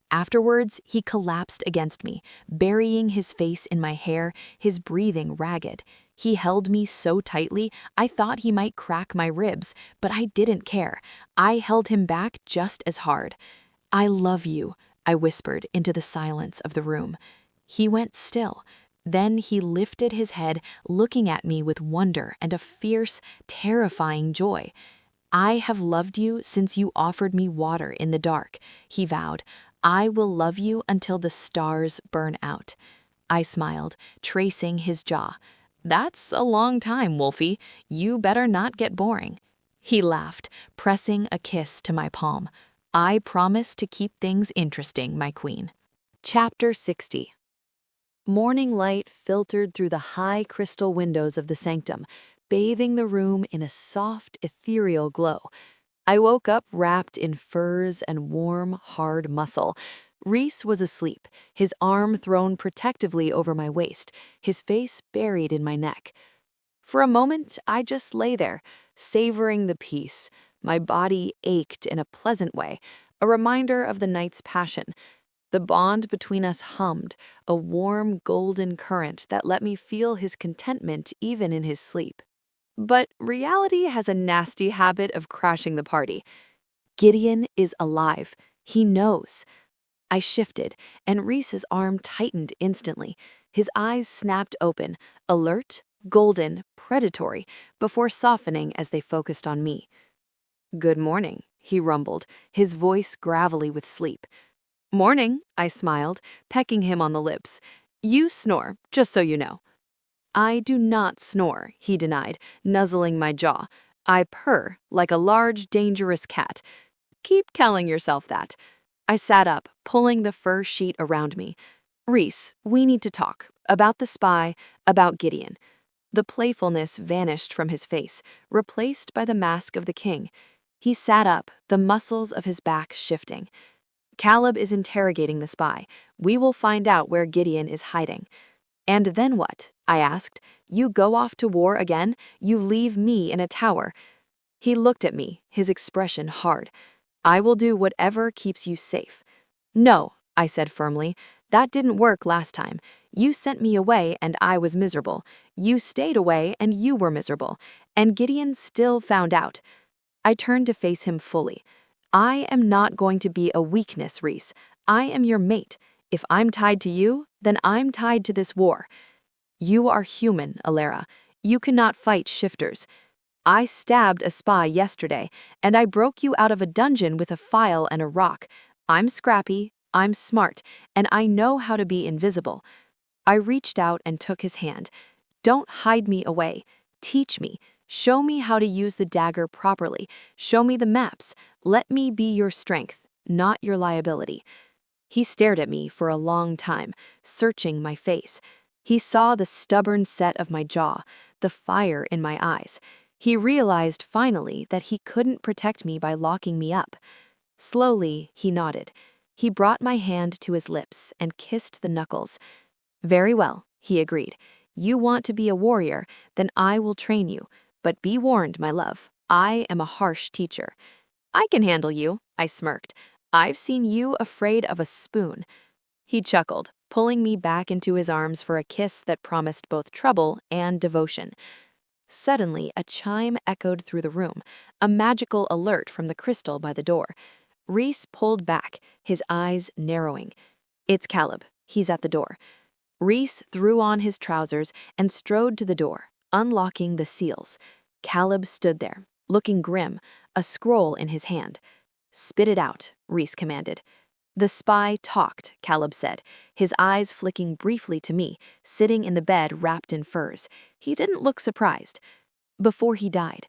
Afterwards, he collapsed against me, burying his face in my hair, his breathing ragged. He held me so tightly, I thought he might crack my ribs, but I didn't care. I held him back just as hard. I love you, I whispered into the silence of the room. He went still. Then he lifted his head, looking at me with wonder and a fierce, terrifying joy. I have loved you since you offered me water in the dark, he vowed. I will love you until the stars burn out. I smiled, tracing his jaw. That's a long time, Wolfie. You better not get boring. He laughed, pressing a kiss to my palm. I promise to keep things interesting, my queen. Chapter 60. Morning light filtered through the high crystal windows of the sanctum, bathing the room in a soft, ethereal glow. I woke up wrapped in furs and warm, hard muscle. Rhys was asleep, his arm thrown protectively over my waist, his face buried in my neck. For a moment, I just lay there, savoring the peace. My body ached in a pleasant way, a reminder of the night's passion. The bond between us hummed, a warm, golden current that let me feel his contentment even in his sleep. But reality has a nasty habit of crashing the party. Gideon is alive. He knows. I shifted, and Rhys's arm tightened instantly. His eyes snapped open, alert, golden, predatory, before softening as they focused on me. "Good morning," he rumbled, his voice gravelly with sleep. "Morning," I smiled, pecking him on the lips. "You snore, just so you know." "I do not snore," he denied, nuzzling my jaw. "I purr like a large, dangerous cat. Keep telling yourself that." I sat up, pulling the fur sheet around me. "Rhys, we need to talk. About the spy, about Gideon." The playfulness vanished from his face, replaced by the mask of the king. He sat up, the muscles of his back shifting. "Caleb is interrogating the spy. We will find out where Gideon is hiding." "And then what?" I asked. "You go off to war again? You leave me in a tower?" He looked at me, his expression hard. "I will do whatever keeps you safe." "No," I said firmly. "That didn't work last time. You sent me away and I was miserable. You stayed away and you were miserable. And Gideon still found out." I turned to face him fully. "I am not going to be a weakness, Rhys. I am your mate. If I'm tied to you, then I'm tied to this war. You are human, Alara. You cannot fight shifters. I stabbed a spy yesterday, and I broke you out of a dungeon with a file and a rock. I'm scrappy, I'm smart, and I know how to be invisible." I reached out and took his hand. "Don't hide me away. Teach me. Show me how to use the dagger properly. Show me the maps. Let me be your strength, not your liability." He stared at me for a long time, searching my face. He saw the stubborn set of my jaw, the fire in my eyes. He realized finally that he couldn't protect me by locking me up. Slowly, he nodded. He brought my hand to his lips and kissed the knuckles. "Very well," he agreed. "You want to be a warrior, then I will train you. But be warned, my love, I am a harsh teacher." "I can handle you," I smirked. "I've seen you afraid of a spoon." He chuckled. pulling me back into his arms for a kiss that promised both trouble and devotion. Suddenly, a chime echoed through the room, a magical alert from the crystal by the door. Rhys pulled back, his eyes narrowing. "It's Caleb. He's at the door." Rhys threw on his trousers and strode to the door, unlocking the seals. Caleb stood there, looking grim, a scroll in his hand. "Spit it out," Rhys commanded. "The spy talked," Caleb said, his eyes flicking briefly to me, sitting in the bed wrapped in furs. He didn't look surprised. "Before he died."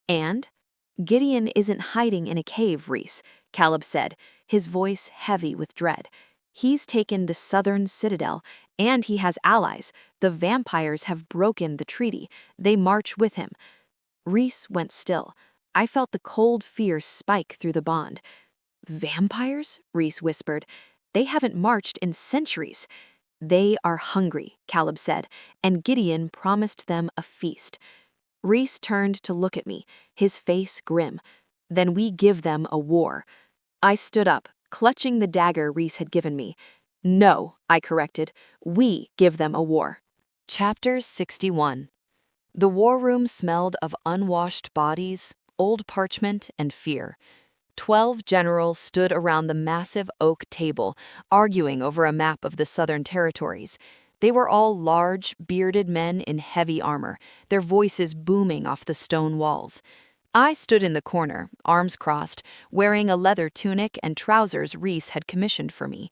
"And?" "Gideon isn't hiding in a cave, Rhys," Caleb said, his voice heavy with dread. "He's taken the southern citadel, and he has allies. The vampires have broken the treaty. They march with him." Rhys went still. I felt the cold fear spike through the bond. "Vampires?" Rhys whispered. "They haven't marched in centuries." "They are hungry," Caleb said, "and Gideon promised them a feast." Rhys turned to look at me, his face grim. "Then we give them a war." I stood up, clutching the dagger Rhys had given me. "No," I corrected. "We give them a war." Chapter 61. The war room smelled of unwashed bodies, old parchment, and fear. 12 generals stood around the massive oak table, arguing over a map of the southern territories. They were all large, bearded men in heavy armor, their voices booming off the stone walls. I stood in the corner, arms crossed, wearing a leather tunic and trousers Rhys had commissioned for me.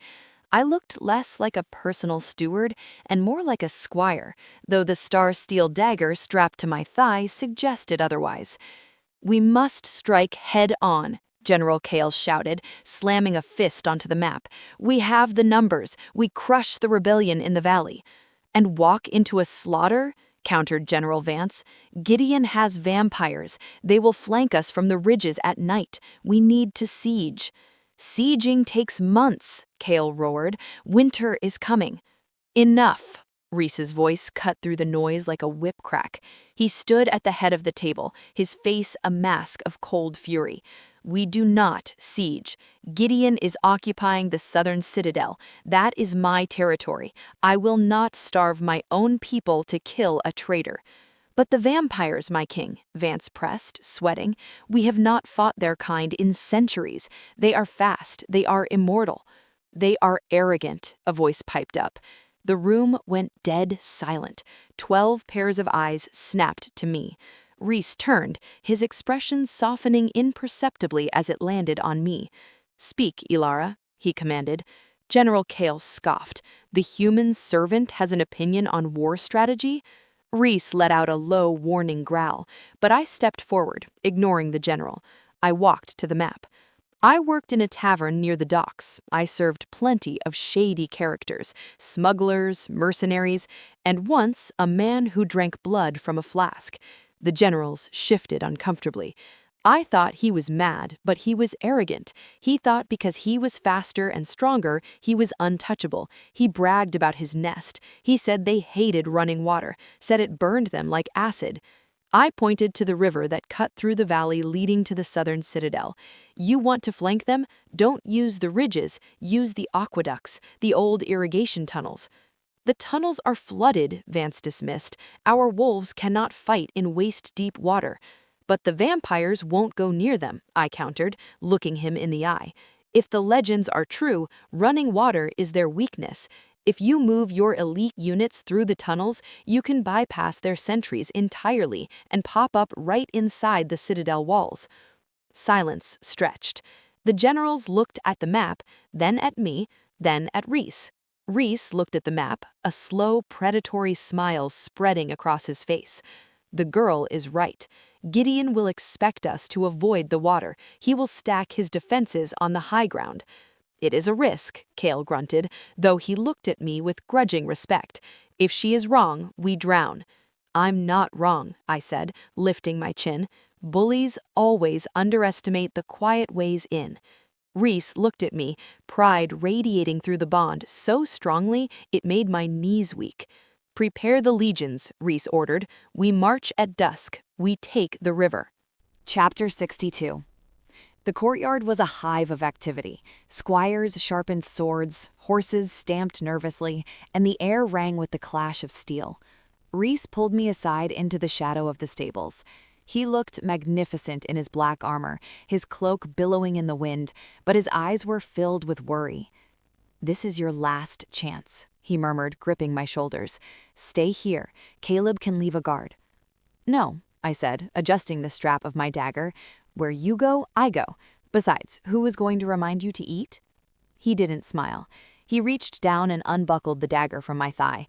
I looked less like a personal steward and more like a squire, though the star-steel dagger strapped to my thigh suggested otherwise. "We must strike head-on," General Kale shouted, slamming a fist onto the map. "We have the numbers. We crush the rebellion in the valley." "And walk into a slaughter?" countered General Vance. "Gideon has vampires. They will flank us from the ridges at night. We need to siege." "Sieging takes months," Kale roared. "Winter is coming." "Enough." Rhys's voice cut through the noise like a whip crack. He stood at the head of the table, his face a mask of cold fury. "We do not siege. Gideon is occupying the southern citadel. That is my territory. I will not starve my own people to kill a traitor." "But the vampires, my king," Vance pressed, sweating. "We have not fought their kind in centuries. They are fast. They are immortal." "They are arrogant," a voice piped up. The room went dead silent. 12 pairs of eyes snapped to me. Rhys turned, his expression softening imperceptibly as it landed on me. "Speak, Ilara," he commanded. General Kale scoffed. "The human servant has an opinion on war strategy?" Rhys let out a low, warning growl, but I stepped forward, ignoring the general. I walked to the map. "I worked in a tavern near the docks. I served plenty of shady characters, smugglers, mercenaries, and once a man who drank blood from a flask." The generals shifted uncomfortably. I thought he was mad, but he was arrogant. He thought because he was faster and stronger, he was untouchable. He bragged about his nest. He said they hated running water, said it burned them like acid. I pointed to the river that cut through the valley leading to the southern citadel. "You want to flank them? Don't use the ridges, use the aqueducts, the old irrigation tunnels." "The tunnels are flooded," Vance dismissed. "Our wolves cannot fight in waist-deep water." "But the vampires won't go near them," I countered, looking him in the eye. "If the legends are true, running water is their weakness. If you move your elite units through the tunnels, you can bypass their sentries entirely and pop up right inside the citadel walls." Silence stretched. The generals looked at the map, then at me, then at Rhys. Rhys looked at the map, a slow, predatory smile spreading across his face. "The girl is right. Gideon will expect us to avoid the water. He will stack his defenses on the high ground." "It is a risk," Kale grunted, though he looked at me with grudging respect. "If she is wrong, we drown." "I'm not wrong," I said, lifting my chin. "Bullies always underestimate the quiet ways in." Rhys looked at me, pride radiating through the bond so strongly it made my knees weak. "Prepare the legions," Rhys ordered. "We march at dusk. We take the river." Chapter 62. The courtyard was a hive of activity. Squires sharpened swords, horses stamped nervously, and the air rang with the clash of steel. Rhys pulled me aside into the shadow of the stables. He looked magnificent in his black armor, his cloak billowing in the wind, but his eyes were filled with worry. "This is your last chance," he murmured, gripping my shoulders. "Stay here. Caleb can leave a guard." "No," I said, adjusting the strap of my dagger. "Where you go, I go. Besides, who is going to remind you to eat?" He didn't smile. He reached down and unbuckled the dagger from my thigh.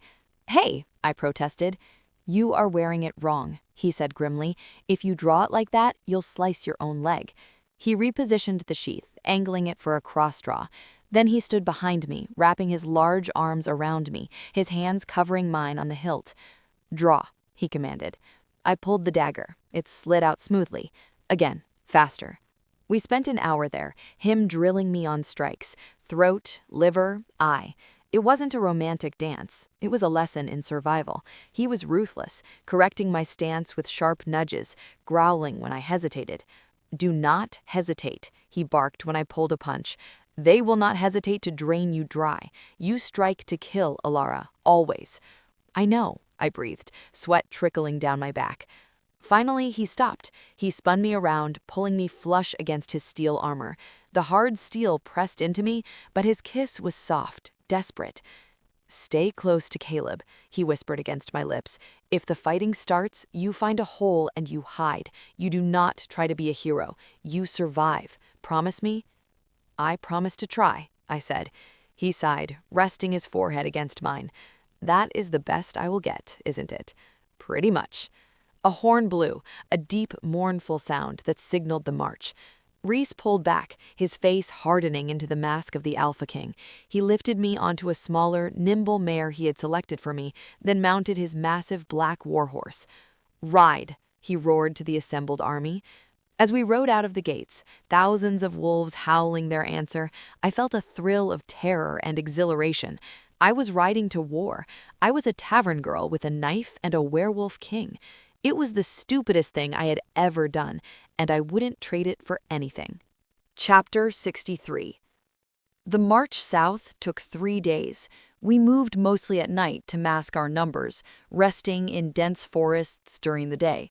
"Hey," I protested. "You are wearing it wrong," he said grimly. "If you draw it like that, you'll slice your own leg." He repositioned the sheath, angling it for a cross draw. Then he stood behind me, wrapping his large arms around me, his hands covering mine on the hilt. "Draw," he commanded. I pulled the dagger. It slid out smoothly. Again, faster. We spent an hour there, him drilling me on strikes, throat, liver, eye. It wasn't a romantic dance. It was a lesson in survival. He was ruthless, correcting my stance with sharp nudges, growling when I hesitated. "Do not hesitate," he barked when I pulled a punch. "They will not hesitate to drain you dry. You strike to kill, Alara, always." "I know," I breathed, sweat trickling down my back. Finally, he stopped. He spun me around, pulling me flush against his steel armor. The hard steel pressed into me, but his kiss was soft, desperate. "Stay close to Caleb," he whispered against my lips. "If the fighting starts, you find a hole and you hide. You do not try to be a hero. You survive. Promise me?" "I promise to try," I said. He sighed, resting his forehead against mine. "That is the best I will get, isn't it?" "Pretty much." A horn blew, a deep, mournful sound that signaled the march. Rhys pulled back, his face hardening into the mask of the Alpha King. He lifted me onto a smaller, nimble mare he had selected for me, then mounted his massive black warhorse. "Ride," he roared to the assembled army. As we rode out of the gates, thousands of wolves howling their answer, I felt a thrill of terror and exhilaration. I was riding to war. I was a tavern girl with a knife and a werewolf king. It was the stupidest thing I had ever done, and I wouldn't trade it for anything. Chapter 63. The march south took 3 days. We moved mostly at night to mask our numbers, resting in dense forests during the day.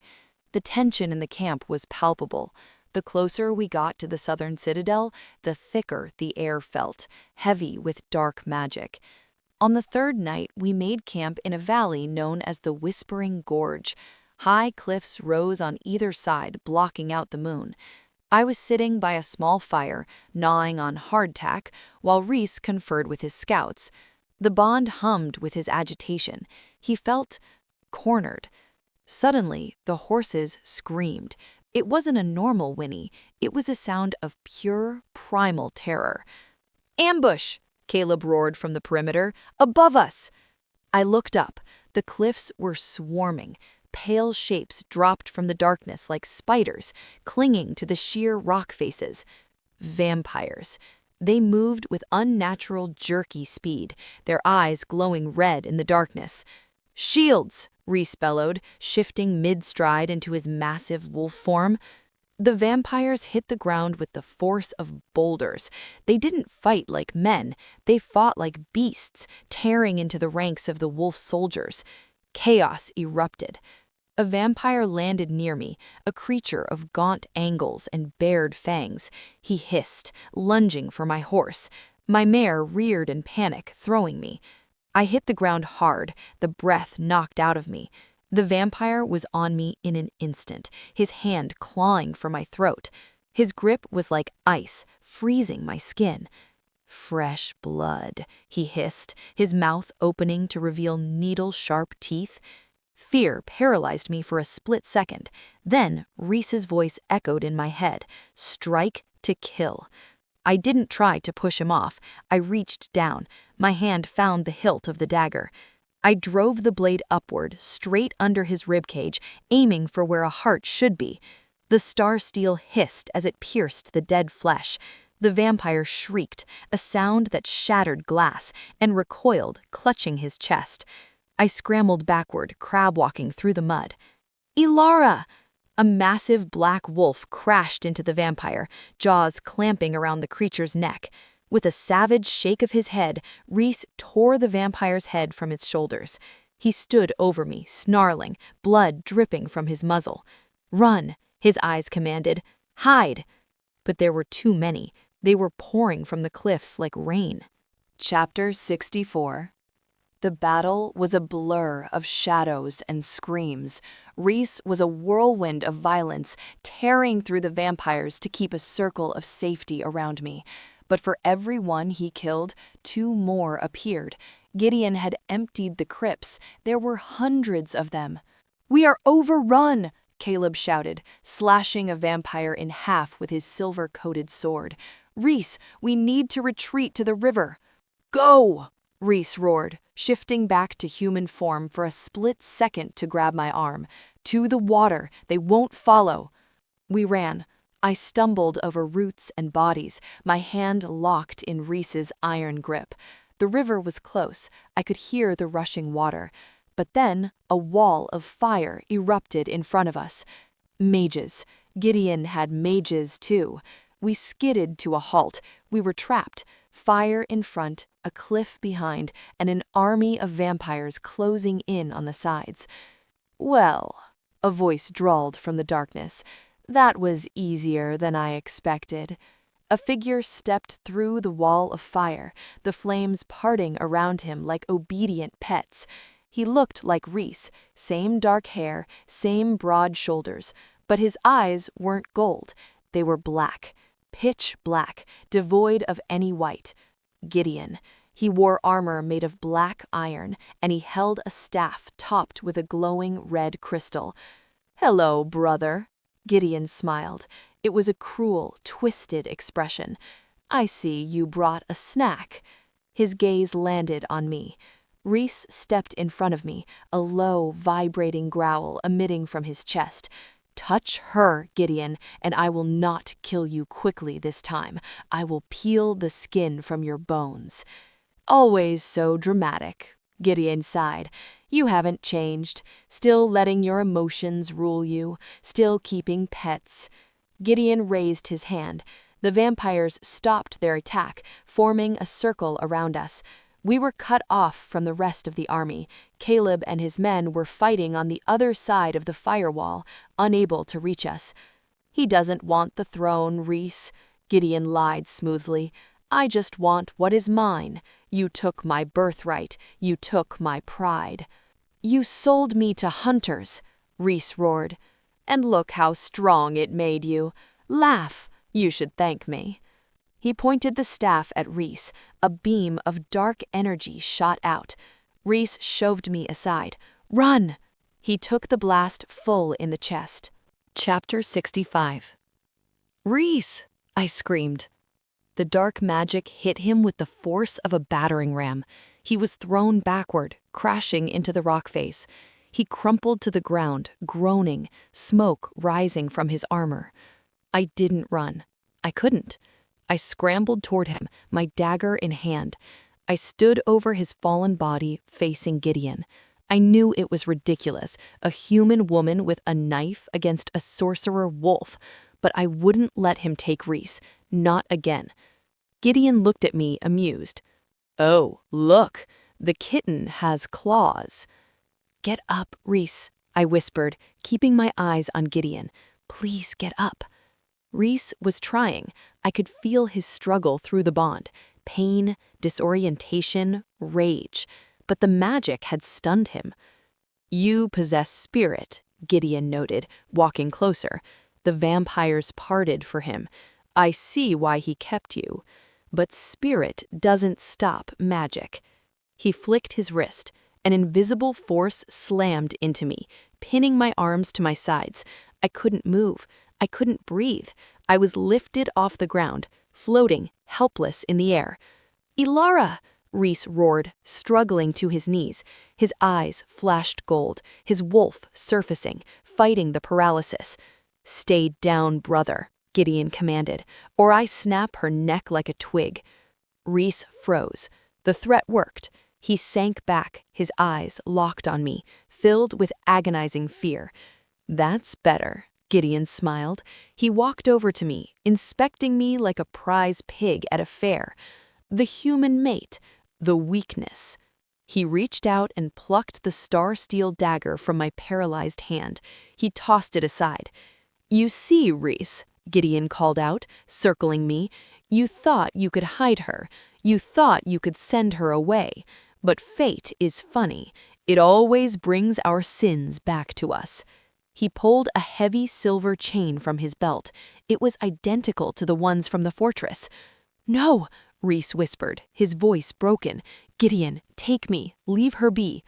The tension in the camp was palpable. The closer we got to the southern citadel, the thicker the air felt, heavy with dark magic. On the third night, we made camp in a valley known as the Whispering Gorge. High cliffs rose on either side, blocking out the moon. I was sitting by a small fire, gnawing on hardtack, while Rhys conferred with his scouts. The Bond hummed with his agitation. He felt cornered. Suddenly, the horses screamed. It wasn't a normal whinny. It was a sound of pure, primal terror. "Ambush!" Caleb roared from the perimeter. "Above us!" I looked up. The cliffs were swarming. Pale shapes dropped from the darkness like spiders, clinging to the sheer rock faces. Vampires. They moved with unnatural, jerky speed, their eyes glowing red in the darkness. "Shields!" Rhys bellowed, shifting mid-stride into his massive wolf form. The vampires hit the ground with the force of boulders. They didn't fight like men. They fought like beasts, tearing into the ranks of the wolf soldiers. Chaos erupted. A vampire landed near me, a creature of gaunt angles and bared fangs. He hissed, lunging for my horse. My mare reared in panic, throwing me. I hit the ground hard, the breath knocked out of me. The vampire was on me in an instant, his hand clawing for my throat. His grip was like ice, freezing my skin. "Fresh blood," he hissed, his mouth opening to reveal needle-sharp teeth. Fear paralyzed me for a split second. Then Rhys's voice echoed in my head, "Strike to kill." I didn't try to push him off. I reached down. My hand found the hilt of the dagger. I drove the blade upward, straight under his ribcage, aiming for where a heart should be. The star steel hissed as it pierced the dead flesh. The vampire shrieked, a sound that shattered glass, and recoiled, clutching his chest. I scrambled backward, crab-walking through the mud. "Ilara!" A massive black wolf crashed into the vampire, jaws clamping around the creature's neck. With a savage shake of his head, Rhys tore the vampire's head from its shoulders. He stood over me, snarling, blood dripping from his muzzle. "Run," his eyes commanded. "Hide." But there were too many. They were pouring from the cliffs like rain. Chapter 64. The battle was a blur of shadows and screams. Rhys was a whirlwind of violence, tearing through the vampires to keep a circle of safety around me. But for every one he killed, 2 more appeared. Gideon had emptied the crypts. There were hundreds of them. "We are overrun!" Caleb shouted, slashing a vampire in half with his silver-coated sword. "Rhys, we need to retreat to the river." "Go!" Rhys roared, shifting back to human form for a split second to grab my arm. "To the water! They won't follow!" We ran. I stumbled over roots and bodies, my hand locked in Rhys's iron grip. The river was close. I could hear the rushing water. But then a wall of fire erupted in front of us. Mages. Gideon had mages too. We skidded to a halt. We were trapped. Fire in front, a cliff behind, and an army of vampires closing in on the sides. "Well," a voice drawled from the darkness, "that was easier than I expected." A figure stepped through the wall of fire, the flames parting around him like obedient pets. He looked like Rhys, same dark hair, same broad shoulders, but his eyes weren't gold. They were black. Pitch black, devoid of any white. Gideon. He wore armor made of black iron, and he held a staff topped with a glowing red crystal. "Hello, brother." Gideon smiled. It was a cruel, twisted expression. "I see you brought a snack." His gaze landed on me. Rhys stepped in front of me, a low, vibrating growl emitting from his chest. "Touch her, Gideon, and I will not kill you quickly this time. I will peel the skin from your bones." "Always so dramatic," Gideon sighed. "You haven't changed. Still letting your emotions rule you. Still keeping pets." Gideon raised his hand. The vampires stopped their attack, forming a circle around us. We were cut off from the rest of the army. Caleb and his men were fighting on the other side of the firewall, unable to reach us. "He doesn't want the throne, Rhys," Gideon lied smoothly. "I just want what is mine. You took my birthright. You took my pride." "You sold me to hunters," Rhys roared. "And look how strong it made you. Laugh. You should thank me." He pointed the staff at Rhys. A beam of dark energy shot out. Rhys shoved me aside. "Run!" He took the blast full in the chest. Chapter 65. "Rhys!" I screamed. The dark magic hit him with the force of a battering ram. He was thrown backward, crashing into the rock face. He crumpled to the ground, groaning, smoke rising from his armor. I didn't run. I couldn't. I scrambled toward him, my dagger in hand. I stood over his fallen body, facing Gideon. I knew it was ridiculous, a human woman with a knife against a sorcerer wolf, but I wouldn't let him take Rhys, not again. Gideon looked at me, amused. "Oh, look, the kitten has claws." "Get up, Rhys," I whispered, keeping my eyes on Gideon. "Please get up." Rhys was trying. I could feel his struggle through the bond. Pain, disorientation, rage. But the magic had stunned him. "You possess spirit," Gideon noted, walking closer. The vampires parted for him. "I see why he kept you. But spirit doesn't stop magic." He flicked his wrist. An invisible force slammed into me, pinning my arms to my sides. I couldn't move. I couldn't breathe. I was lifted off the ground, floating, helpless in the air. "Ilara!" Rhys roared, struggling to his knees. His eyes flashed gold, his wolf surfacing, fighting the paralysis. "Stay down, brother," Gideon commanded, "or I snap her neck like a twig." Rhys froze. The threat worked. He sank back, his eyes locked on me, filled with agonizing fear. "That's better," Gideon smiled. He walked over to me, inspecting me like a prize pig at a fair. The human mate, the weakness. He reached out and plucked the star-steel dagger from my paralyzed hand. He tossed it aside. "You see, Rhys," Gideon called out, circling me, "you thought you could hide her. You thought you could send her away. But fate is funny. It always brings our sins back to us." He pulled a heavy silver chain from his belt. It was identical to the ones from the fortress. "No," Rhys whispered, his voice broken. "Gideon, take me. Leave her be."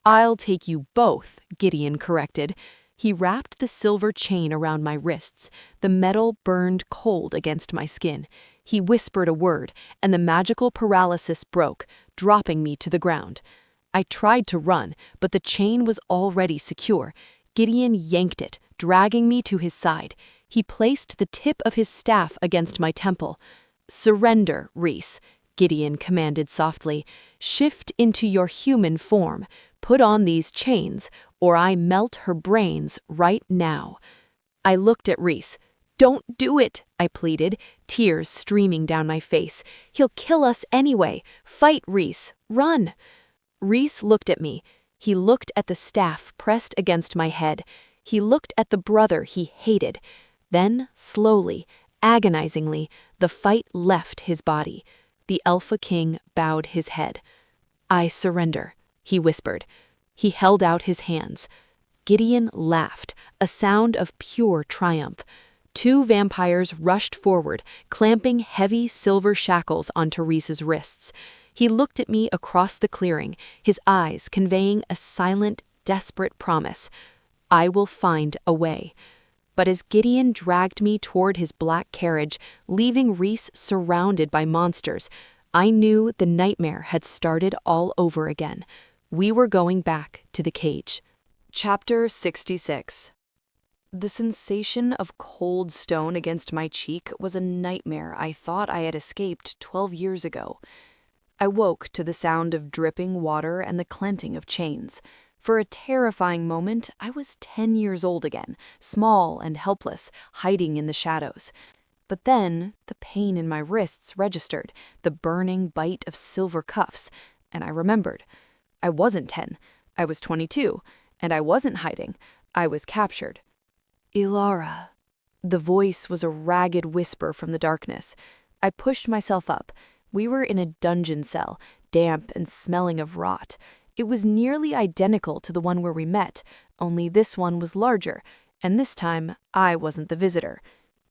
"I'll take you both," Gideon corrected. He wrapped the silver chain around my wrists. The metal burned cold against my skin. He whispered a word, and the magical paralysis broke, dropping me to the ground. I tried to run, but the chain was already secure. Gideon yanked it, dragging me to his side. He placed the tip of his staff against my temple. "Surrender, Rhys," Gideon commanded softly. "Shift into your human form. Put on these chains, or I melt her brains right now." I looked at Rhys. "Don't do it," I pleaded, tears streaming down my face. "He'll kill us anyway. Fight, Rhys. Run." Rhys looked at me. He looked at the staff pressed against my head. He looked at the brother he hated. Then, slowly, agonizingly, the fight left his body. The Alpha King bowed his head. "I surrender," he whispered. He held out his hands. Gideon laughed, a sound of pure triumph. Two vampires rushed forward, clamping heavy silver shackles onto Rhys's wrists. He looked at me across the clearing, his eyes conveying a silent, desperate promise. "I will find a way." But as Gideon dragged me toward his black carriage, leaving Rhys surrounded by monsters, I knew the nightmare had started all over again. We were going back to the cage. Chapter 66. The sensation of cold stone against my cheek was a nightmare I thought I had escaped 12 years ago. I woke to the sound of dripping water and the clenching of chains. For a terrifying moment, I was 10 years old again, small and helpless, hiding in the shadows. But then, the pain in my wrists registered, the burning bite of silver cuffs, and I remembered. I wasn't 10, I was 22, and I wasn't hiding, I was captured. "Ilara." The voice was a ragged whisper from the darkness. I pushed myself up. We were in a dungeon cell, damp and smelling of rot. It was nearly identical to the one where we met, only this one was larger, and this time I wasn't the visitor.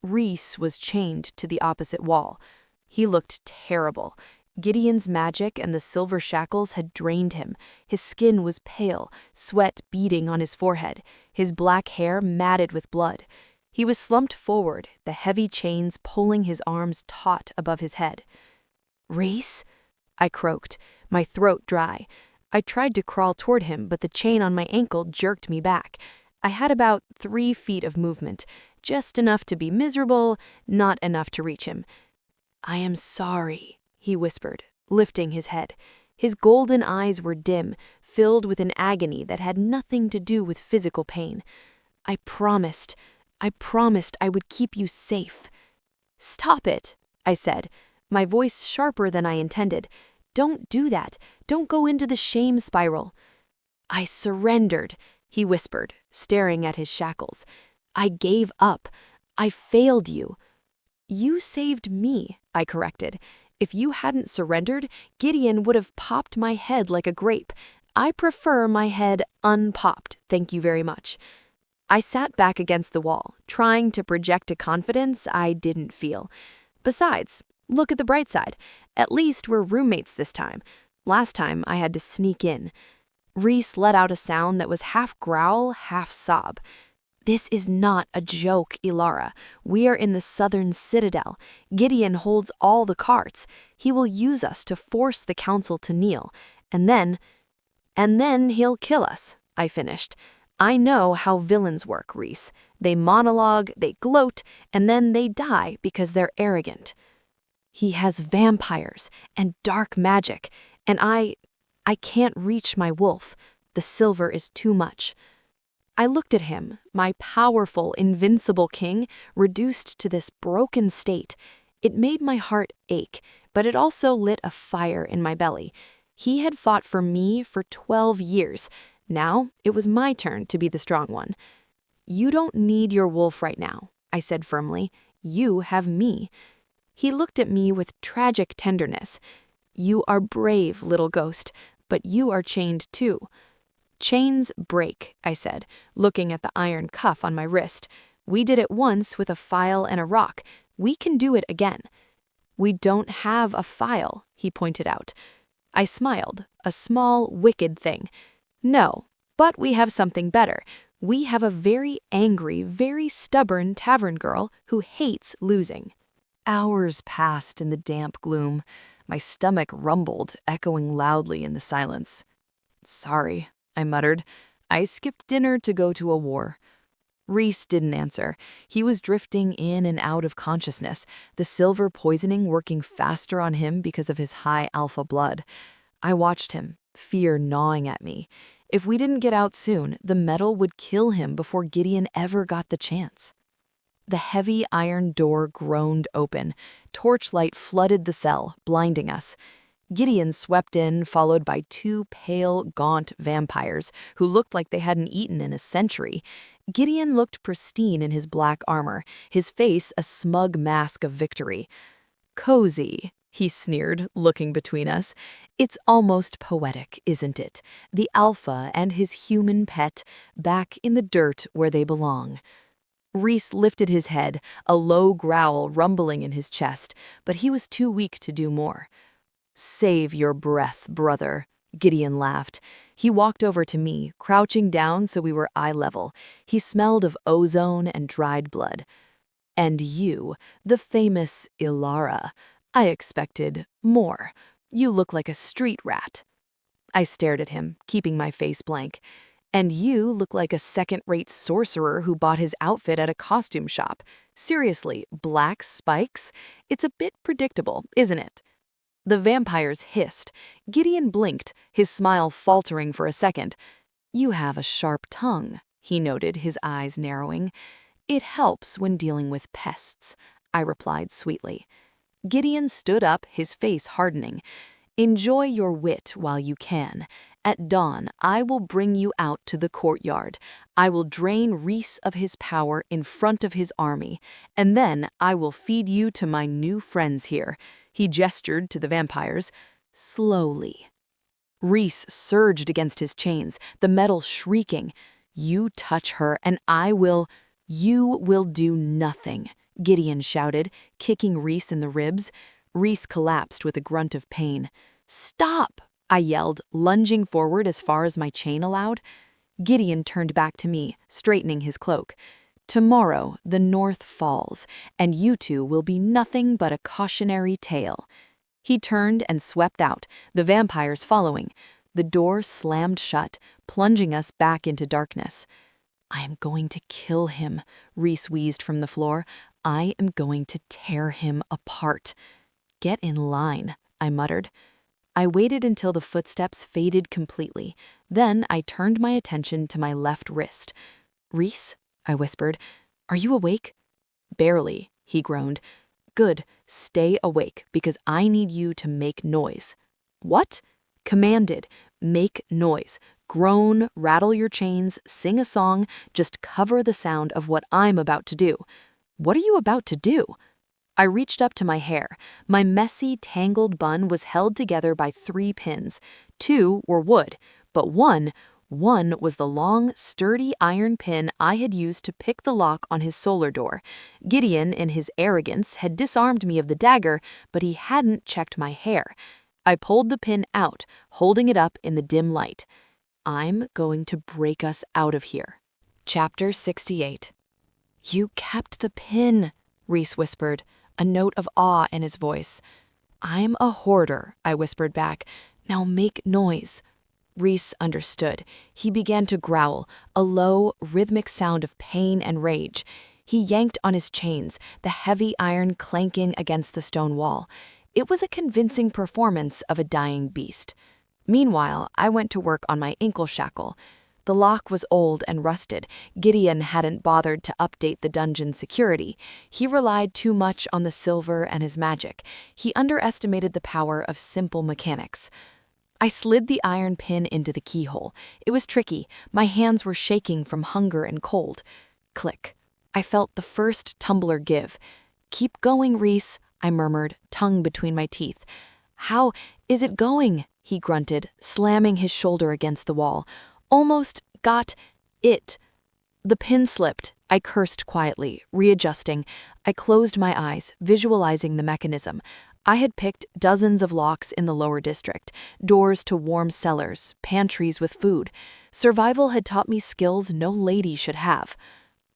Rhys was chained to the opposite wall. He looked terrible. Gideon's magic and the silver shackles had drained him. His skin was pale, sweat beading on his forehead, his black hair matted with blood. He was slumped forward, the heavy chains pulling his arms taut above his head. "Rhys?" I croaked, my throat dry. I tried to crawl toward him, but the chain on my ankle jerked me back. I had about 3 feet of movement, just enough to be miserable, not enough to reach him. "I am sorry," he whispered, lifting his head. His golden eyes were dim, filled with an agony that had nothing to do with physical pain. I promised I would keep you safe." "Stop it," I said, my voice sharper than I intended. "Don't do that. Don't go into the shame spiral." "I surrendered," he whispered, staring at his shackles. "I gave up. I failed you." "You saved me," I corrected. "If you hadn't surrendered, Gideon would have popped my head like a grape. I prefer my head unpopped, thank you very much." I sat back against the wall, trying to project a confidence I didn't feel. Besides, look at the bright side. At least we're roommates this time. Last time I had to sneak in. Rhys let out a sound that was half growl, half sob. "This is not a joke, Ilara. We are in the southern citadel. Gideon holds all the carts. He will use us to force the council to kneel. And then he'll kill us," I finished. "I know how villains work, Rhys. They monologue, they gloat, and then they die because they're arrogant. He has vampires and dark magic, and I can't reach my wolf. The silver is too much." I looked at him, my powerful, invincible king, reduced to this broken state. It made my heart ache, but it also lit a fire in my belly. He had fought for me for 12 years. Now it was my turn to be the strong one. "You don't need your wolf right now," I said firmly. "You have me." He looked at me with tragic tenderness. "You are brave, little ghost, but you are chained too." "Chains break," I said, looking at the iron cuff on my wrist. "We did it once with a file and a rock. We can do it again." "We don't have a file," he pointed out. I smiled, a small, wicked thing. "No, but we have something better. We have a very angry, very stubborn tavern girl who hates losing." Hours passed in the damp gloom. My stomach rumbled, echoing loudly in the silence. "Sorry," I muttered. "I skipped dinner to go to a war." Rhys didn't answer. He was drifting in and out of consciousness, the silver poisoning working faster on him because of his high alpha blood. I watched him, fear gnawing at me. If we didn't get out soon, the metal would kill him before Gideon ever got the chance. The heavy iron door groaned open. Torchlight flooded the cell, blinding us. Gideon swept in, followed by two pale, gaunt vampires who looked like they hadn't eaten in a century. Gideon looked pristine in his black armor, his face a smug mask of victory. "Cozy," he sneered, looking between us. "It's almost poetic, isn't it? The alpha and his human pet back in the dirt where they belong." Rhys lifted his head, a low growl rumbling in his chest, but he was too weak to do more. "Save your breath, brother," Gideon laughed. He walked over to me, crouching down so we were eye level. He smelled of ozone and dried blood. "And you, the famous Ilara. I expected more. You look like a street rat." I stared at him, keeping my face blank. "And you look like a second-rate sorcerer who bought his outfit at a costume shop. Seriously, black spikes? It's a bit predictable, isn't it?" The vampires hissed. Gideon blinked, his smile faltering for a second. "You have a sharp tongue," he noted, his eyes narrowing. "It helps when dealing with pests," I replied sweetly. Gideon stood up, his face hardening. "Enjoy your wit while you can. At dawn, I will bring you out to the courtyard. I will drain Rhys of his power in front of his army, and then I will feed you to my new friends here." He gestured to the vampires. "Slowly." Rhys surged against his chains, the metal shrieking. "You touch her, and You will do nothing," Gideon shouted, kicking Rhys in the ribs. Rhys collapsed with a grunt of pain. "Stop!" I yelled, lunging forward as far as my chain allowed. Gideon turned back to me, straightening his cloak. "Tomorrow the north falls, and you two will be nothing but a cautionary tale." He turned and swept out, the vampires following. The door slammed shut, plunging us back into darkness. "I am going to kill him," Rhys wheezed from the floor. "I am going to tear him apart." "Get in line," I muttered. I waited until the footsteps faded completely. Then I turned my attention to my left wrist. "Rhys," I whispered, "are you awake?" "Barely," he groaned. "Good, stay awake, because I need you to make noise." "What?" "Commanded, make noise. Groan, rattle your chains, sing a song, just cover the sound of what I'm about to do." "What are you about to do?" I reached up to my hair. My messy, tangled bun was held together by 3 pins. 2 were wood, but one was the long, sturdy iron pin I had used to pick the lock on his solar door. Gideon, in his arrogance, had disarmed me of the dagger, but he hadn't checked my hair. I pulled the pin out, holding it up in the dim light. "I'm going to break us out of here." Chapter 68. "You kept the pin," Rhys whispered, a note of awe in his voice. "I'm a hoarder," I whispered back. "Now make noise." Rhys understood. He began to growl, a low, rhythmic sound of pain and rage. He yanked on his chains, the heavy iron clanking against the stone wall. It was a convincing performance of a dying beast. Meanwhile, I went to work on my ankle shackle. The lock was old and rusted. Gideon hadn't bothered to update the dungeon security. He relied too much on the silver and his magic. He underestimated the power of simple mechanics. I slid the iron pin into the keyhole. It was tricky. My hands were shaking from hunger and cold. Click. I felt the first tumbler give. "Keep going, Rhys," I murmured, tongue between my teeth. "How is it going?" he grunted, slamming his shoulder against the wall. "Almost got it." The pin slipped. I cursed quietly, readjusting. I closed my eyes, visualizing the mechanism. I had picked dozens of locks in the lower district, doors to warm cellars, pantries with food. Survival had taught me skills no lady should have.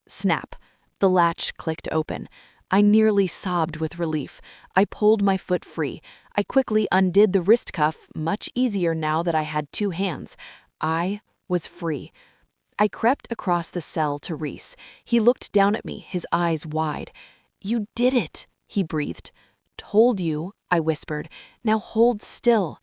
Snap. The latch clicked open. I nearly sobbed with relief. I pulled my foot free. I quickly undid the wrist cuff, much easier now that I had two hands. I was free. I crept across the cell to Rhys. He looked down at me, his eyes wide. "You did it," he breathed. "Told you," I whispered. "Now hold still."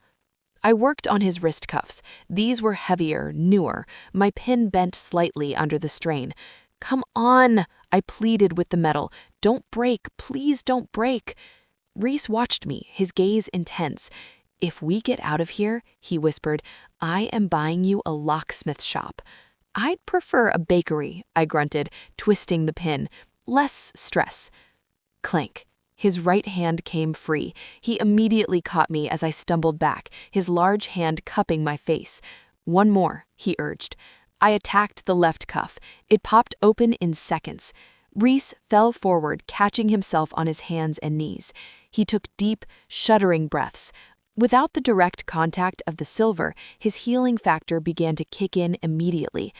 I worked on his wrist cuffs. These were heavier, newer. My pin bent slightly under the strain. "Come on," I pleaded with the metal. "Don't break, please don't break." Rhys watched me, his gaze intense. "If we get out of here," he whispered, "I am buying you a locksmith shop." "I'd prefer a bakery," I grunted, twisting the pin. "Less stress." Clank. His right hand came free. He immediately caught me as I stumbled back, his large hand cupping my face. "One more," he urged. I attacked the left cuff. It popped open in seconds. Rhys fell forward, catching himself on his hands and knees. He took deep, shuddering breaths. Without the direct contact of the silver, his healing factor began to kick in immediately.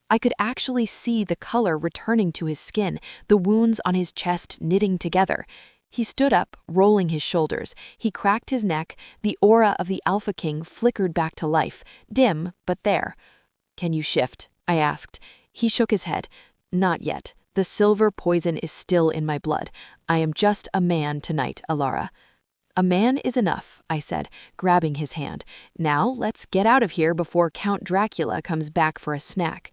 I could actually see the color returning to his skin, the wounds on his chest knitting together. He stood up, rolling his shoulders. He cracked his neck. The aura of the Alpha King flickered back to life, dim, but there. "Can you shift?" I asked. He shook his head. "Not yet. The silver poison is still in my blood. I am just a man tonight, Alara." "A man is enough," I said, grabbing his hand. "Now let's get out of here before Count Dracula comes back for a snack."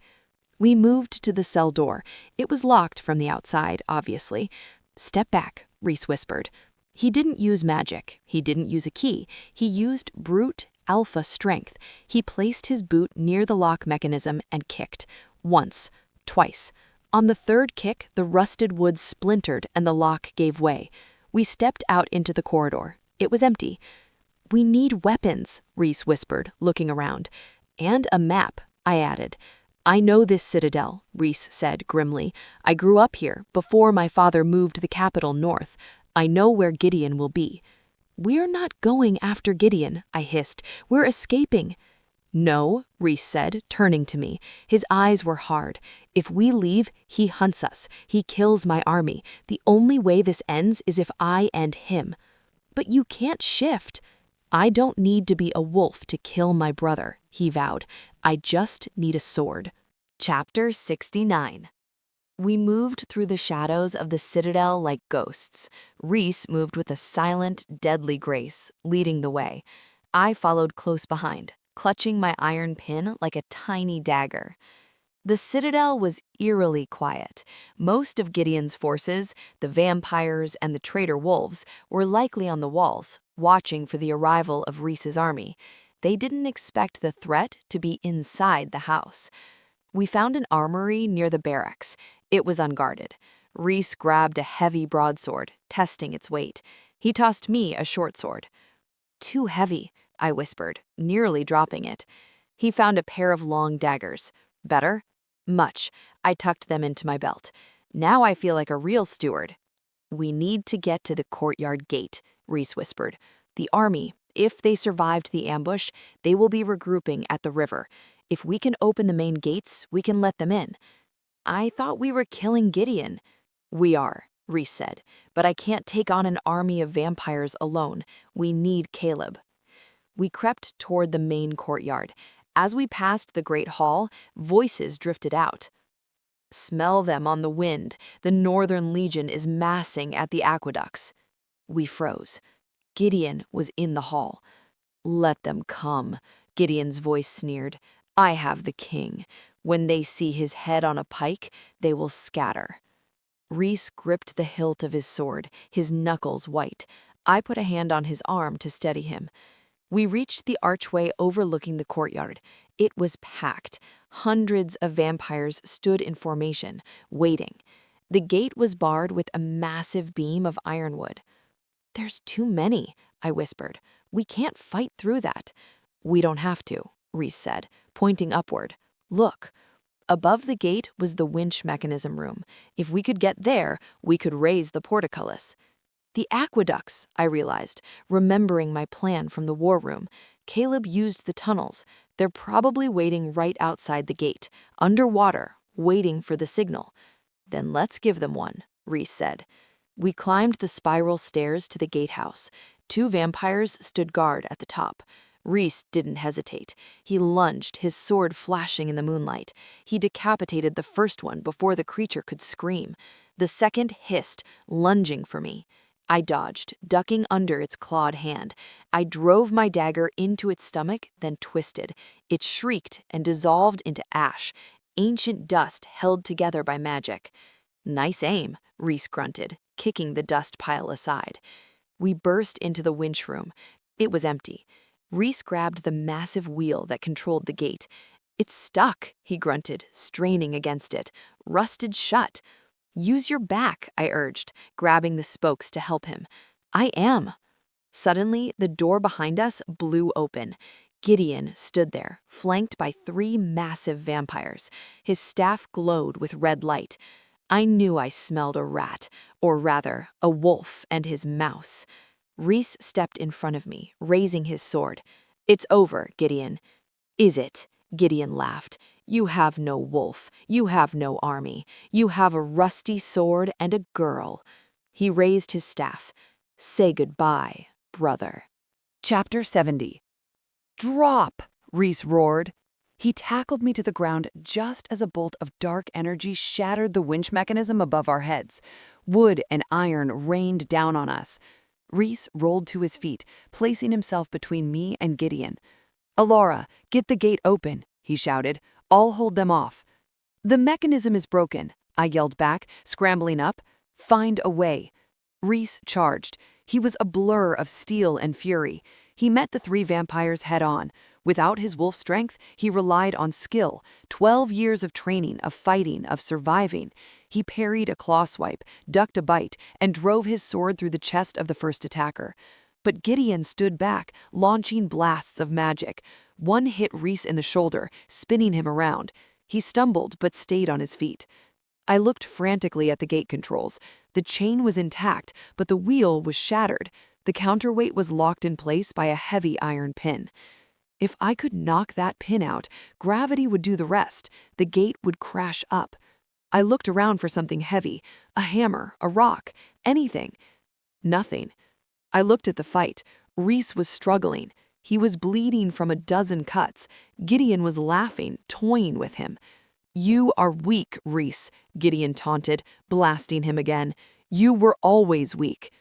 We moved to the cell door. It was locked from the outside, obviously. "Step back," Rhys whispered. He didn't use magic. He didn't use a key. He used brute alpha strength. He placed his boot near the lock mechanism and kicked. Once. Twice. On the third kick, the rusted wood splintered and the lock gave way. We stepped out into the corridor. It was empty. "We need weapons," Rhys whispered, looking around. "And a map," I added. "I know this citadel," Rhys said grimly. "I grew up here, before my father moved the capital north. I know where Gideon will be." "We're not going after Gideon," I hissed. "We're escaping." "No," Rhys said, turning to me. His eyes were hard. "If we leave, he hunts us. He kills my army. The only way this ends is if I end him." "But you can't shift." "I don't need to be a wolf to kill my brother," he vowed. "I just need a sword." Chapter 69. We moved through the shadows of the citadel like ghosts. Rhys moved with a silent, deadly grace, leading the way. I followed close behind, clutching my iron pin like a tiny dagger. The citadel was eerily quiet. Most of Gideon's forces, the vampires and the traitor wolves, were likely on the walls, watching for the arrival of Rhys's army. They didn't expect the threat to be inside the house. We found an armory near the barracks. It was unguarded. Rhys grabbed a heavy broadsword, testing its weight. He tossed me a short sword. "Too heavy," I whispered, nearly dropping it. He found a pair of long daggers. "Better?" "Much." I tucked them into my belt. "Now I feel like a real steward." "We need to get to the courtyard gate," Rhys whispered. "The army, if they survived the ambush, they will be regrouping at the river. If we can open the main gates, we can let them in." "I thought we were killing Gideon." "We are," Rhys said, "but I can't take on an army of vampires alone. We need Caleb." We crept toward the main courtyard. As we passed the great hall, voices drifted out. "Smell them on the wind. The Northern Legion is massing at the aqueducts." We froze. Gideon was in the hall. "Let them come," Gideon's voice sneered. I have the king. When they see his head on a pike, they will scatter." Rhys gripped the hilt of his sword, his knuckles white. I put a hand on his arm to steady him. We reached the archway overlooking the courtyard. It was packed. Hundreds of vampires stood in formation, waiting. The gate was barred with a massive beam of ironwood. "There's too many," I whispered. "We can't fight through that." "We don't have to," Rhys said, pointing upward. "Look." Above the gate was the winch mechanism room. If we could get there, we could raise the portcullis. "The aqueducts," I realized, remembering my plan from the war room. Caleb used the tunnels. They're probably waiting right outside the gate, underwater, waiting for the signal. "Then let's give them one," Rhys said. We climbed the spiral stairs to the gatehouse. 2 vampires stood guard at the top. Rhys didn't hesitate. He lunged, his sword flashing in the moonlight. He decapitated the first one before the creature could scream. The second hissed, lunging for me. I dodged, ducking under its clawed hand. I drove my dagger into its stomach, then twisted. It shrieked and dissolved into ash, ancient dust held together by magic. "Nice aim," Rhys grunted, kicking the dust pile aside. We burst into the winch room. It was empty. Rhys grabbed the massive wheel that controlled the gate. "It's stuck," he grunted, straining against it. "Rusted shut." "Use your back," I urged, grabbing the spokes to help him. "I am." Suddenly, the door behind us blew open. Gideon stood there, flanked by 3 massive vampires. His staff glowed with red light. I knew I smelled a rat, or rather, a wolf and his mouse. Rhys stepped in front of me, raising his sword. "It's over, Gideon." "Is it?" Gideon laughed. "You have no wolf. You have no army. You have a rusty sword and a girl." He raised his staff. "Say goodbye, brother." Chapter 70. "Drop!" Rhys roared. He tackled me to the ground just as a bolt of dark energy shattered the winch mechanism above our heads. Wood and iron rained down on us. Rhys rolled to his feet, placing himself between me and Gideon. "Alara, get the gate open," he shouted. "I'll hold them off." "The mechanism is broken," I yelled back, scrambling up. "Find a way." Rhys charged. He was a blur of steel and fury. He met the 3 vampires head-on. Without his wolf strength, he relied on skill, 12 years of training, of fighting, of surviving. He parried a claw swipe, ducked a bite, and drove his sword through the chest of the first attacker. But Gideon stood back, launching blasts of magic. One hit Rhys in the shoulder, spinning him around. He stumbled but stayed on his feet. I looked frantically at the gate controls. The chain was intact, but the wheel was shattered. The counterweight was locked in place by a heavy iron pin. If I could knock that pin out, gravity would do the rest. The gate would crash up. I looked around for something heavy, a hammer, a rock, anything. Nothing. I looked at the fight. Rhys was struggling. He was bleeding from a dozen cuts. Gideon was laughing, toying with him. "You are weak, Rhys," Gideon taunted, blasting him again. "You were always weak."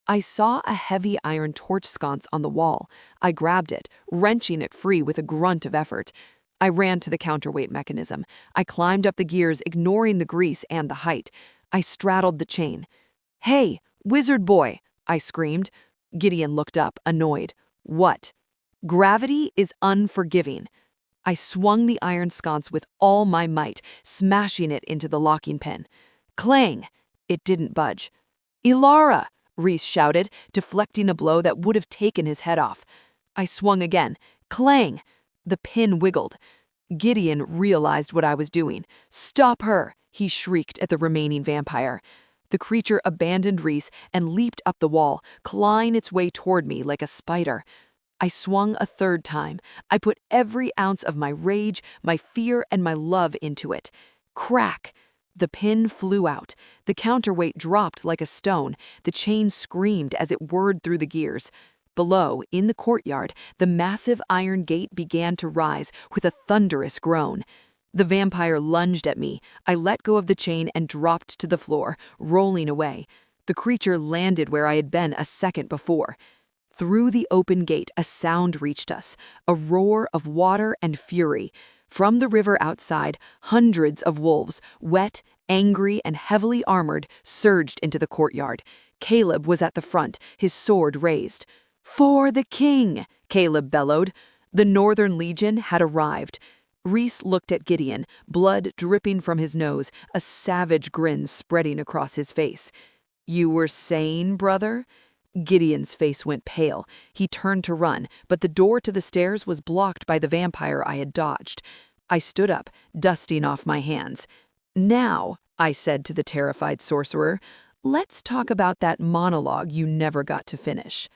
I saw a heavy iron torch sconce on the wall. I grabbed it, wrenching it free with a grunt of effort. I ran to the counterweight mechanism. I climbed up the gears, ignoring the grease and the height. I straddled the chain. "Hey, wizard boy!" I screamed. Gideon looked up, annoyed. "What?" "Gravity is unforgiving." I swung the iron sconce with all my might, smashing it into the locking pin. Clang! It didn't budge. "Ilara!" Rhys shouted, deflecting a blow that would have taken his head off. I swung again. Clang! The pin wiggled. Gideon realized what I was doing. "Stop her!" he shrieked at the remaining vampire. The creature abandoned Rhys and leaped up the wall, clawing its way toward me like a spider. I swung a 3rd time. I put every ounce of my rage, my fear, and my love into it. Crack! The pin flew out. The counterweight dropped like a stone. The chain screamed as it whirred through the gears. Below, in the courtyard, the massive iron gate began to rise with a thunderous groan. The vampire lunged at me. I let go of the chain and dropped to the floor, rolling away. The creature landed where I had been a second before. Through the open gate, a sound reached us, a roar of water and fury. From the river outside, hundreds of wolves, wet, angry, and heavily armored, surged into the courtyard. Caleb was at the front, his sword raised. "For the king!" Caleb bellowed. The Northern Legion had arrived. Rhys looked at Gideon, blood dripping from his nose, a savage grin spreading across his face. "You were saying, brother?" Gideon's face went pale. He turned to run, but the door to the stairs was blocked by the vampire I had dodged. I stood up, dusting off my hands. "Now," I said to the terrified sorcerer, "let's talk about that monologue you never got to finish."